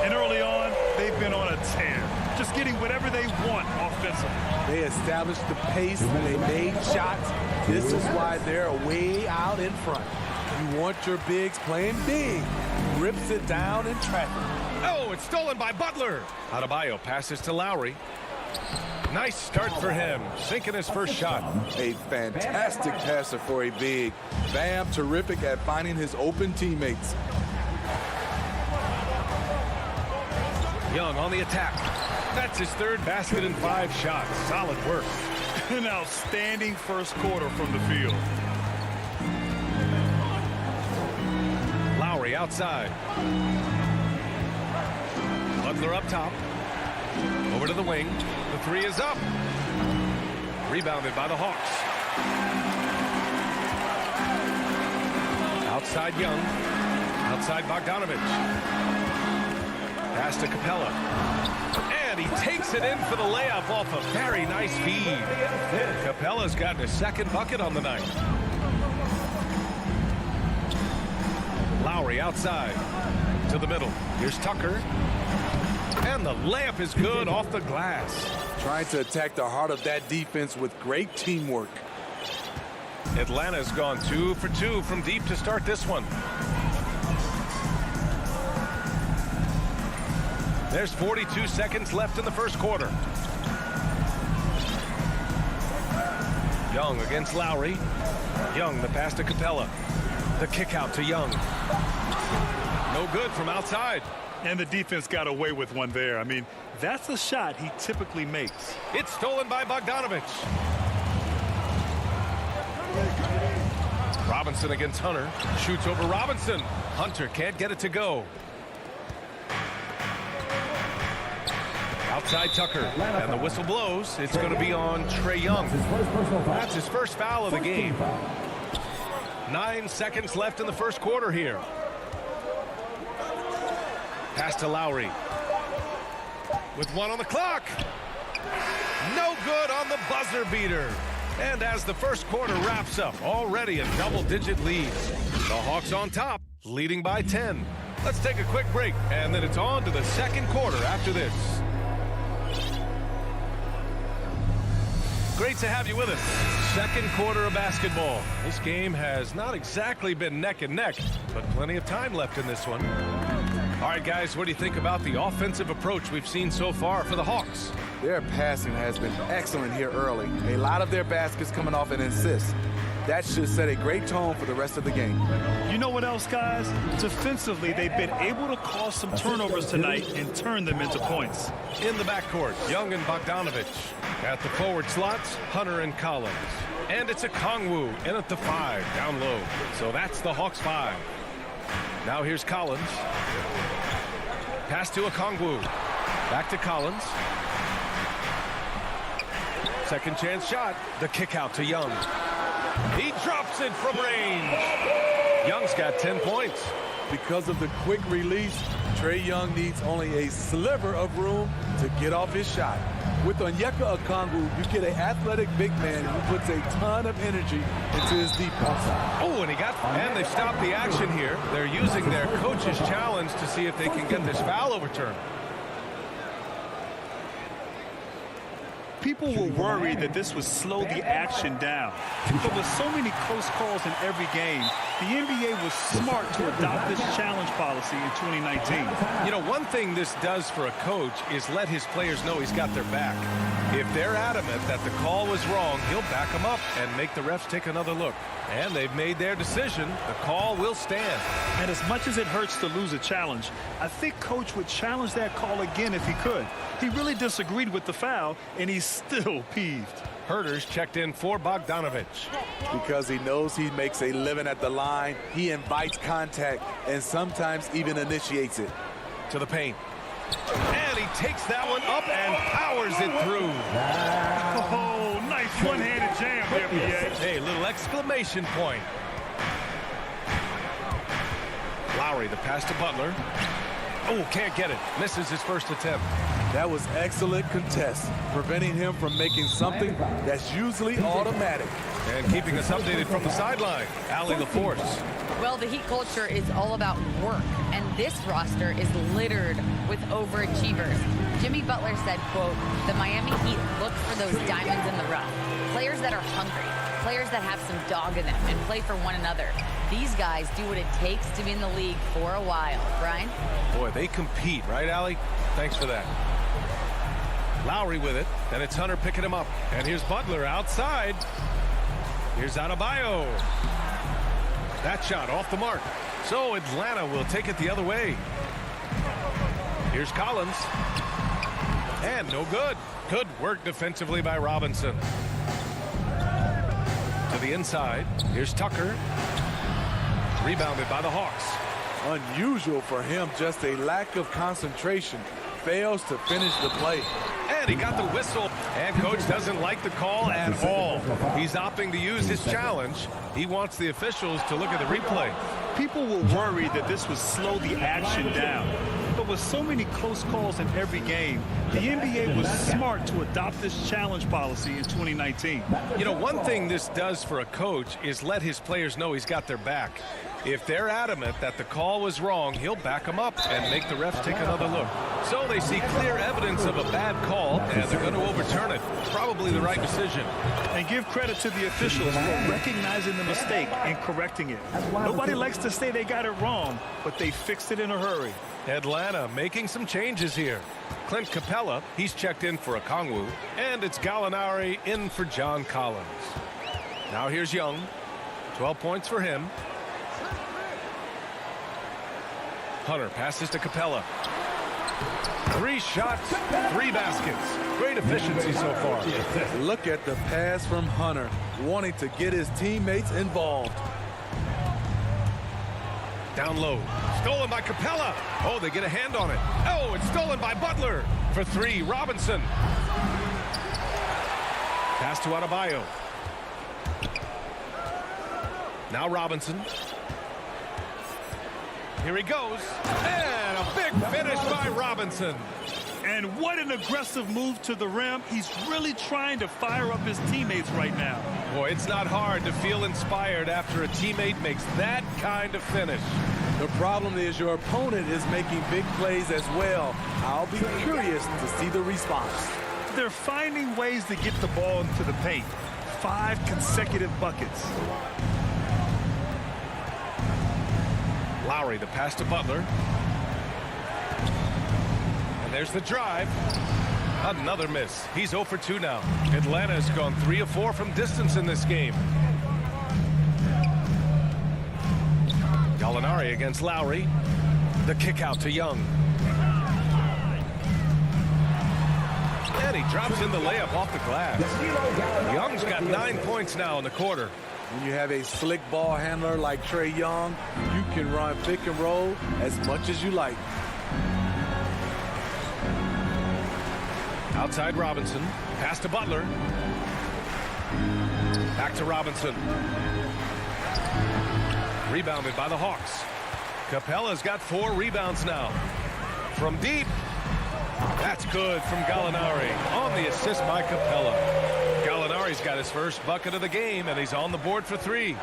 S10: And early on, they've been on a tear. Just getting whatever they want offensively.
S9: They established the pace. They made shots. This is why they're way out in front. You want your bigs playing big. Rips it down in traffic.
S8: Oh, it's stolen by Butler. Adebayo passes to Lowry. Nice start for him, sinking his first shot.
S9: A fantastic passer for a big. Bam, terrific at finding his open teammates.
S8: Young on the attack. That's his third basket in 5 shots. Solid work.
S10: An outstanding first quarter from the field.
S8: Lowry outside. Butler up top. Over to the wing. The 3 is up. Rebounded by the Hawks. Outside Young. Outside Bogdanovich. Pass to Capella. And he takes it in for the layup off a very nice feed. Capella's gotten his second bucket on the night. Lowry outside. To the middle. Here's Tucker. And the layup is good off the glass.
S9: Trying to attack the heart of that defense with great teamwork.
S8: Atlanta's gone 2 for 2 from deep to start this one. There's 42 seconds left in the first quarter. Young against Lowry. Young, the pass to Capella. The kick out to Young. No good from outside.
S10: And the defense got away with one there. I mean, that's a shot he typically makes.
S8: It's stolen by Bogdanovich. Robinson against Hunter. Shoots over Robinson. Hunter can't get it to go. Outside Tucker. And the whistle blows. It's going to be on Trae Young. That's his first foul of the game. 9 seconds left in the first quarter here. Pass to Lowry. With 1 on the clock. No good on the buzzer beater. And as the first quarter wraps up, already a double-digit lead. The Hawks on top, leading by 10. Let's take a quick break, and then it's on to the second quarter after this. Great to have you with us. Second quarter of basketball. This game has not exactly been neck and neck, but plenty of time left in this one. All right, guys, what do you think about the offensive approach we've seen so far for the Hawks?
S9: Their passing has been excellent here early. A lot of their baskets coming off an assist. That should set a great tone for the rest of the game.
S10: You know what else, guys? Defensively, they've been able to cause some turnovers tonight and turn them into points.
S8: In the backcourt, Young and Bogdanovich. At the forward slots, Hunter and Collins. And it's a Kongwu in at the 5, down low. So that's the Hawks 5. Now here's Collins. Pass to Okongwu. Back to Collins. Second chance shot. The kick out to Young. He drops it from range. Young's got 10 points.
S9: Because of the quick release, Trae Young needs only a sliver of room to get off his shot. With Onyeka Okongwu, you get an athletic big man who puts a ton of energy into his defense.
S8: Oh, and they stopped the action here. They're using their coach's challenge to see if they can get this foul overturned.
S10: People were worried that this would slow the action down. But with so many close calls in every game, the NBA was smart to adopt this challenge policy in 2019.
S8: You know, one thing this does for a coach is let his players know he's got their back. If they're adamant that the call was wrong, he'll back them up and make the refs take another look. And they've made their decision. The call will stand.
S10: And as much as it hurts to lose a challenge, I think Coach would challenge that call again if he could. He really disagreed with the foul, and he's still peeved.
S8: Herter's checked in for Bogdanovich.
S9: Because he knows he makes a living at the line, he invites contact and sometimes even initiates it.
S8: To the paint. And he takes that one up and powers it through.
S10: Oh, nice one-handed jam there, B.A.
S8: Hey, little exclamation point. Lowry, the pass to Butler. Oh, can't get it. Misses his first attempt.
S9: That was excellent contest, preventing him from making something that's usually automatic.
S8: And keeping us updated from the sideline, Allie LaForce.
S12: Well, the Heat culture is all about work, and this roster is littered with overachievers. Jimmy Butler said, quote, "The Miami Heat look for those diamonds in the rough, players that are hungry, players that have some dog in them and play for one another. These guys do what it takes to be in the league for a while." Brian?
S8: Boy, they compete, right, Allie? Thanks for that. Lowry with it, and it's Hunter picking him up. And here's Butler outside. Here's Adebayo. That shot off the mark. So Atlanta will take it the other way. Here's Collins. And no good. Good work defensively by Robinson. To the inside. Here's Tucker. Rebounded by the Hawks.
S9: Unusual for him, just a lack of concentration. Fails to finish the play.
S8: And he got the whistle. And coach doesn't like the call at all. He's opting to use his challenge. He wants the officials to look at the replay.
S10: People were worried that this would slow the action down. But with so many close calls in every game, the NBA was smart to adopt this challenge policy in 2019.
S8: You know, one thing this does for a coach is let his players know he's got their back. If they're adamant that the call was wrong, he'll back them up and make the refs take another look. So they see clear evidence of a bad call, and they're going to overturn it. Probably the right decision.
S10: And give credit to the officials for recognizing the mistake and correcting it. Nobody likes to say they got it wrong, but they fixed it in a hurry.
S8: Atlanta making some changes here. Clint Capella, he's checked in for Okongwu, and it's Gallinari in for John Collins. Now here's Young. 12 points for him. Hunter passes to Capella. 3 shots, 3 baskets. Great efficiency so far.
S9: Look at the pass from Hunter, wanting to get his teammates involved.
S8: Down low. Stolen by Capella. Oh, they get a hand on it. Oh, it's stolen by Butler. For 3, Robinson. Pass to Adebayo. Now Robinson. Here he goes. And a big finish by Robinson.
S10: And what an aggressive move to the rim. He's really trying to fire up his teammates right now.
S8: Boy, it's not hard to feel inspired after a teammate makes that kind of finish.
S9: The problem is your opponent is making big plays as well. I'll be curious to see the response.
S10: They're finding ways to get the ball into the paint. 5 consecutive buckets.
S8: Lowry, the pass to Butler. And there's the drive. Another miss. He's 0 for 2 now. Atlanta's gone 3 of 4 from distance in this game. Gallinari against Lowry. The kick out to Young. And he drops in the layup off the glass. Young's got 9 points now in the quarter.
S9: When you have a slick ball handler like Trae Young, you can run pick and roll as much as you like.
S8: Outside Robinson. Pass to Butler. Back to Robinson. Rebounded by the Hawks. Capella's got 4 rebounds now. From deep. That's good from Gallinari on the assist by Capella. Gallinari's got his first bucket of the game, and he's on the board for 3.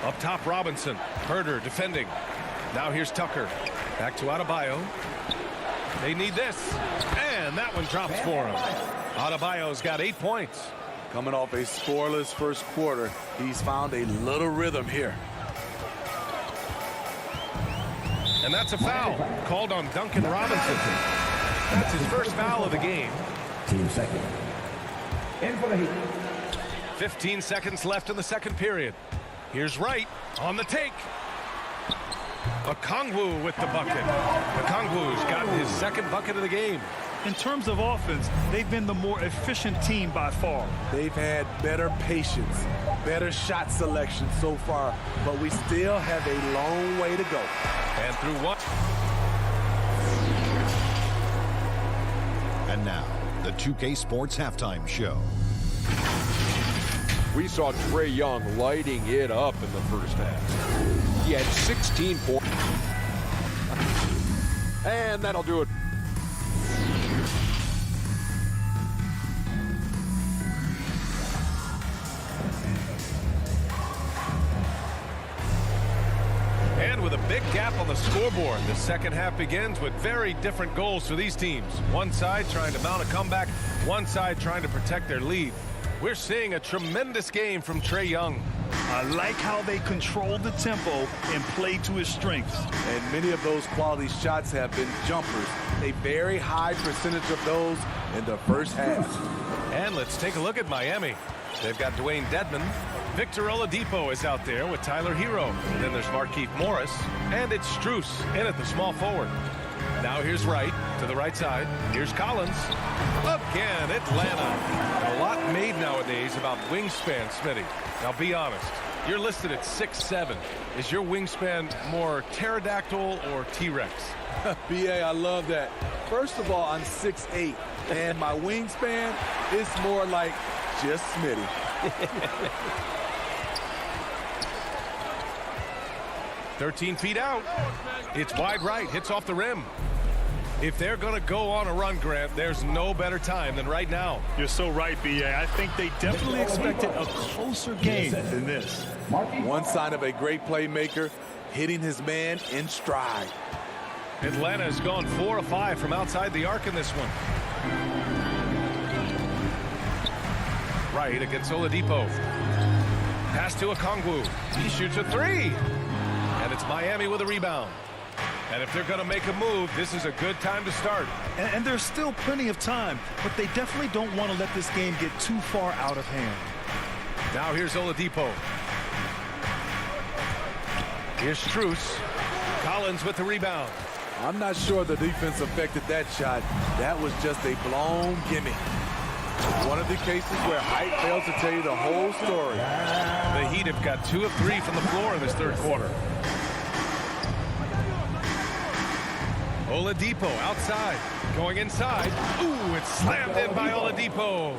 S8: Up top, Robinson. Herter defending. Now here's Tucker. Back to Adebayo. They need this. And that one drops for him. Adebayo's got 8 points.
S9: Coming off a scoreless first quarter, he's found a little rhythm here.
S8: And that's a foul called on Duncan Robinson. That's his first foul of the game.
S6: Team second. In for the Heat.
S8: 15 seconds left in the second period. Here's Wright on the take. Okongwu with the bucket. Okongwu's got his second bucket of the game.
S10: In terms of offense, they've been the more efficient team by far.
S9: They've had better patience, better shot selection so far, but we still have a long way to go.
S8: And through what?
S3: And now, the 2K Sports Halftime Show.
S7: We saw Trae Young lighting it up in the first half. He had 16 points. And that'll do it.
S8: And with a big gap on the scoreboard, the second half begins with very different goals for these teams. One side trying to mount a comeback, one side trying to protect their lead. We're seeing a tremendous game from Trae Young.
S10: I like how they control the tempo and play to his strengths.
S9: And many of those quality shots have been jumpers. A very high percentage of those in the first half.
S8: And let's take a look at Miami. They've got Dwayne Dedmon. Victor Oladipo is out there with Tyler Hero. And then there's Markieff Morris. And it's Strus in at the small forward. Now here's Wright to the right side. Here's Collins. Again, Atlanta. A lot made nowadays about wingspan, Smitty. Now be honest. You're listed at 6'7". Is your wingspan more pterodactyl or T-Rex?
S9: BA, I love that. First of all, I'm 6'8", and my wingspan is more like just Smitty.
S8: 13 feet out. It's wide right, hits off the rim. If they're going to go on a run, Grant, there's no better time than right now.
S10: You're so right, B.A. I think they definitely expected a closer game than this.
S9: One sign of a great playmaker, hitting his man in stride.
S8: Atlanta has gone 4 of 5 from outside the arc in this one. Right against Oladipo. Pass to Okongwu. He shoots a 3. And it's Miami with a rebound. And if they're going to make a move, this is a good time to start.
S10: And there's still plenty of time, but they definitely don't want to let this game get too far out of hand.
S8: Now here's Oladipo. Here's Strus. Collins with the rebound.
S9: I'm not sure the defense affected that shot. That was just a blown gimme. One of the cases where height fails to tell you the whole story.
S8: The Heat have got 2 of 3 from the floor in this third quarter. Oladipo outside, going inside. Ooh, it's slammed in by Oladipo.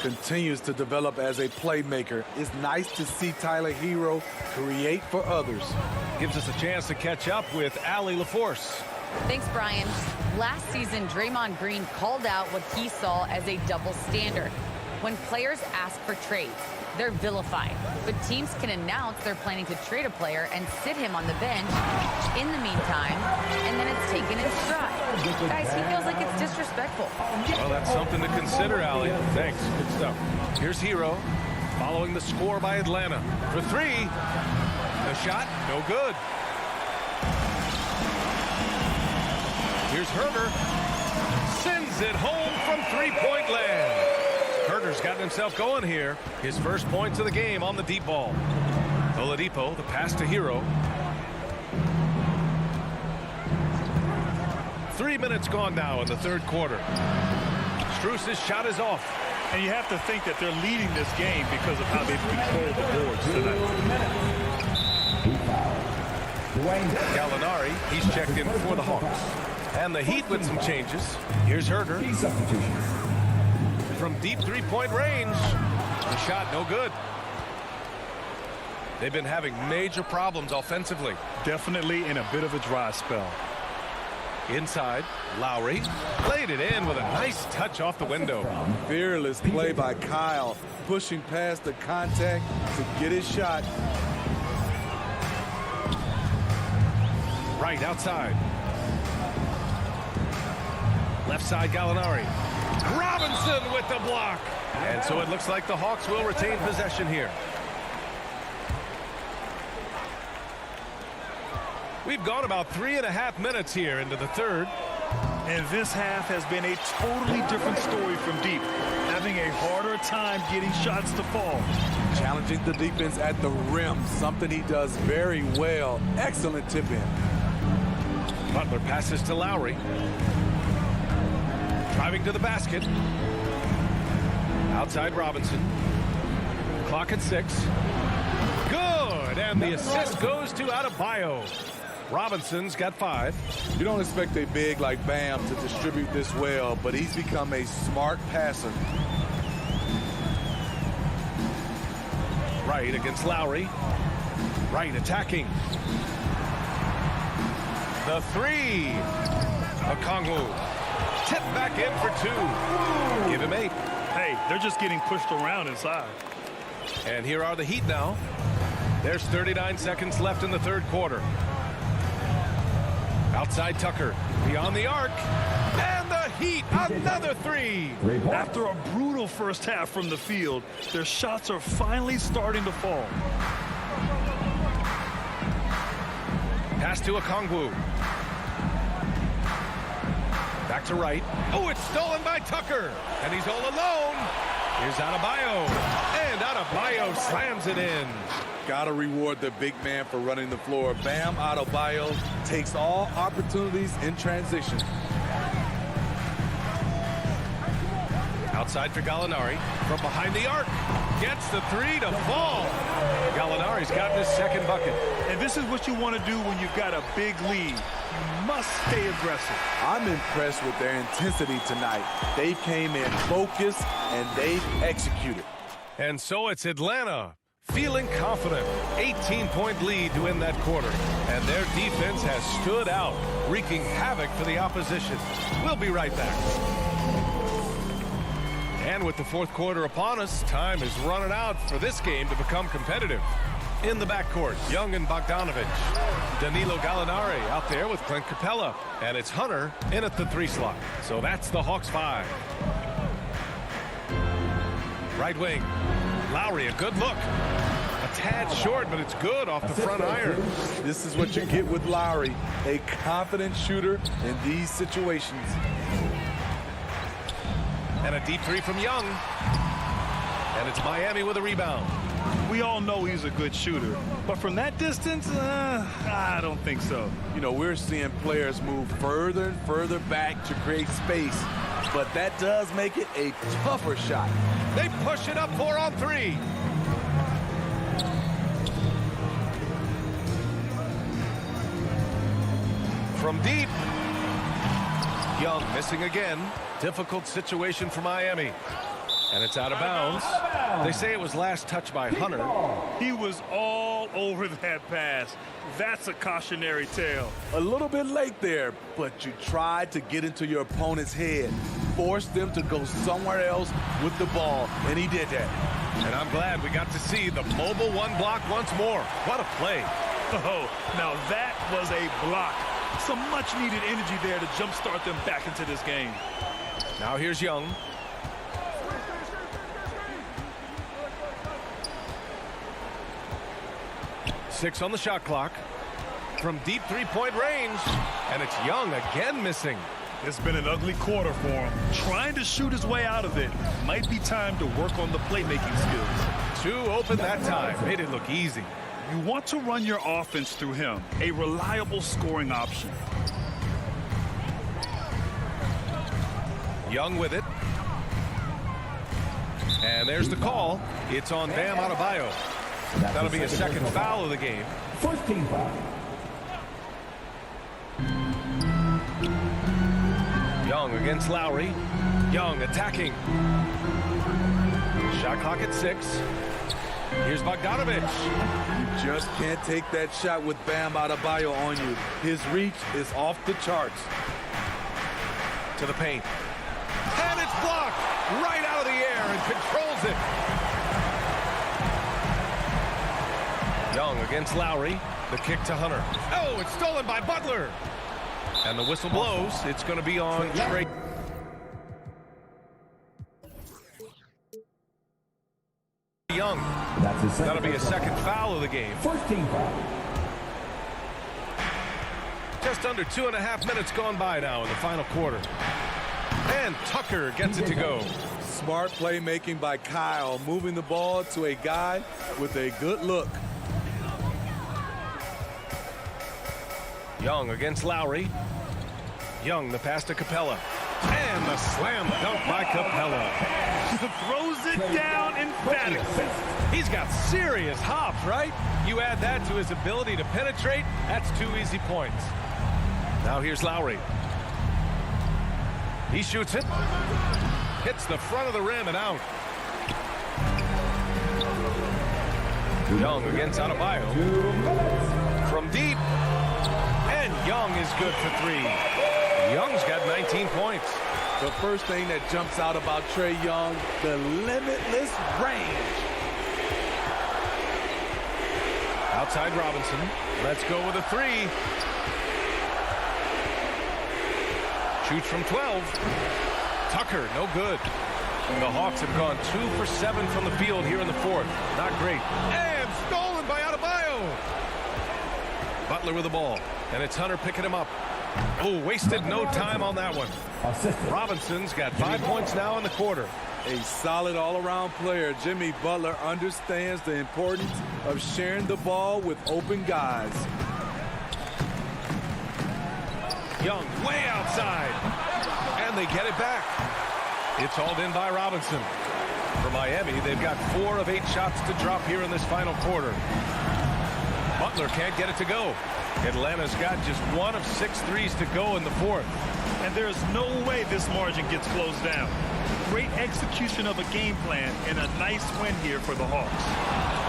S9: Continues to develop as a playmaker. It's nice to see Tyler Hero create for others.
S8: Gives us a chance to catch up with Allie LaForce.
S12: Thanks, Brian. Last season, Draymond Green called out what he saw as a double standard. When players ask for trades, they're vilified. But teams can announce they're planning to trade a player and sit him on the bench in the meantime, and then it's taken in stride. Guys, he feels like it's disrespectful.
S8: Well, that's something to consider, Allie. Thanks. Good stuff. Here's Hero, following the score by Atlanta. For 3. The shot, no good. Here's Herter. Sends it home from three-point land. Herter's gotten himself going here. His first points of the game on the deep ball. Oladipo, the pass to Hero. 3 minutes gone now in the third quarter. Strus's shot is off.
S10: And you have to think that they're leading this game because of how they've controlled the boards tonight.
S8: Gallinari, he's checked in for the Hawks. And the Heat with some changes. Here's Herter. From deep three-point range. The shot no good. They've been having major problems offensively.
S10: Definitely in a bit of a dry spell.
S8: Inside, Lowry played it in with a nice touch off the window.
S9: Fearless play by Kyle, pushing past the contact to get his shot.
S8: Right outside. Left side, Gallinari. Robinson with the block. And so it looks like the Hawks will retain possession here. We've gone about 3.5 minutes here into the third.
S10: And this half has been a totally different story from deep. Having a harder time getting shots to fall.
S9: Challenging the defense at the rim, something he does very well. Excellent tip in.
S8: Butler passes to Lowry. Driving to the basket. Outside Robinson. Clock at 6. Good, and the assist goes to Adebayo. Robinson's got 5.
S9: You don't expect a big like Bam to distribute this well, but he's become a smart passer.
S8: Wright against Lowry. Wright attacking. The 3. Okongwu. Tip back in for 2. Give him 8.
S10: Hey, they're just getting pushed around inside.
S8: And here are the Heat now. There's 39 seconds left in the third quarter. Outside Tucker, beyond the arc, and the Heat, another 3.
S10: After a brutal first half from the field, their shots are finally starting to fall.
S8: Pass to Okongwu. Back to Wright. Oh, it's stolen by Tucker, and he's all alone. Here's Adebayo, and Adebayo slams it in.
S9: Gotta reward the big man for running the floor. Bam Adebayo takes all opportunities in transition.
S8: Outside for Gallinari. From behind the arc. Gets the 3 to fall. Gallinari's gotten his second bucket.
S10: And this is what you want to do when you've got a big lead. You must stay aggressive.
S9: I'm impressed with their intensity tonight. They came in focused and they executed.
S8: And so it's Atlanta. Feeling confident. 18-point lead to win that quarter. And their defense has stood out, wreaking havoc for the opposition. We'll be right back. And with the fourth quarter upon us, time is running out for this game to become competitive. In the backcourt, Young and Bogdanovich. Danilo Gallinari out there with Clint Capella. And it's Hunter in at the 3 slot. So that's the Hawks 5. Right wing. Lowry, a good look. A tad short, but it's good off the front iron.
S9: This is what you get with Lowry, a confident shooter in these situations.
S8: And a deep 3 from Young. And it's Miami with a rebound.
S10: We all know he's a good shooter, but from that distance, I don't think so.
S9: You know, we're seeing players move further and further back to create space, but that does make it a tougher shot.
S8: They push it up 4 on 3. From deep. Young missing again. Difficult situation for Miami. And it's out of bounds. They say it was last touched by Hunter.
S10: He was all over that pass. That's a cautionary tale.
S9: A little bit late there, but you tried to get into your opponent's head. Force them to go somewhere else with the ball, and he did that.
S8: And I'm glad we got to see the mobile 1 block once more. What a play.
S10: Oh, now that was a block. Some much-needed energy there to jumpstart them back into this game.
S8: Now here's Young. Six on the shot clock. From deep 3-point range. And it's Young again missing.
S10: It's been an ugly quarter for him. Trying to shoot his way out of it. Might be time to work on the playmaking skills.
S8: 2 open that time. Made it look easy.
S10: You want to run your offense through him. A reliable scoring option.
S8: Young with it. And there's the call. It's on Bam Adebayo. That'll be a second foul of the game.
S6: First team foul.
S8: Young against Lowry. Young attacking. Shot clock at 6. Here's Bogdanovich.
S9: You just can't take that shot with Bam Adebayo on you. His reach is off the charts.
S8: To the paint. And it's blocked right out of the air and controls it. Young against Lowry. The kick to Hunter. Oh, it's stolen by Butler. And the whistle blows. It's going to be on Trey. Young. That'll be a second foul of the game.
S6: First team foul.
S8: Just under 2.5 minutes gone by now in the final quarter. And Tucker gets it to go.
S9: Smart playmaking by Kyle, moving the ball to a guy with a good look.
S8: Young against Lowry. Young, the pass to Capella. And the slam dunk by Capella.
S10: Throws it down emphatically.
S8: He's got serious hops, right? You add that to his ability to penetrate, that's 2 easy points. Now here's Lowry. He shoots it. Hits the front of the rim and out. Young against Adebayo. From deep. And Young is good for 3. Young's got 19 points.
S9: The first thing that jumps out about Trae Young, the limitless range.
S8: Outside Robinson. Let's go with a 3. Shoots from 12. Tucker, no good. The Hawks have gone 2 for 7 from the field here in the fourth. Not great. And stolen by Adebayo. Butler with the ball. And it's Hunter picking him up. Oh, wasted no time on that one. Robinson's got 5 points now in the quarter.
S9: A solid all-around player. Jimmy Butler understands the importance of sharing the ball with open guys.
S8: Young way outside. And they get it back. It's hauled in by Robinson. For Miami, they've got 4 of 8 shots to drop here in this final quarter. Butler can't get it to go. Atlanta's got just 1 of 6 threes to go in the fourth.
S10: And there's no way this margin gets closed down. Great execution of a game plan and a nice win here for the Hawks.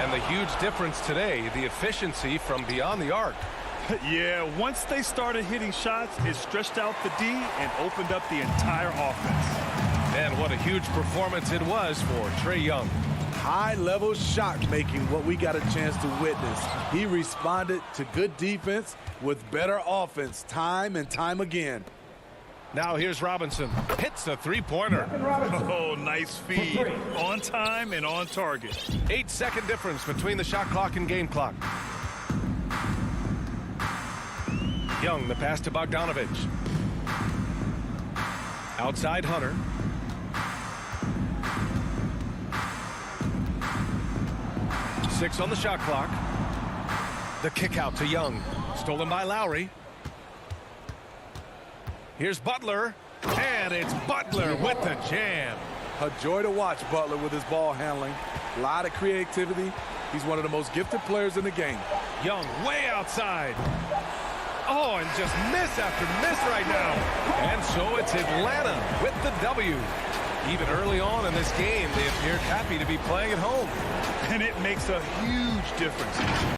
S8: And the huge difference today, the efficiency from beyond the arc.
S10: Yeah, once they started hitting shots, it stretched out the D and opened up the entire offense.
S8: And what a huge performance it was for Trae Young.
S9: High-level shot making, what we got a chance to witness. He responded to good defense with better offense time and time again.
S8: Now here's Robinson. Hits a 3-pointer.
S10: Oh, nice feed. On time and on target.
S8: 8-second difference between the shot clock and game clock. Young, the pass to Bogdanovich. Outside Hunter. Six on the shot clock. The kick out to Young. Stolen by Lowry. Here's Butler. And it's Butler with the jam.
S9: A joy to watch Butler with his ball handling. A lot of creativity. He's one of the most gifted players in the game.
S8: Young way outside. Oh, and just miss after miss right now. And so it's Atlanta with the W. Even early on in this game, they appeared happy to be playing at home.
S10: And it makes a huge difference.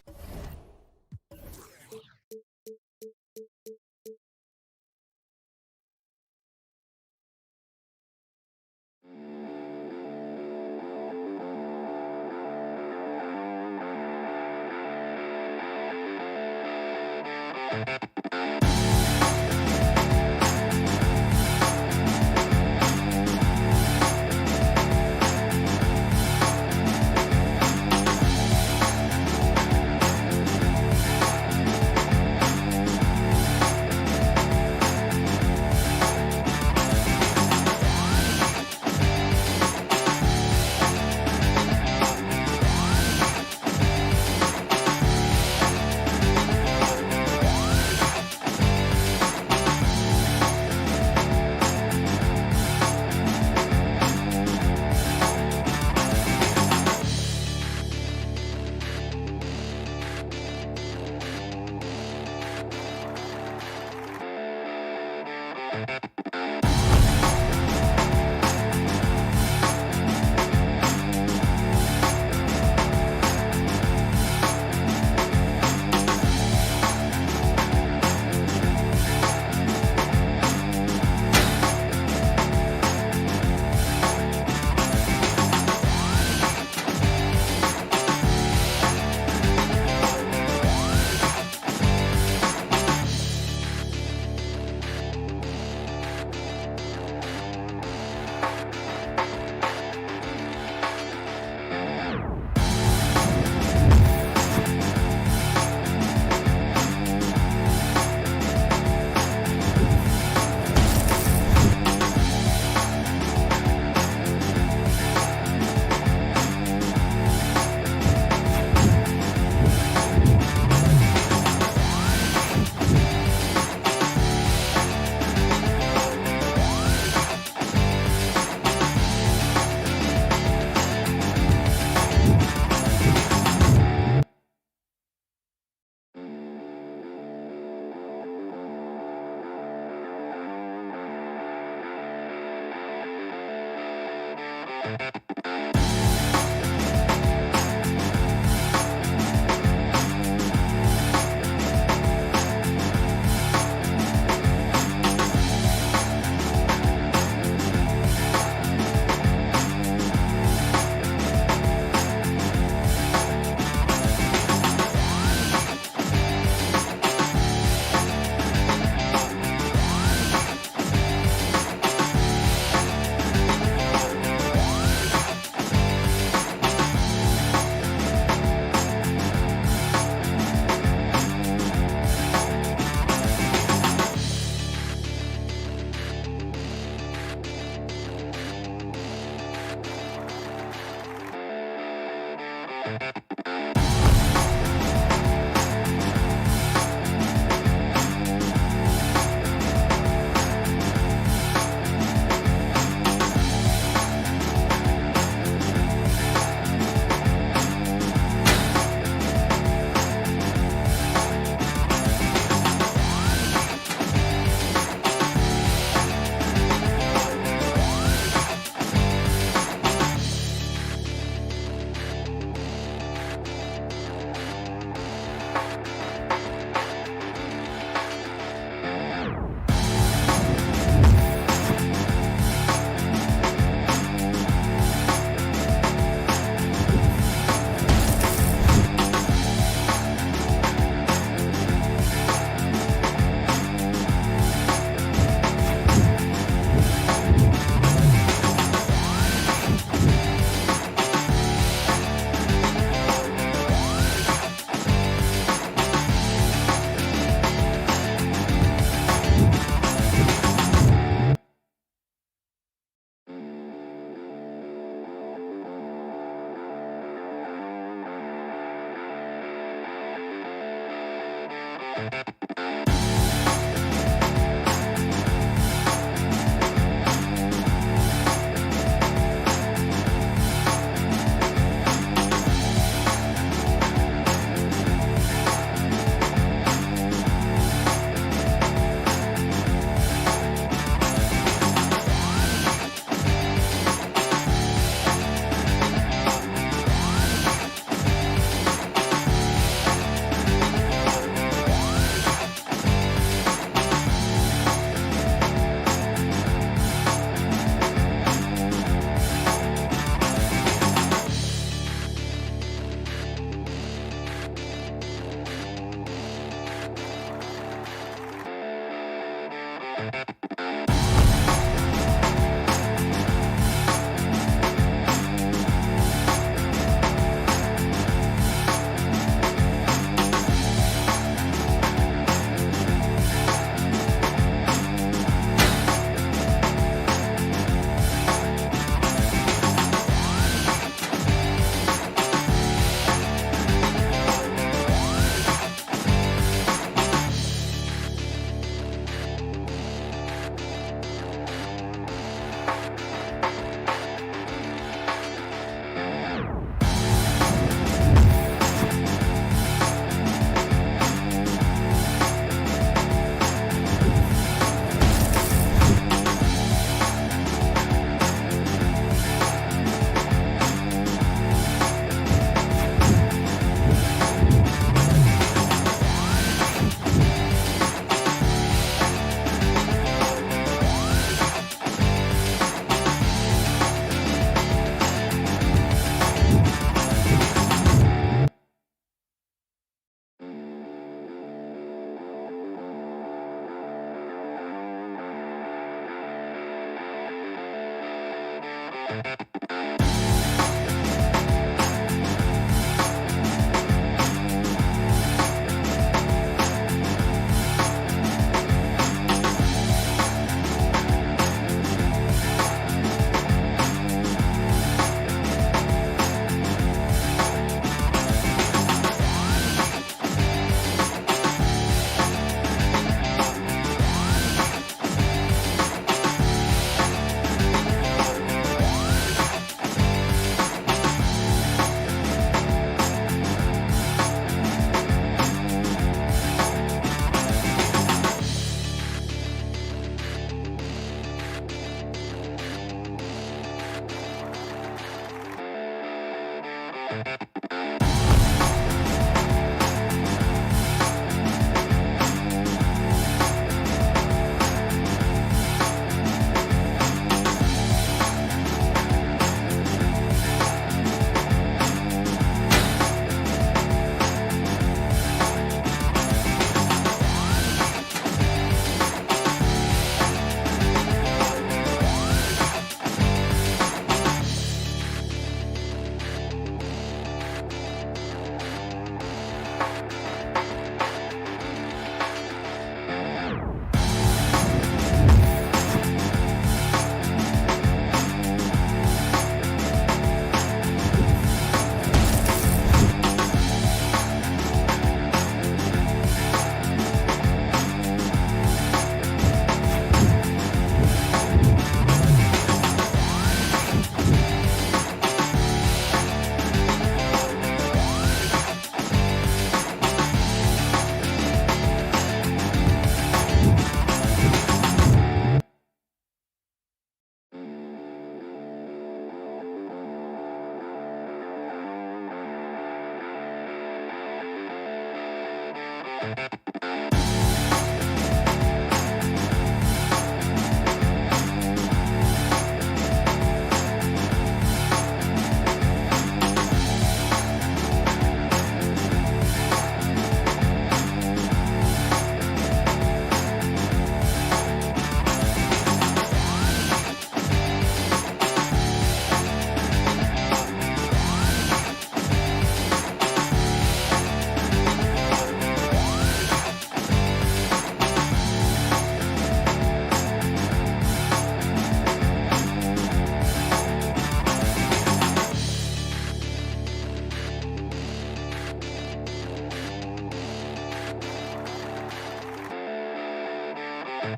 S8: That's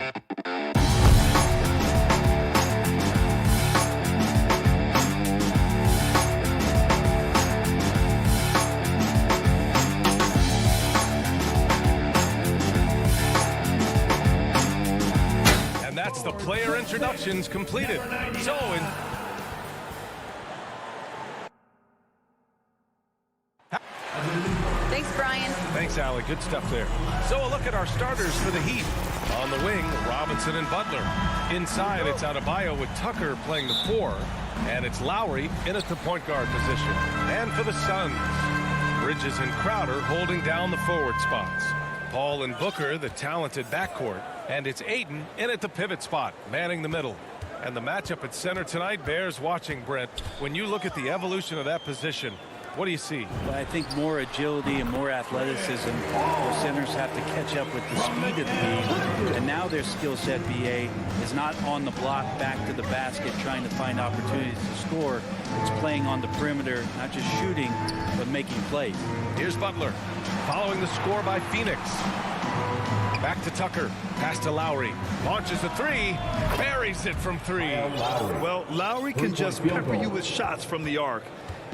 S8: the player introductions completed. So
S12: Thanks, Brian.
S8: Thanks, Allie. Good stuff there. So a look at our starters for the Heat. On the wing, Robinson and Butler. Inside, it's Adebayo with Tucker playing the 4. And it's Lowry in at the point guard position. And for the Suns, Bridges and Crowder holding down the forward spots. Paul and Booker, the talented backcourt. And it's Ayton in at the pivot spot, manning the middle. And the matchup at center tonight bears watching, Brent. When you look at the evolution of that position, what do you see?
S11: Well, I think more agility and more athleticism. The centers have to catch up with the speed of the league. And now their skill set, BA, is not on the block back to the basket trying to find opportunities to score. It's playing on the perimeter, not just shooting, but making plays.
S8: Here's Butler, following the score by Phoenix. Back to Tucker, pass to Lowry, launches the 3, buries it from 3.
S10: Well, Lowry can just pepper you with shots from the arc.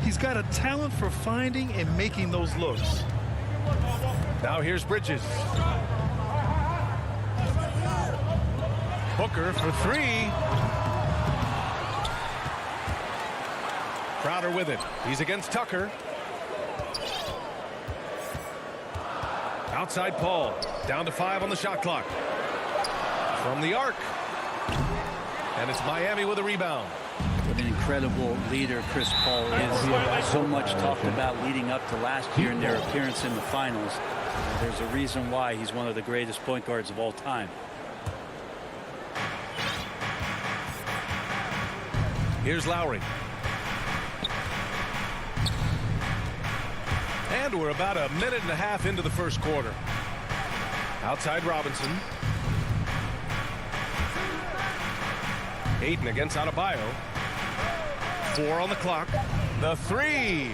S10: He's got a talent for finding and making those looks.
S8: Now here's Bridges. Booker for 3. Crowder with it. He's against Tucker. Outside Paul. Down to 5 on the shot clock. From the arc. And it's Miami with a rebound.
S11: What an incredible leader Chris Paul is. So much talked about leading up to last year in their appearance in the finals. There's a reason why he's one of the greatest point guards of all time.
S8: Here's Lowry. And we're about a minute and a half into the first quarter. Outside Robinson. Ayton against Adebayo. 4 on the clock. The 3.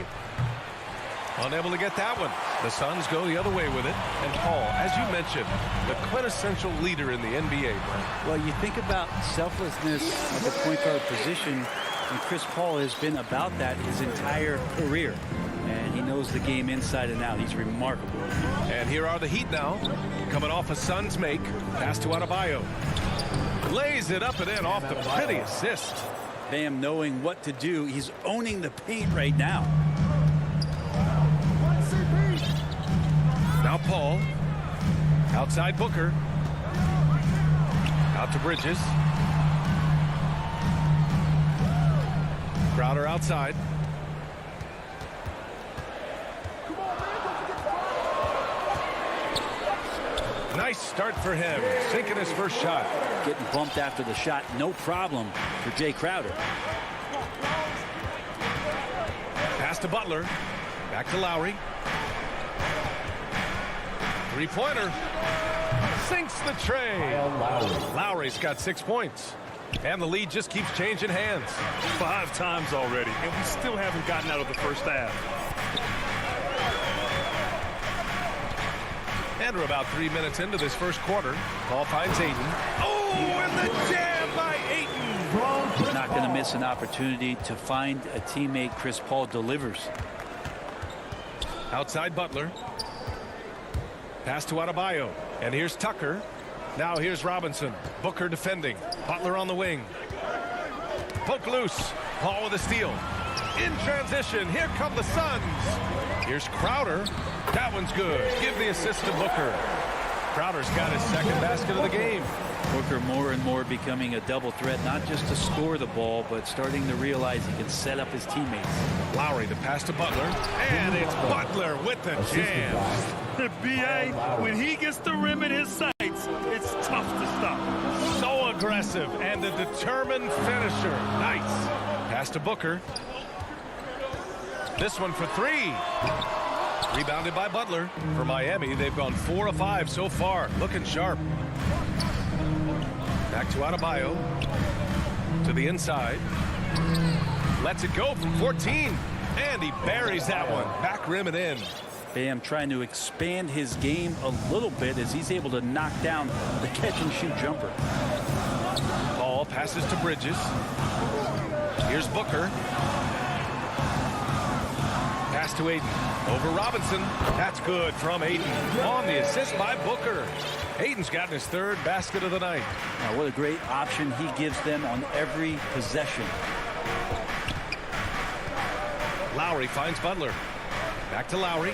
S8: Unable to get that one. The Suns go the other way with it. And Paul, as you mentioned, the quintessential leader in the NBA.
S11: Well, you think about selflessness of the point guard position, and Chris Paul has been about that his entire career. And he knows the game inside and out. He's remarkable.
S8: And here are the Heat now. Coming off a Suns make. Pass to Adebayo. Lays it up and in off the pretty assist.
S11: Bam knowing what to do. He's owning the paint right now.
S8: Now Paul. Outside Booker. Out to Bridges. Crowder outside. Nice start for him. Sinking his first shot.
S11: Getting bumped after the shot. No problem for Jay Crowder.
S8: Pass to Butler. Back to Lowry. Three-pointer. Sinks the tray. Lowry's got 6 points. And the lead just keeps changing hands.
S10: 5 times already, and we still haven't gotten out of the first half.
S8: And we're about 3 minutes into this first quarter. Paul finds Ayton. Oh, and the jam by Ayton.
S11: He's not going to miss an opportunity to find a teammate. Chris Paul delivers.
S8: Outside Butler. Pass to Adebayo. And here's Tucker. Now here's Robinson. Booker defending. Butler on the wing. Poke loose. Paul with a steal. In transition. Here come the Suns. Here's Crowder. That one's good. Give the assist to Booker. Crowder's got his second basket of the game.
S11: Booker more and more becoming a double threat, not just to score the ball, but starting to realize he can set up his teammates.
S8: Lowry the pass to Butler. And it's Butler with the jam.
S10: B.A., when he gets the rim in his sights, it's tough to stop.
S8: So aggressive and a determined finisher. Nice. Pass to Booker. This one for 3. Rebounded by Butler. For Miami, they've gone 4 of 5 so far. Looking sharp. Back to Adebayo. To the inside. Lets it go from 14. And he buries that one. Back rim and in.
S11: Bam trying to expand his game a little bit as he's able to knock down the catch-and-shoot jumper.
S8: Ball passes to Bridges. Here's Booker. Pass to Aiden. Over Robinson. That's good from Aiden. On the assist by Booker. Aiden's gotten his third basket of the night.
S11: Now, what a great option he gives them on every possession.
S8: Lowry finds Butler. Back to Lowry.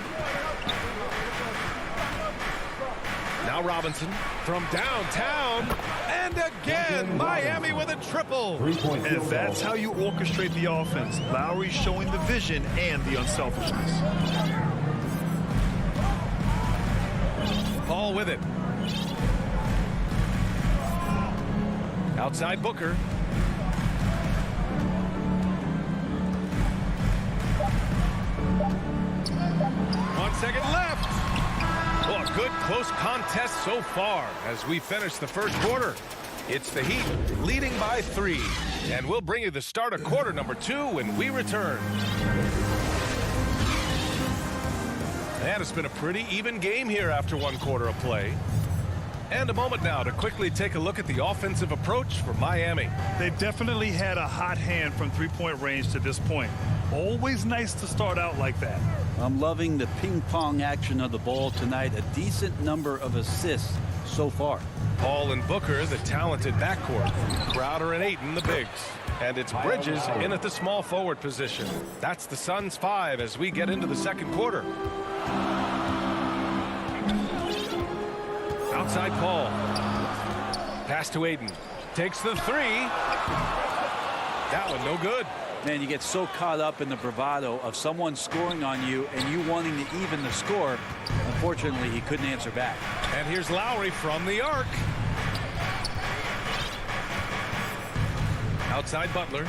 S8: Now Robinson from downtown. And again, Miami with a triple.
S10: And that's how you orchestrate the offense. Lowry showing the vision and the unselfishness.
S8: Paul with it. Outside Booker. 1 second left. Oh, a good close contest so far as we finish the first quarter. It's the Heat leading by 3. And we'll bring you the start of quarter number 2 when we return. And it's been a pretty even game here after 1 quarter of play. And a moment now to quickly take a look at the offensive approach for Miami.
S10: They've definitely had a hot hand from three-point range to this point. Always nice to start out like that.
S11: I'm loving the ping-pong action of the ball tonight. A decent number of assists so far.
S8: Paul and Booker, the talented backcourt. Crowder and Ayton, the bigs. And it's Bridges in at the small forward position. That's the Suns' 5 as we get into the second quarter. Outside Paul. Pass to Aiden. Takes the 3. That one no good.
S11: Man, you get so caught up in the bravado of someone scoring on you and you wanting to even the score. Unfortunately, he couldn't answer back.
S8: And here's Lowry from the arc. Outside Butler.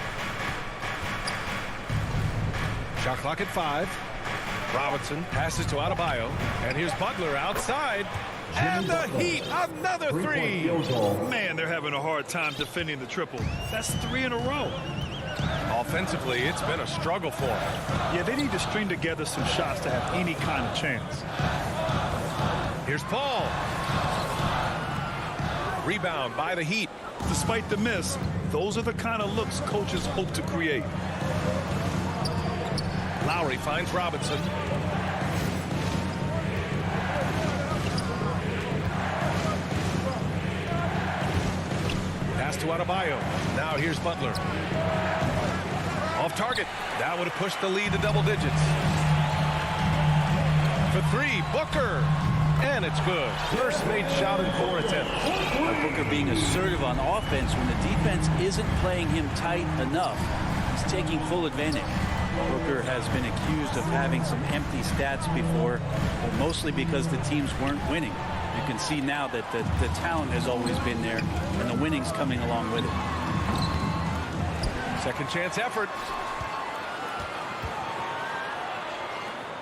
S8: Shot clock at 5. Robinson passes to Adebayo. And here's Butler outside. And the Heat, another 3.
S10: Man, they're having a hard time defending the triple. That's 3 in a row.
S8: Offensively, it's been a struggle for them.
S10: Yeah, they need to string together some shots to have any kind of chance.
S8: Here's Paul. Rebound by the Heat.
S10: Despite the miss, those are the kind of looks coaches hope to create.
S8: Lowry finds Robinson. Pass to Adebayo. Now here's Butler. Off target. That would have pushed the lead to double digits. For 3, Booker. And it's good. First made shot in 4 attempts.
S11: Booker being assertive on offense when the defense isn't playing him tight enough. He's taking full advantage. Booker has been accused of having some empty stats before, but mostly because the teams weren't winning. You can see now that the talent has always been there, and the winning's coming along with it.
S8: Second chance effort.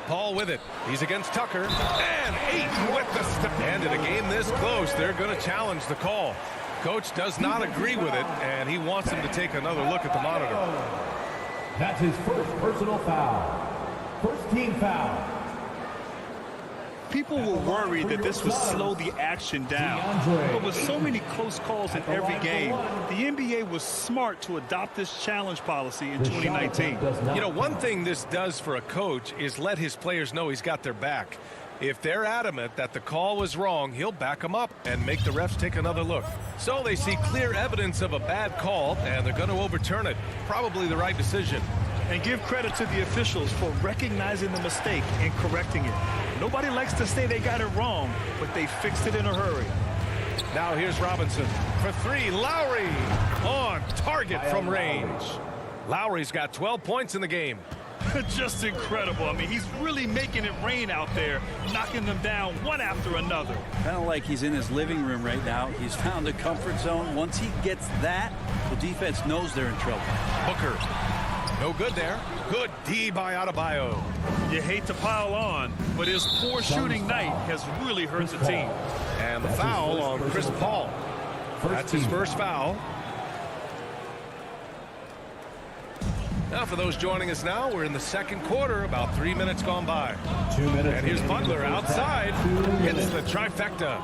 S8: Paul with it. He's against Tucker. And 8 with the step. And in a game this close, they're going to challenge the call. Coach does not agree with it, and he wants him to take another look at the monitor.
S6: That's his first personal foul. First team foul.
S10: People were worried that this would slow the action down. But with so many close calls in every game, the NBA was smart to adopt this challenge policy in 2019.
S8: You know, one thing this does for a coach is let his players know he's got their back. If they're adamant that the call was wrong, he'll back them up and make the refs take another look. So they see clear evidence of a bad call, and they're going to overturn it. Probably the right decision.
S10: And give credit to the officials for recognizing the mistake and correcting it. Nobody likes to say they got it wrong, but they fixed it in a hurry.
S8: Now here's Robinson for 3. Lowry on target from range. Lowry's got 12 points in the game.
S10: Just incredible. I mean, he's really making it rain out there, knocking them down one after another.
S11: Kind of like he's in his living room right now. He's found a comfort zone. Once he gets that, the defense knows they're in trouble.
S8: Booker. No good there. Good D by Adebayo.
S10: You hate to pile on, but his poor shooting night has really hurt the team.
S8: And the foul on Chris Paul. That's his first foul. Now, for those joining us now, we're in the second quarter, about 3 minutes gone by.
S6: 2 minutes.
S8: And here's Butler outside. Hits the trifecta.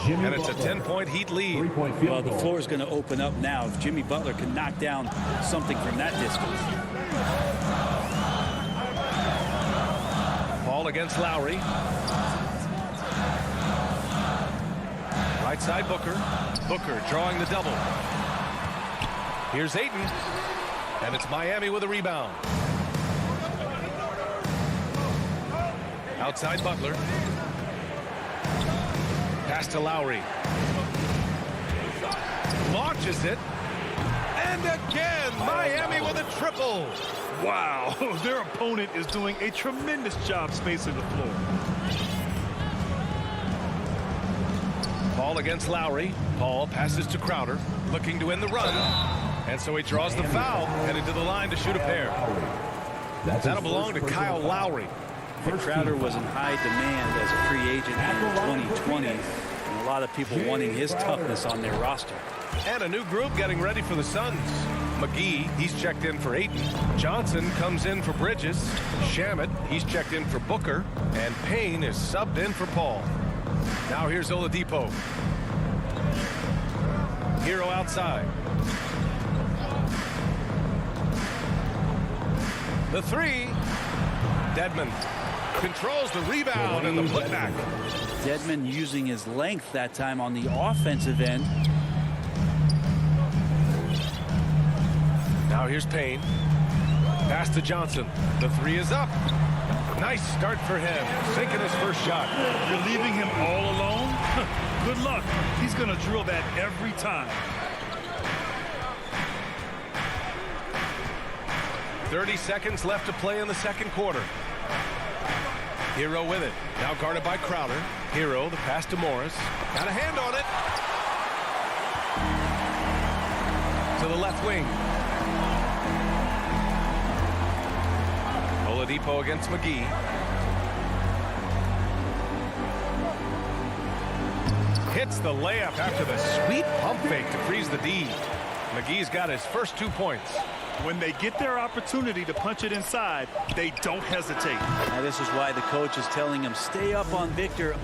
S8: And it's a 10-point Heat lead.
S11: Well, the floor is going to open up now if Jimmy Butler can knock down something from that distance.
S8: Paul against Lowry. Right side Booker. Booker drawing the double. Here's Ayton. And it's Miami with a rebound. Outside Butler. Pass to Lowry. Launches it. And again, Miami with a triple.
S10: Wow, their opponent is doing a tremendous job spacing the floor.
S8: Paul against Lowry. Paul passes to Crowder, looking to end the run. And so he draws the foul, headed to the line to shoot a pair. That'll belong to Kyle Lowry.
S11: Crowder was in high demand as a free agent in 2020. And a lot of people wanting his toughness on their roster.
S8: And a new group getting ready for the Suns. McGee, he's checked in for Ayton. Johnson comes in for Bridges. Shamet, he's checked in for Booker. And Payne is subbed in for Paul. Now here's Oladipo. Hero outside. The three. Dedmon controls the rebound and the putback.
S11: Dedmon using his length that time on the offensive end.
S8: Now here's Payne. Pass to Johnson. The three is up. Nice start for him. Sinking his first shot.
S10: You're leaving him all alone? Good luck. He's going to drill that every time.
S8: 30 seconds left to play in the second quarter. Hero with it. Now guarded by Crowder. Hero, the pass to Morris. Got a hand on it. To the left wing. Oladipo against McGee. Hits the layup after the sweet pump fake to freeze the D. McGee's got his first 2 points.
S10: When they get their opportunity to punch it inside, they don't hesitate.
S11: Now this is why the coach is telling him, stay up on Victor.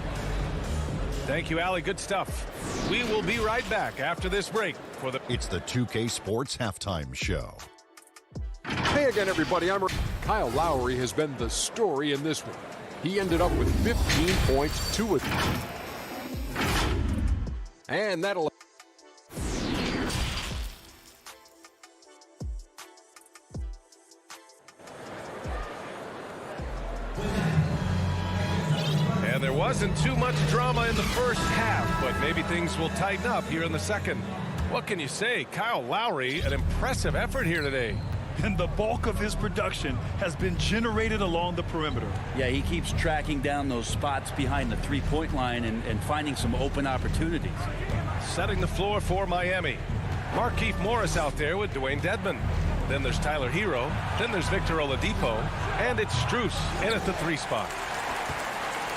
S8: Thank you, Allie. Good stuff. We will be right back after this break for the...
S3: It's the 2K Sports Halftime Show.
S7: Hey again, everybody. Kyle Lowry has been the story in this one. He ended up with 15 points, 2 of them. And that'll...
S8: And there wasn't too much drama in the first half, but maybe things will tighten up here in the second. What can you say? Kyle Lowry, an impressive effort here today.
S10: And the bulk of his production has been generated along the perimeter.
S11: Yeah, he keeps tracking down those spots behind the three-point line and finding some open opportunities.
S8: Setting the floor for Miami. Markieff Morris out there with Dwayne Dedmon. Then there's Tyler Hero. Then there's Victor Oladipo. And it's Strus in at the 3 spot.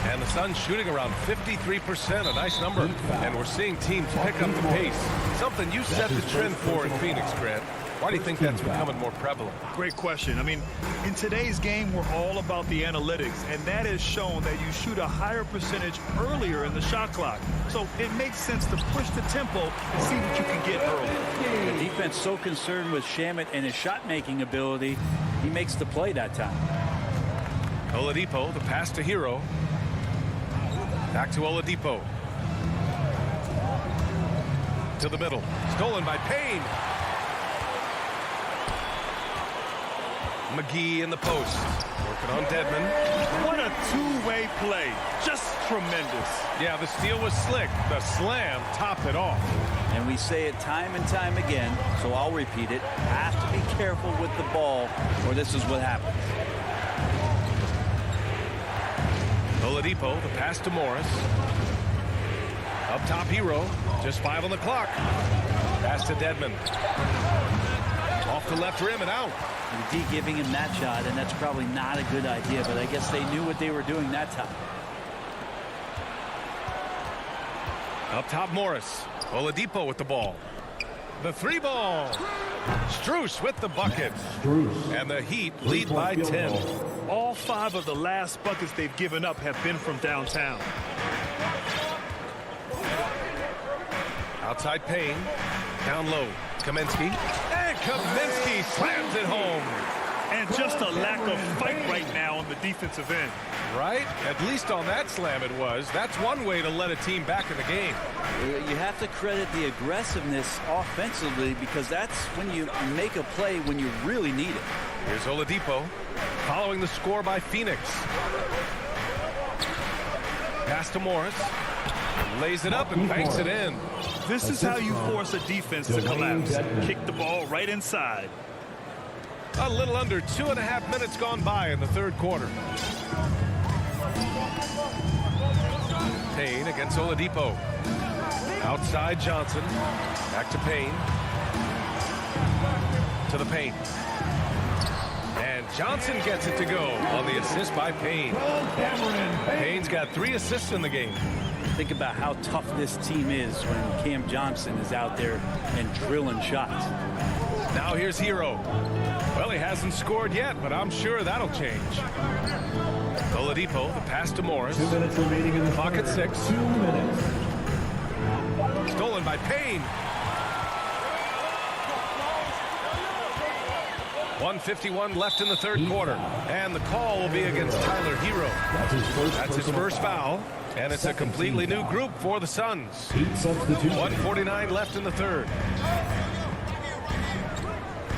S8: And the Suns shooting around 53%, a nice number. And we're seeing teams pick up the pace. Something you set the trend for in Phoenix, Grant. Why do you think that's becoming more prevalent?
S10: Great question. I mean, in today's game, we're all about the analytics, and that has shown that you shoot a higher percentage earlier in the shot clock. So it makes sense to push the tempo and see what you can get early.
S11: The defense so concerned with Shamet and his shot-making ability, he makes the play that time.
S8: Oladipo, the pass to Hero. Back to Oladipo. To the middle. Stolen by Payne. McGee in the post. Working on Dedmon.
S10: What a two-way play. Just tremendous.
S8: Yeah, the steal was slick. The slam topped it off.
S11: And we say it time and time again, so I'll repeat it. Have to be careful with the ball, or this is what happens.
S8: Oladipo, the pass to Morris. Up top, Hero. Just 5 on the clock. Pass to Dedmon. Off the left rim and out.
S11: And D giving him that shot, and that's probably not a good idea, but I guess they knew what they were doing that time.
S8: Up top, Morris. Oladipo with the ball. The 3 ball. Strus with the bucket. And the Heat lead by 10.
S10: All 5 of the last buckets they've given up have been from downtown.
S8: Outside Payne. Down low. Kaminsky. And Kaminsky slams it home.
S10: And just a lack of fight right now on the defensive end.
S8: Right? At least on that slam it was. That's one way to let a team back in the game.
S11: You have to credit the aggressiveness offensively, because that's when you make a play when you really need it.
S8: Here's Oladipo following the score by Phoenix. Pass to Morris. Lays it up and banks it in.
S10: This is how you force a defense to collapse. Kick the ball right inside.
S8: A little under 2.5 minutes gone by in the third quarter. Payne against Oladipo. Outside Johnson. Back to Payne. To the paint. And Johnson gets it to go on the assist by Payne. Payne's got 3 assists in the game.
S11: Think about how tough this team is when Cam Johnson is out there and drilling shots.
S8: Now here's Hero. Well, he hasn't scored yet, but I'm sure that'll change. Oladipo, the pass to Morris.
S6: 2 minutes remaining in the
S8: clock at 6.
S6: 2 minutes.
S8: Stolen by Payne. 1:51 left in the third quarter. And the call will be against Tyler Hero. That's his first foul. And it's a completely new group for the Suns. 1:49 left in the third.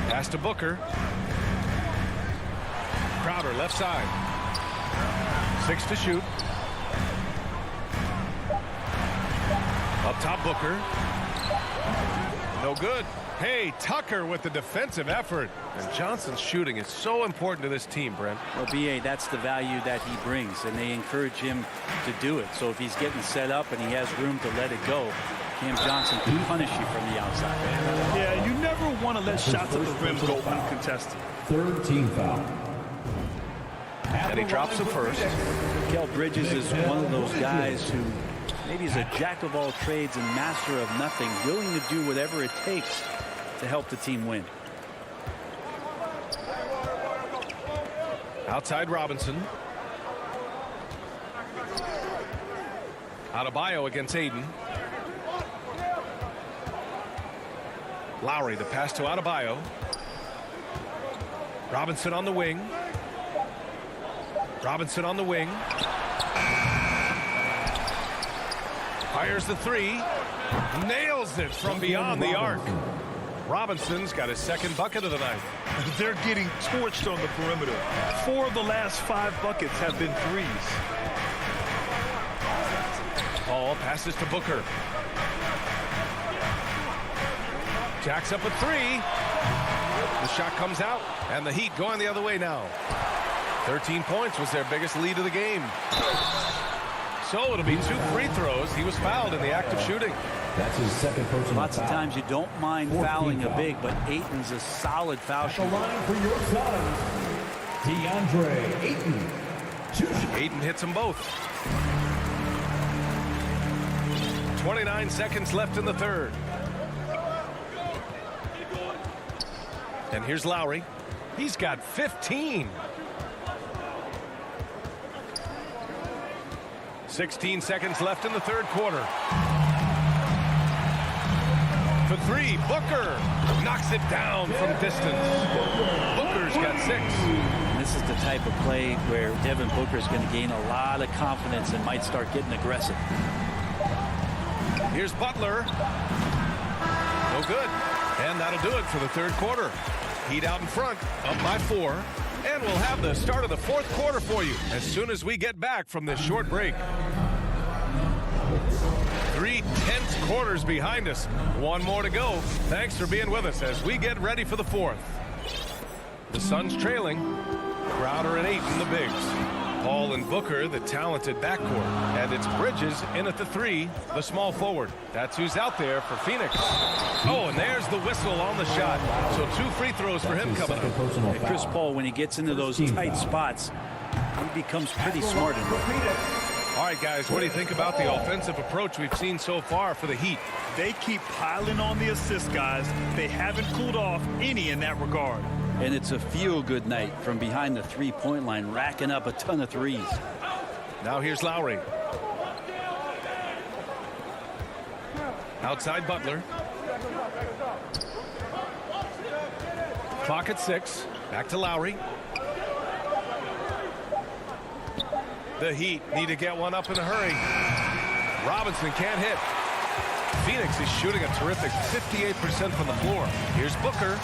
S8: Pass to Booker. Crowder left side. 6 to shoot. Up top Booker. No good. Hey, Tucker with the defensive effort. And Johnson's shooting is so important to this team, Brent.
S11: Well, B.A., that's the value that he brings, and they encourage him to do it. So if he's getting set up and he has room to let it go, Cam Johnson can punish you from the outside.
S10: Yeah, you never want to let shots at the rim go uncontested.
S6: Third team foul.
S8: And he drops the first.
S11: Kel Bridges is one of those guys who maybe is a jack of all trades and master of nothing, willing to do whatever it takes to help the team win.
S8: Outside Robinson. Adebayo against Aiden. Lowry, the pass to Adebayo. Robinson on the wing. Robinson on the wing. Fires the 3. Nails it from beyond the arc. Robinson's got his second bucket of the night.
S10: They're getting torched on the perimeter. 4 of the last 5 buckets have been threes.
S8: Paul passes to Booker. Jacks up a 3. The shot comes out, and the Heat going the other way now. 13 points was their biggest lead of the game. So it'll be 2 free throws. He was fouled in the act of shooting.
S6: That's his second personal foul.
S11: Lots of times you don't mind fouling a big, but Ayton's a solid foul shooter.
S6: The line for your Suns, DeAndre Ayton.
S8: Ayton hits them both. 29 seconds left in the third. And here's Lowry. He's got 15. 16 seconds left in the third quarter. For 3, Booker knocks it down from distance. Booker's got 6.
S11: This is the type of play where Devin Booker's going to gain a lot of confidence and might start getting aggressive.
S8: Here's Butler. No good. And that'll do it for the third quarter. Heat out in front, up by 4. And we'll have the start of the fourth quarter for you as soon as we get back from this short break. 3 tense quarters behind us. 1 more to go. Thanks for being with us as we get ready for the fourth. The Suns trailing. Crowder and Ayton, the bigs. Paul and Booker, the talented backcourt. And it's Bridges in at the 3, the small forward. That's who's out there for Phoenix. Oh, and there's the whistle on the shot. So 2 free throws for him coming up.
S11: And Chris Paul, when he gets into those tight spots, he becomes pretty smart in it.
S8: All right, guys, what do you think about the offensive approach we've seen so far for the Heat?
S10: They keep piling on the assists, guys. They haven't cooled off any in that regard.
S11: And it's a feel-good night from behind the three-point line, racking up a ton of threes.
S8: Now here's Lowry. Outside Butler. Clock at 6. Back to Lowry. The Heat need to get one up in a hurry. Robinson can't hit. Phoenix is shooting a terrific 58% from the floor. Here's Booker.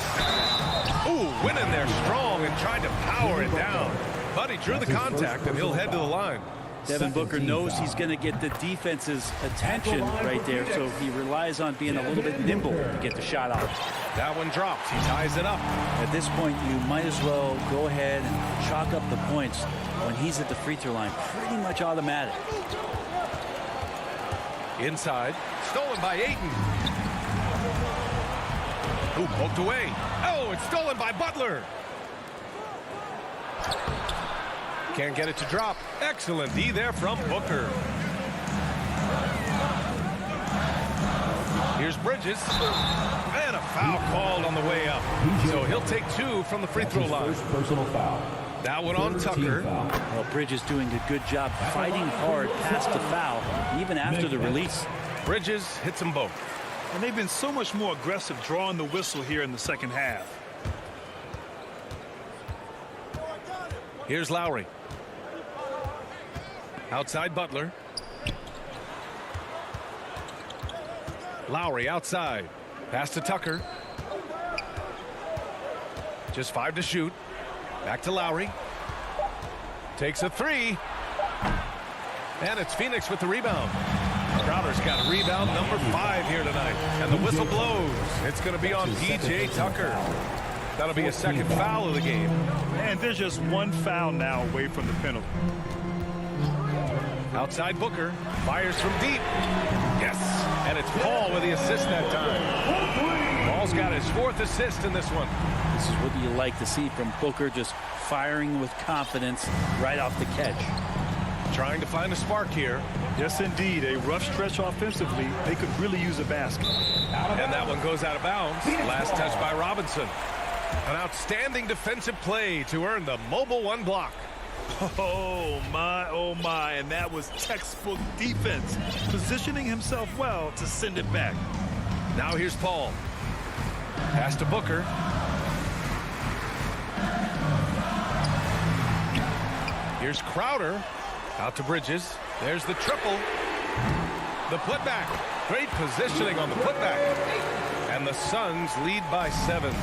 S8: Ooh, went in there strong and tried to power it down. But he drew the contact, and he'll head to the line.
S11: Devin Booker knows he's going to get the defense's attention right there, so he relies on being a little bit nimble to get the shot off.
S8: That one drops. He ties it up.
S11: At this point, you might as well go ahead and chalk up the points when he's at the free throw line. Pretty much automatic.
S8: Inside. Stolen by Ayton. Ooh, poked away. Oh, it's stolen by Butler. Can't get it to drop. Excellent D there from Booker. Here's Bridges. And a foul called on the way up. So he'll take 2 from the free throw line.
S6: Personal foul.
S8: That one on Tucker.
S11: Well, Bridges doing a good job fighting hard past the foul, even after the release.
S8: Bridges hits them both.
S10: And they've been so much more aggressive drawing the whistle here in the second half.
S8: Here's Lowry. Outside Butler. Lowry outside. Pass to Tucker. Just 5 to shoot. Back to Lowry. Takes a 3. And it's Phoenix with the rebound. Crowder's got rebound number 5 here tonight. And the whistle blows. It's going to be on P.J. Tucker. That'll be a second foul of the game.
S10: And there's just one foul now away from the penalty.
S8: Outside Booker. Fires from deep. Yes. And it's Paul with the assist that time. Paul's got his 4th assist in this one.
S11: This is what you like to see from Booker, just firing with confidence right off the catch.
S8: Trying to find a spark here.
S10: Yes, indeed. A rough stretch offensively. They could really use a basket.
S8: And that one goes out of bounds. Last touch by Robinson. An outstanding defensive play to earn the mobile 1 block.
S10: Oh, my. And that was textbook defense. Positioning himself well to send it back.
S8: Now here's Paul. Pass to Booker. Here's Crowder. Out to Bridges. There's the triple. The putback. Great positioning on the putback. And the Suns lead by 7.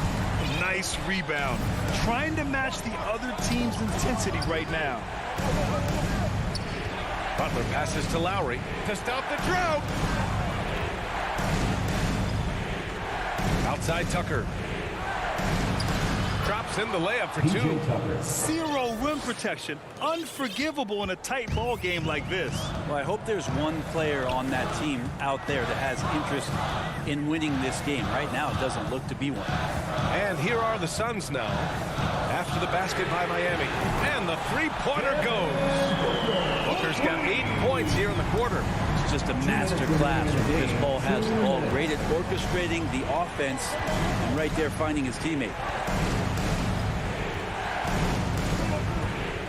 S10: Nice rebound. Trying to match the other team's intensity right now.
S8: Butler passes to Lowry to stop the drought. Outside Tucker. Drops in the layup for 2.
S10: 0 rim protection. Unforgivable in a tight ball game like this.
S11: Well, I hope there's one player on that team out there that has interest in winning this game. Right now, it doesn't look to be one.
S8: And here are the Suns now. After the basket by Miami. And the 3-pointer goes. Booker's got 8 points here in the quarter.
S11: It's just a master class. This ball has the ball. Great at orchestrating the offense and right there finding his teammate.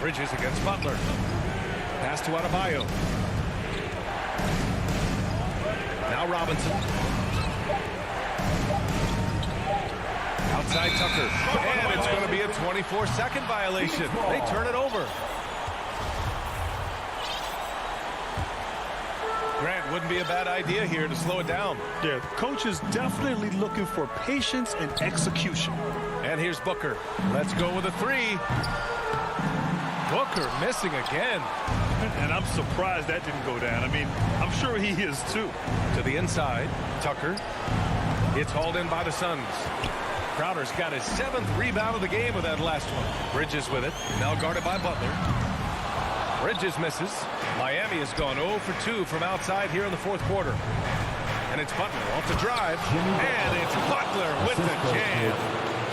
S8: Bridges against Butler. Pass to Adebayo. Now Robinson. Outside Tucker. And it's going to be a 24-second violation. They turn it over. Grant, wouldn't be a bad idea here to slow it down.
S10: Yeah, coach is definitely looking for patience and execution.
S8: And here's Booker. Let's go with a 3. Booker missing again.
S10: And I'm surprised that didn't go down. I mean, I'm sure he is too.
S8: To the inside, Tucker. It's hauled in by the Suns. Crowder's got his 7th rebound of the game with that last one. Bridges with it. Now guarded by Butler. Bridges misses. Miami has gone 0 for 2 from outside here in the 4th quarter. And it's Butler off the drive. And it's Butler with the jam.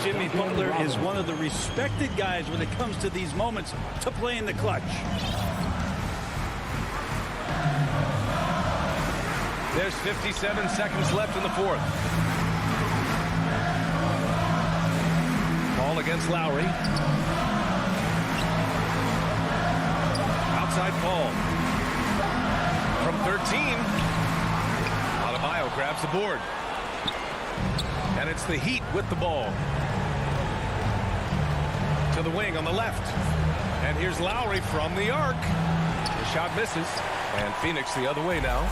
S11: Jimmy Butler is one of the respected guys when it comes to these moments to play in the clutch.
S8: There's 57 seconds left in the fourth. Ball against Lowry. Outside Paul. From 13. Adebayo grabs the board. And it's the Heat with the ball. To the wing on the left. And here's Lowry from the arc. The shot misses. And Phoenix the other way now.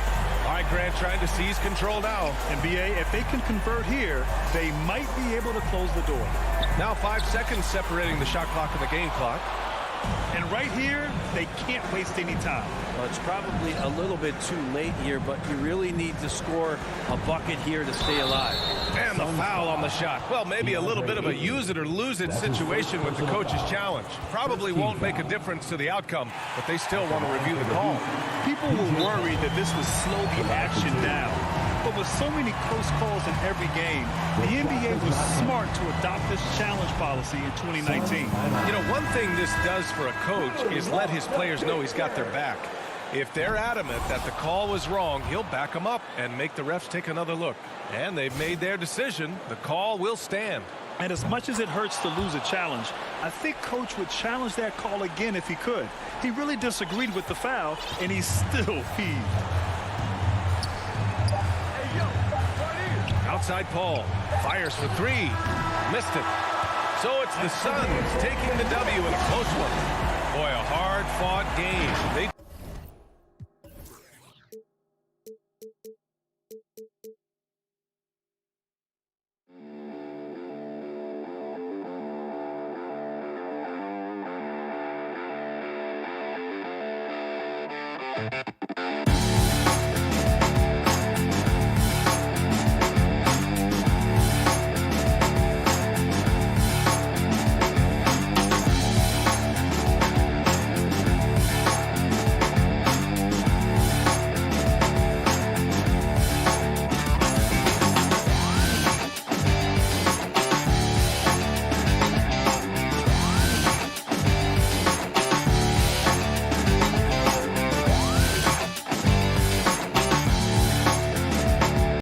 S8: All right, Grant trying to seize control now.
S10: NBA, if they can convert here, they might be able to close the door.
S8: Now 5 seconds separating the shot clock and the game clock.
S10: And right here, they can't waste any time.
S11: Well, it's probably a little bit too late here, but you really need to score a bucket here to stay alive.
S8: And the foul on the shot. Well, maybe a little bit of a use it or lose it situation with the coach's challenge. Probably won't make a difference to the outcome, but they still want to review the call.
S10: People were worried that this would slow the action down. But with so many close calls in every game, the NBA was smart to adopt this challenge policy in 2019.
S8: You know, one thing this does for a coach is let his players know he's got their back. If they're adamant that the call was wrong, he'll back them up and make the refs take another look. And they've made their decision. The call will stand.
S10: And as much as it hurts to lose a challenge, I think Coach would challenge that call again if he could. He really disagreed with the foul, and he still heaved.
S8: Outside Paul. Fires for three. Missed it. So it's the Suns taking the W in a close one. Boy, a hard-fought game.